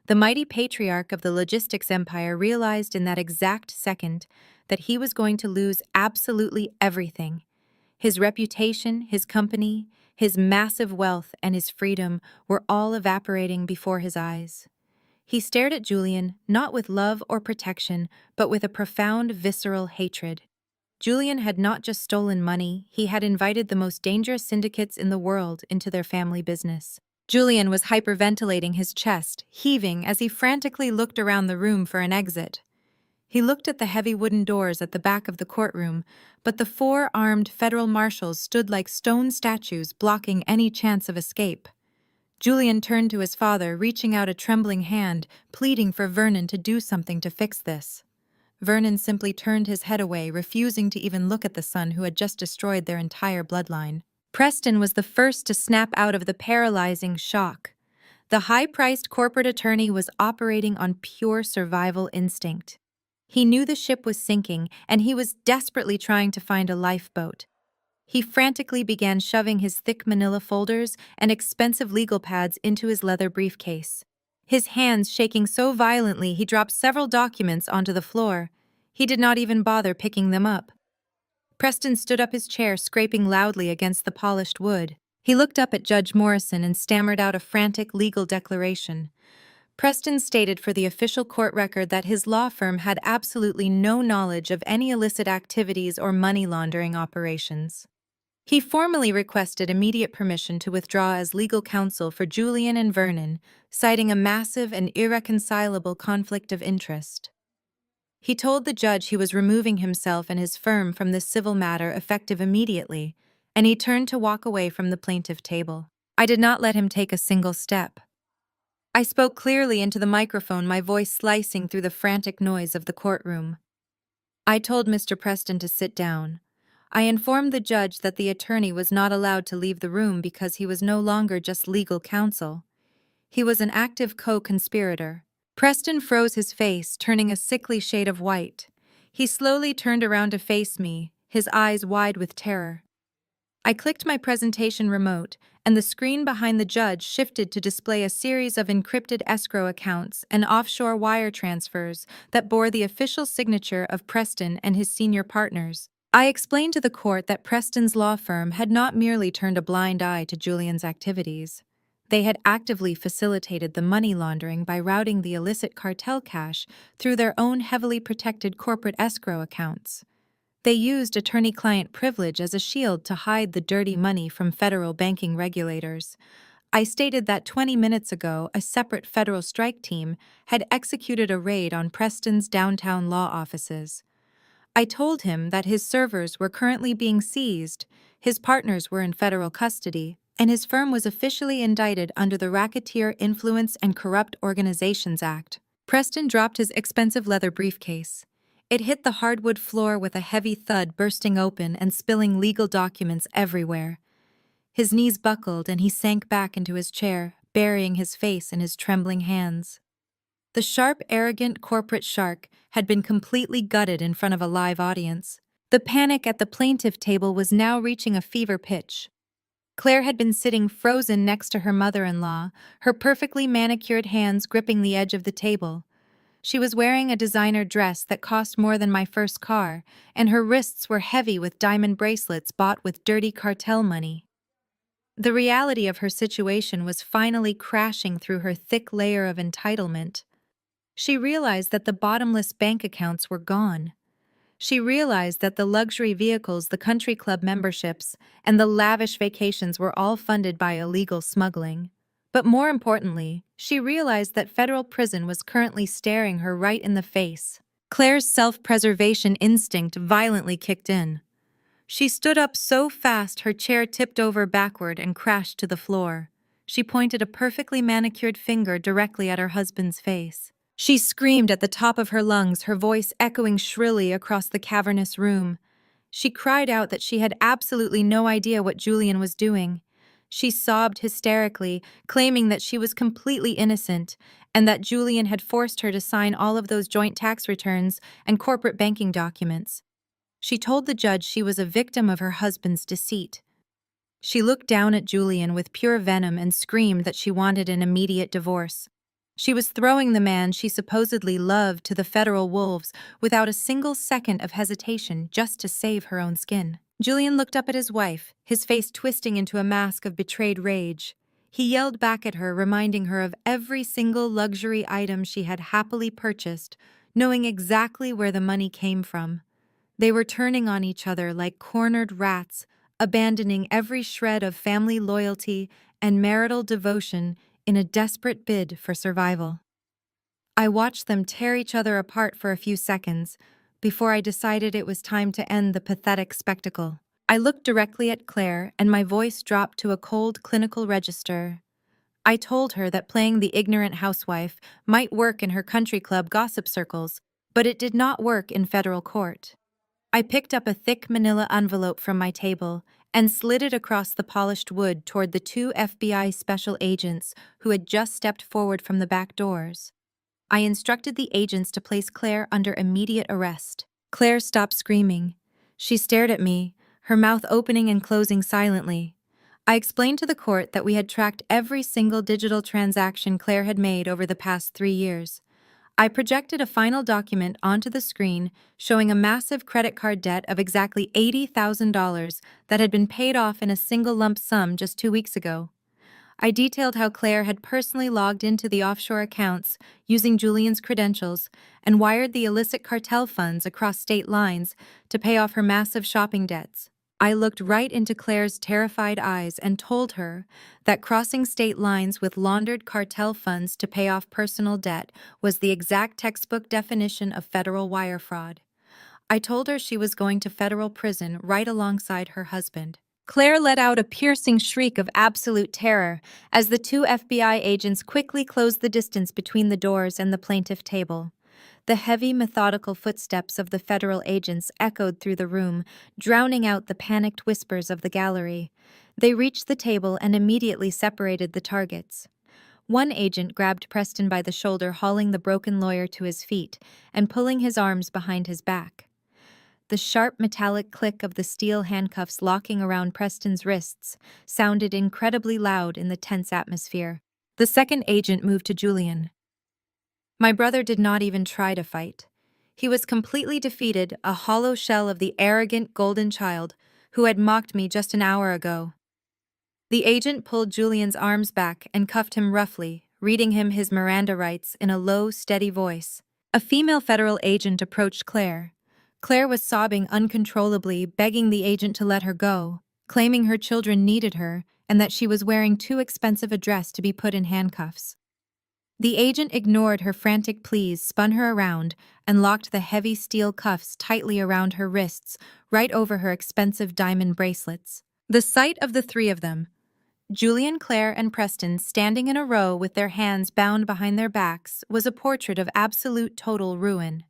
Speaker 1: The mighty patriarch of the logistics empire realized in that exact second that he was going to lose absolutely everything. His reputation, his company, his massive wealth, and his freedom were all evaporating before his eyes. He stared at Julian, not with love or protection, but with a profound, visceral hatred. Julian had not just stolen money, he had invited the most dangerous syndicates in the world into their family business. Julian was hyperventilating, his chest heaving as he frantically looked around the room for an exit. He looked at the heavy wooden doors at the back of the courtroom, but the 4 armed federal marshals stood like stone statues blocking any chance of escape. Julian turned to his father, reaching out a trembling hand, pleading for Vernon to do something to fix this. Vernon simply turned his head away, refusing to even look at the son who had just destroyed their entire bloodline. Preston was the first to snap out of the paralyzing shock. The high-priced corporate attorney was operating on pure survival instinct. He knew the ship was sinking, and he was desperately trying to find a lifeboat. He frantically began shoving his thick manila folders and expensive legal pads into his leather briefcase. His hands shaking so violently he dropped several documents onto the floor. He did not even bother picking them up. Preston stood up his chair, scraping loudly against the polished wood. He looked up at Judge Morrison and stammered out a frantic legal declaration. Preston stated for the official court record that his law firm had absolutely no knowledge of any illicit activities or money laundering operations. He formally requested immediate permission to withdraw as legal counsel for Julian and Vernon, citing a massive and irreconcilable conflict of interest. He told the judge he was removing himself and his firm from this civil matter effective immediately, and he turned to walk away from the plaintiff table. I did not let him take a single step. I spoke clearly into the microphone, my voice slicing through the frantic noise of the courtroom. I told Mr. Preston to sit down. I informed the judge that the attorney was not allowed to leave the room because he was no longer just legal counsel. He was an active co-conspirator. Preston froze his face, turning a sickly shade of white. He slowly turned around to face me, his eyes wide with terror. I clicked my presentation remote, and the screen behind the judge shifted to display a series of encrypted escrow accounts and offshore wire transfers that bore the official signature of Preston and his senior partners. I explained to the court that Preston's law firm had not merely turned a blind eye to Julian's activities. They had actively facilitated the money laundering by routing the illicit cartel cash through their own heavily protected corporate escrow accounts. They used attorney-client privilege as a shield to hide the dirty money from federal banking regulators. I stated that 20 minutes ago, a separate federal strike team had executed a raid on Preston's downtown law offices. I told him that his servers were currently being seized, his partners were in federal custody, and his firm was officially indicted under the Racketeer Influence and Corrupt Organizations Act. Preston dropped his expensive leather briefcase. It hit the hardwood floor with a heavy thud, bursting open and spilling legal documents everywhere. His knees buckled and he sank back into his chair, burying his face in his trembling hands. The sharp, arrogant corporate shark had been completely gutted in front of a live audience. The panic at the plaintiff table was now reaching a fever pitch. Claire had been sitting frozen next to her mother-in-law, her perfectly manicured hands gripping the edge of the table. She was wearing a designer dress that cost more than my first car, and her wrists were heavy with diamond bracelets bought with dirty cartel money. The reality of her situation was finally crashing through her thick layer of entitlement. She realized that the bottomless bank accounts were gone. She realized that the luxury vehicles, the country club memberships, and the lavish vacations were all funded by illegal smuggling. But more importantly, she realized that federal prison was currently staring her right in the face. Claire's self-preservation instinct violently kicked in. She stood up so fast her chair tipped over backward and crashed to the floor. She pointed a perfectly manicured finger directly at her husband's face. She screamed at the top of her lungs, her voice echoing shrilly across the cavernous room. She cried out that she had absolutely no idea what Julian was doing. She sobbed hysterically, claiming that she was completely innocent and that Julian had forced her to sign all of those joint tax returns and corporate banking documents. She told the judge she was a victim of her husband's deceit. She looked down at Julian with pure venom and screamed that she wanted an immediate divorce. She was throwing the man she supposedly loved to the federal wolves without a single second of hesitation just to save her own skin. Julian looked up at his wife, his face twisting into a mask of betrayed rage. He yelled back at her, reminding her of every single luxury item she had happily purchased, knowing exactly where the money came from. They were turning on each other like cornered rats, abandoning every shred of family loyalty and marital devotion in a desperate bid for survival. I watched them tear each other apart for a few seconds before I decided it was time to end the pathetic spectacle. I looked directly at Claire, and my voice dropped to a cold clinical register. I told her that playing the ignorant housewife might work in her country club gossip circles, but it did not work in federal court. I picked up a thick manila envelope from my table and slid it across the polished wood toward the two FBI special agents who had just stepped forward from the back doors. I instructed the agents to place Claire under immediate arrest. Claire stopped screaming. She stared at me, her mouth opening and closing silently. I explained to the court that we had tracked every single digital transaction Claire had made over the past 3 years. I projected a final document onto the screen showing a massive credit card debt of exactly $80,000 that had been paid off in a single lump sum just 2 weeks ago. I detailed how Claire had personally logged into the offshore accounts using Julian's credentials and wired the illicit cartel funds across state lines to pay off her massive shopping debts. I looked right into Claire's terrified eyes and told her that crossing state lines with laundered cartel funds to pay off personal debt was the exact textbook definition of federal wire fraud. I told her she was going to federal prison right alongside her husband. Claire let out a piercing shriek of absolute terror as the two FBI agents quickly closed the distance between the doors and the plaintiff table. The heavy, methodical footsteps of the federal agents echoed through the room, drowning out the panicked whispers of the gallery. They reached the table and immediately separated the targets. One agent grabbed Preston by the shoulder, hauling the broken lawyer to his feet and pulling his arms behind his back. The sharp metallic click of the steel handcuffs locking around Preston's wrists sounded incredibly loud in the tense atmosphere. The second agent moved to Julian. My brother did not even try to fight. He was completely defeated, a hollow shell of the arrogant golden child who had mocked me just an hour ago. The agent pulled Julian's arms back and cuffed him roughly, reading him his Miranda rights in a low, steady voice. A female federal agent approached Claire. Claire was sobbing uncontrollably, begging the agent to let her go, claiming her children needed her and that she was wearing too expensive a dress to be put in handcuffs. The agent ignored her frantic pleas, spun her around, and locked the heavy steel cuffs tightly around her wrists, right over her expensive diamond bracelets. The sight of the three of them, Julian, Claire, and Preston, standing in a row with their hands bound behind their backs, was a portrait of absolute total ruin.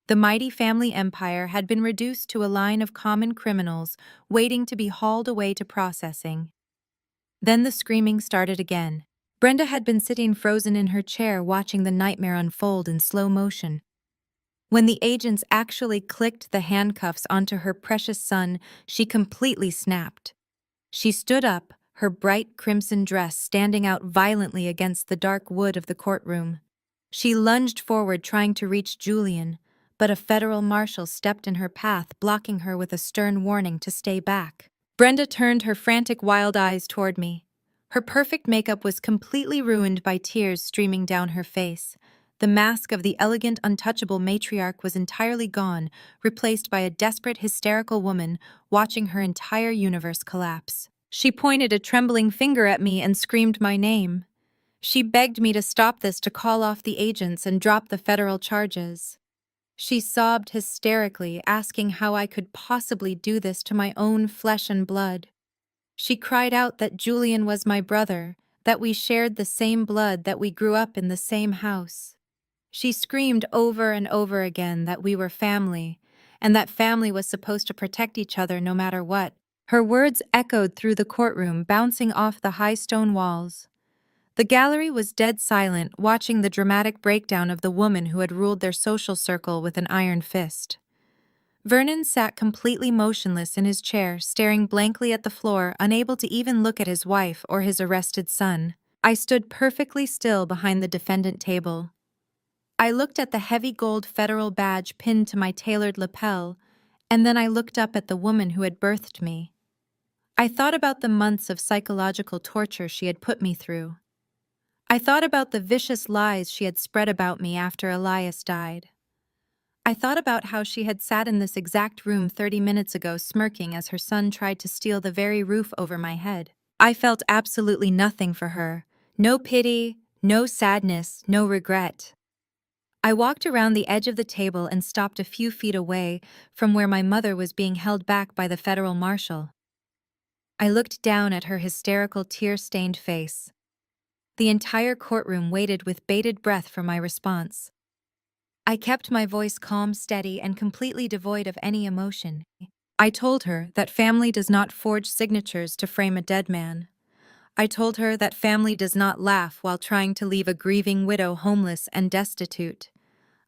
Speaker 1: The mighty family empire had been reduced to a line of common criminals waiting to be hauled away to processing. Then the screaming started again. Brenda had been sitting frozen in her chair watching the nightmare unfold in slow motion. When the agents actually clicked the handcuffs onto her precious son, she completely snapped. She stood up, her bright crimson dress standing out violently against the dark wood of the courtroom. She lunged forward trying to reach Julian, but a federal marshal stepped in her path, blocking her with a stern warning to stay back. Brenda turned her frantic wild eyes toward me. Her perfect makeup was completely ruined by tears streaming down her face. The mask of the elegant, untouchable matriarch was entirely gone, replaced by a desperate, hysterical woman watching her entire universe collapse. She pointed a trembling finger at me and screamed my name. She begged me to stop this, to call off the agents and drop the federal charges. She sobbed hysterically, asking how I could possibly do this to my own flesh and blood. She cried out that Julian was my brother, that we shared the same blood, that we grew up in the same house. She screamed over and over again that we were family, and that family was supposed to protect each other no matter what. Her words echoed through the courtroom, bouncing off the high stone walls. The gallery was dead silent, watching the dramatic breakdown of the woman who had ruled their social circle with an iron fist. Vernon sat completely motionless in his chair, staring blankly at the floor, unable to even look at his wife or his arrested son. I stood perfectly still behind the defendant table. I looked at the heavy gold federal badge pinned to my tailored lapel, and then I looked up at the woman who had birthed me. I thought about the months of psychological torture she had put me through. I thought about the vicious lies she had spread about me after Elias died. I thought about how she had sat in this exact room 30 minutes ago smirking as her son tried to steal the very roof over my head. I felt absolutely nothing for her. No pity, no sadness, no regret. I walked around the edge of the table and stopped a few feet away from where my mother was being held back by the federal marshal. I looked down at her hysterical, tear-stained face. The entire courtroom waited with bated breath for my response. I kept my voice calm, steady, and completely devoid of any emotion. I told her that family does not forge signatures to frame a dead man. I told her that family does not laugh while trying to leave a grieving widow homeless and destitute.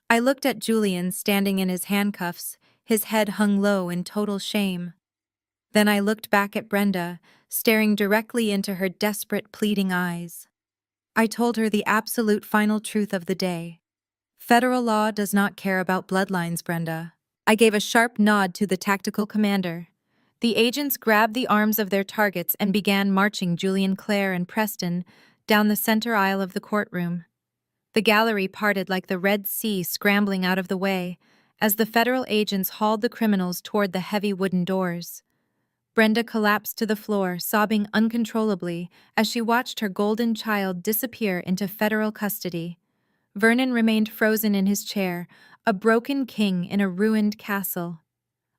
Speaker 1: I looked at Julian standing in his handcuffs, his head hung low in total shame. Then I looked back at Brenda, staring directly into her desperate, pleading eyes. I told her the absolute final truth of the day. Federal law does not care about bloodlines, Brenda. I gave a sharp nod to the tactical commander. The agents grabbed the arms of their targets and began marching Julian, Claire, and Preston down the center aisle of the courtroom. The gallery parted like the Red Sea, scrambling out of the way, as the federal agents hauled the criminals toward the heavy wooden doors. Brenda collapsed to the floor, sobbing uncontrollably as she watched her golden child disappear into federal custody. Vernon remained frozen in his chair, a broken king in a ruined castle.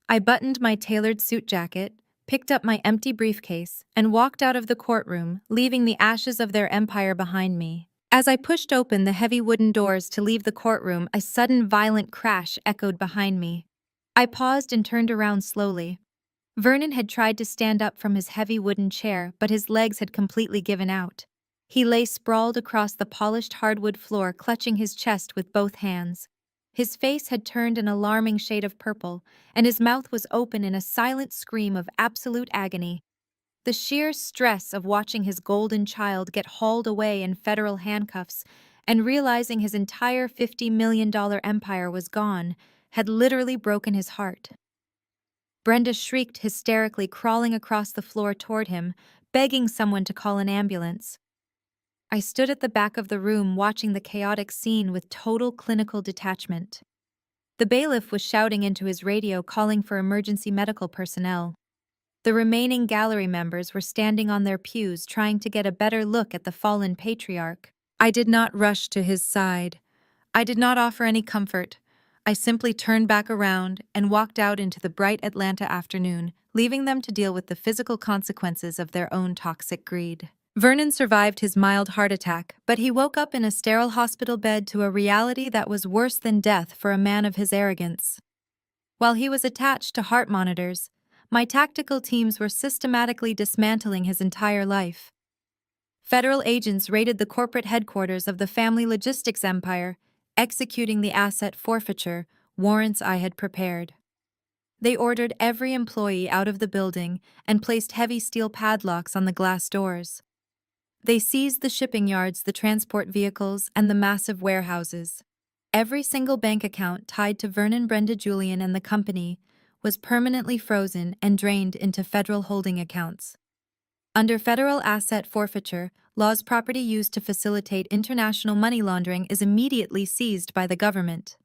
Speaker 1: I buttoned my tailored suit jacket, picked up my empty briefcase, and walked out of the courtroom, leaving the ashes of their empire behind me. As I pushed open the heavy wooden doors to leave the courtroom, a sudden violent crash echoed behind me. I paused and turned around slowly. Vernon had tried to stand up from his heavy wooden chair, but his legs had completely given out. He lay sprawled across the polished hardwood floor, clutching his chest with both hands. His face had turned an alarming shade of purple, and his mouth was open in a silent scream of absolute agony. The sheer stress of watching his golden child get hauled away in federal handcuffs and realizing his entire $50 million empire was gone had literally broken his heart. Brenda shrieked hysterically, crawling across the floor toward him, begging someone to call an ambulance. I stood at the back of the room watching the chaotic scene with total clinical detachment. The bailiff was shouting into his radio, calling for emergency medical personnel. The remaining gallery members were standing on their pews trying to get a better look at the fallen patriarch. I did not rush to his side. I did not offer any comfort. I simply turned back around and walked out into the bright Atlanta afternoon, leaving them to deal with the physical consequences of their own toxic greed. Vernon survived his mild heart attack, but he woke up in a sterile hospital bed to a reality that was worse than death for a man of his arrogance. While he was attached to heart monitors, my tactical teams were systematically dismantling his entire life. Federal agents raided the corporate headquarters of the family logistics empire, executing the asset forfeiture warrants I had prepared. They ordered every employee out of the building and placed heavy steel padlocks on the glass doors. They seized the shipping yards, the transport vehicles, and the massive warehouses. Every single bank account tied to Vernon Brenda Julian and the company was permanently frozen and drained into federal holding accounts. Under federal asset forfeiture laws, property used to facilitate international money laundering is immediately seized by the government.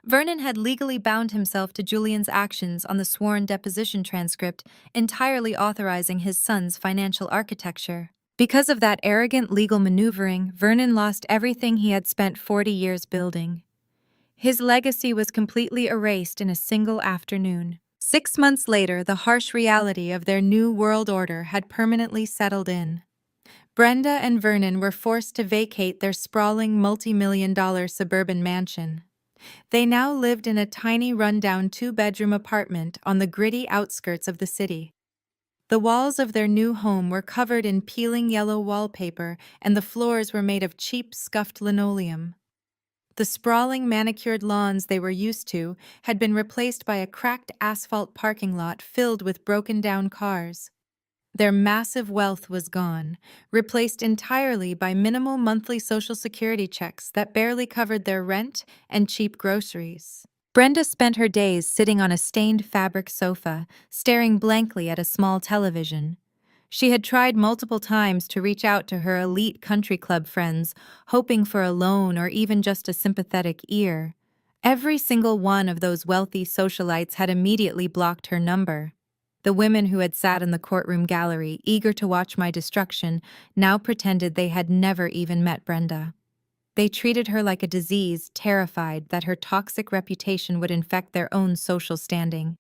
Speaker 1: Vernon had legally bound himself to Julian's actions on the sworn deposition transcript, entirely authorizing his son's financial architecture. Because of that arrogant legal maneuvering, Vernon lost everything he had spent 40 years building. His legacy was completely erased in a single afternoon. 6 months later, the harsh reality of their new world order had permanently settled in. Brenda and Vernon were forced to vacate their sprawling multi-million-dollar suburban mansion. They now lived in a tiny rundown 2-bedroom apartment on the gritty outskirts of the city. The walls of their new home were covered in peeling yellow wallpaper, and the floors were made of cheap, scuffed linoleum. The sprawling, manicured lawns they were used to had been replaced by a cracked asphalt parking lot filled with broken-down cars. Their massive wealth was gone, replaced entirely by minimal monthly Social Security checks that barely covered their rent and cheap groceries. Brenda spent her days sitting on a stained fabric sofa, staring blankly at a small television. She had tried multiple times to reach out to her elite country club friends, hoping for a loan or even just a sympathetic ear. Every single one of those wealthy socialites had immediately blocked her number. The women who had sat in the courtroom gallery, eager to watch my destruction, now pretended they had never even met Brenda. They treated her like a disease, terrified that her toxic reputation would infect their own social standing.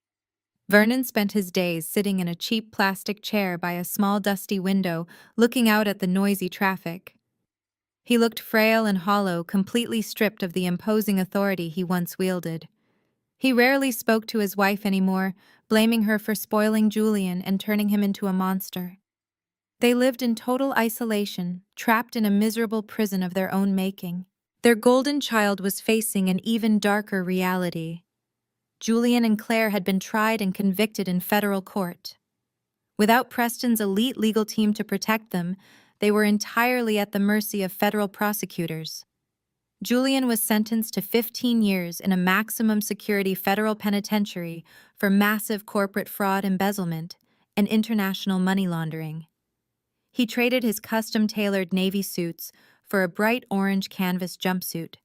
Speaker 1: Vernon spent his days sitting in a cheap plastic chair by a small dusty window, looking out at the noisy traffic. He looked frail and hollow, completely stripped of the imposing authority he once wielded. He rarely spoke to his wife anymore, blaming her for spoiling Julian and turning him into a monster. They lived in total isolation, trapped in a miserable prison of their own making. Their golden child was facing an even darker reality. Julian and Claire had been tried and convicted in federal court. Without Preston's elite legal team to protect them, they were entirely at the mercy of federal prosecutors. Julian was sentenced to 15 years in a maximum security federal penitentiary for massive corporate fraud, embezzlement, and international money laundering. He traded his custom-tailored navy suits for a bright orange canvas jumpsuit.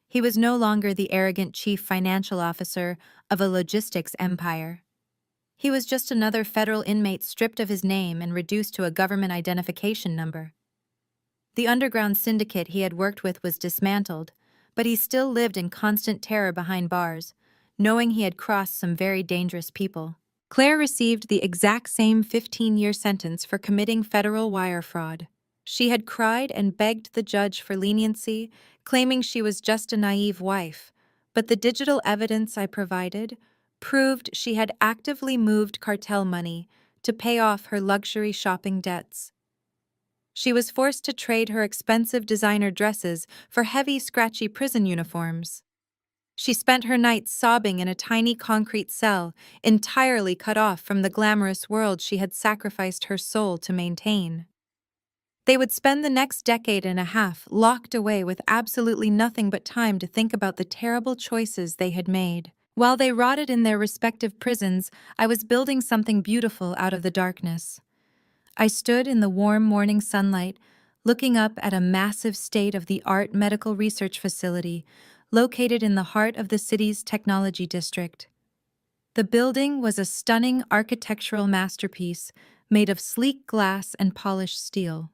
Speaker 1: He was no longer the arrogant chief financial officer of a logistics empire. He was just another federal inmate stripped of his name and reduced to a government identification number. The underground syndicate he had worked with was dismantled, but he still lived in constant terror behind bars, knowing he had crossed some very dangerous people. Claire received the exact same 15-year sentence for committing federal wire fraud. She had cried and begged the judge for leniency, claiming she was just a naive wife, but the digital evidence I provided proved she had actively moved cartel money to pay off her luxury shopping debts. She was forced to trade her expensive designer dresses for heavy, scratchy prison uniforms. She spent her nights sobbing in a tiny concrete cell, entirely cut off from the glamorous world she had sacrificed her soul to maintain. They would spend the next decade and a half locked away with absolutely nothing but time to think about the terrible choices they had made. While they rotted in their respective prisons, I was building something beautiful out of the darkness. I stood in the warm morning sunlight, looking up at a massive state-of-the-art medical research facility located in the heart of the city's technology district. The building was a stunning architectural masterpiece made of sleek glass and polished steel.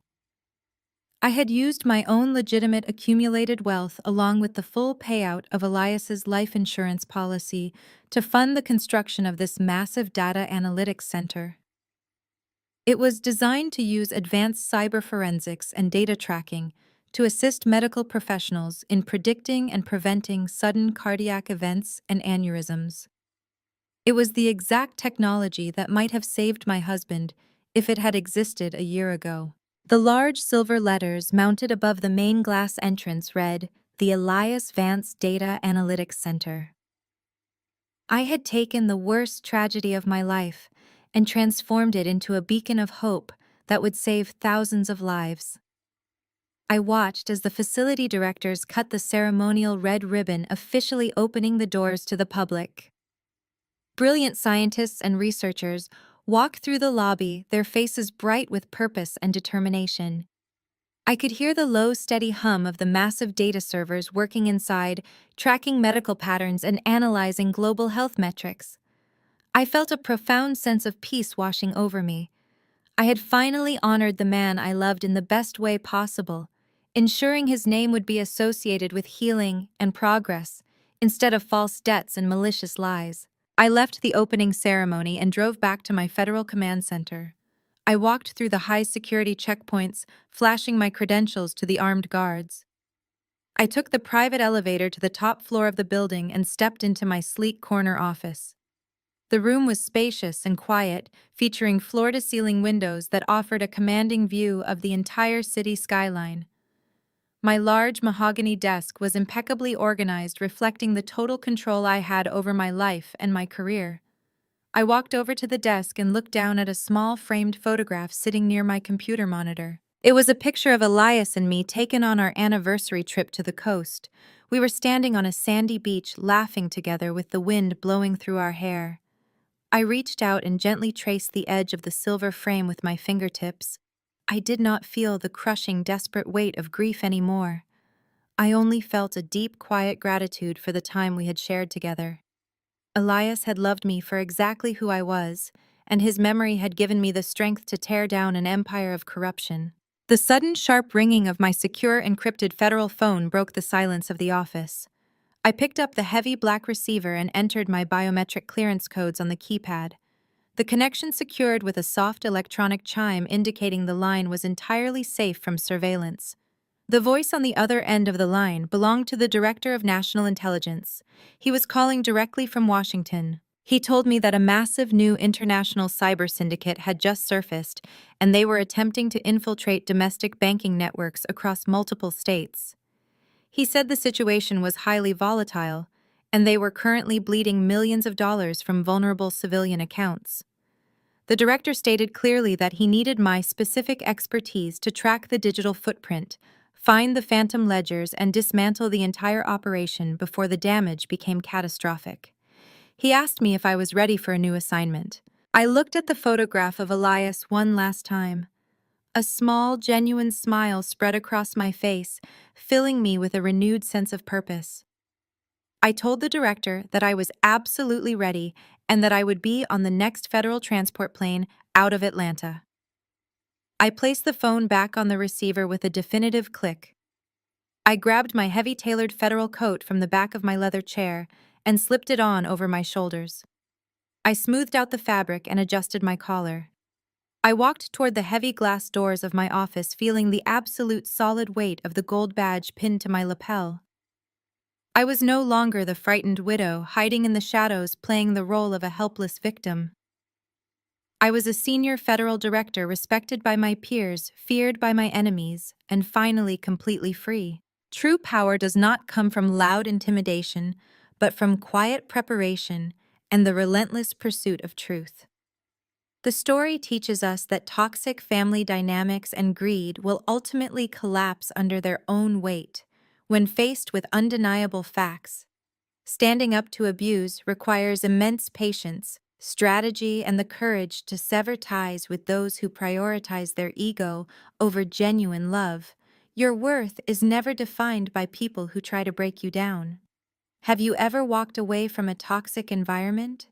Speaker 1: I had used my own legitimate accumulated wealth along with the full payout of Elias's life insurance policy to fund the construction of this massive data analytics center. It was designed to use advanced cyber forensics and data tracking to assist medical professionals in predicting and preventing sudden cardiac events and aneurysms. It was the exact technology that might have saved my husband if it had existed a year ago. The large silver letters mounted above the main glass entrance read, "The Elias Vance Data Analytics Center." I had taken the worst tragedy of my life and transformed it into a beacon of hope that would save thousands of lives. I watched as the facility directors cut the ceremonial red ribbon, officially opening the doors to the public. Brilliant scientists and researchers walked through the lobby, their faces bright with purpose and determination. I could hear the low, steady hum of the massive data servers working inside, tracking medical patterns and analyzing global health metrics. I felt a profound sense of peace washing over me. I had finally honored the man I loved in the best way possible, ensuring his name would be associated with healing and progress, instead of false debts and malicious lies. I left the opening ceremony and drove back to my federal command center. I walked through the high-security checkpoints, flashing my credentials to the armed guards. I took the private elevator to the top floor of the building and stepped into my sleek corner office. The room was spacious and quiet, featuring floor-to-ceiling windows that offered a commanding view of the entire city skyline. My large mahogany desk was impeccably organized, reflecting the total control I had over my life and my career. I walked over to the desk and looked down at a small framed photograph sitting near my computer monitor. It was a picture of Elias and me taken on our anniversary trip to the coast. We were standing on a sandy beach, laughing together with the wind blowing through our hair. I reached out and gently traced the edge of the silver frame with my fingertips. I did not feel the crushing, desperate weight of grief anymore. I only felt a deep, quiet gratitude for the time we had shared together. Elias had loved me for exactly who I was, and his memory had given me the strength to tear down an empire of corruption. The sudden, sharp ringing of my secure, encrypted federal phone broke the silence of the office. I picked up the heavy black receiver and entered my biometric clearance codes on the keypad. The connection secured with a soft electronic chime indicating the line was entirely safe from surveillance. The voice on the other end of the line belonged to the Director of National Intelligence. He was calling directly from Washington. He told me that a massive new international cyber syndicate had just surfaced, and they were attempting to infiltrate domestic banking networks across multiple states. He said the situation was highly volatile, and they were currently bleeding millions of dollars from vulnerable civilian accounts. The director stated clearly that he needed my specific expertise to track the digital footprint, find the phantom ledgers, and dismantle the entire operation before the damage became catastrophic. He asked me if I was ready for a new assignment. I looked at the photograph of Elias one last time. A small, genuine smile spread across my face, filling me with a renewed sense of purpose. I told the director that I was absolutely ready and that I would be on the next federal transport plane out of Atlanta. I placed the phone back on the receiver with a definitive click. I grabbed my heavy tailored federal coat from the back of my leather chair and slipped it on over my shoulders. I smoothed out the fabric and adjusted my collar. I walked toward the heavy glass doors of my office, feeling the absolute solid weight of the gold badge pinned to my lapel. I was no longer the frightened widow hiding in the shadows playing the role of a helpless victim. I was a senior federal director respected by my peers, feared by my enemies, and finally completely free. True power does not come from loud intimidation, but from quiet preparation and the relentless pursuit of truth. The story teaches us that toxic family dynamics and greed will ultimately collapse under their own weight when faced with undeniable facts. Standing up to abuse requires immense patience, strategy, and the courage to sever ties with those who prioritize their ego over genuine love. Your worth is never defined by people who try to break you down. Have you ever walked away from a toxic environment?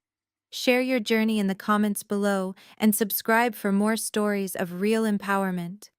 Speaker 1: Share your journey in the comments below and subscribe for more stories of real empowerment.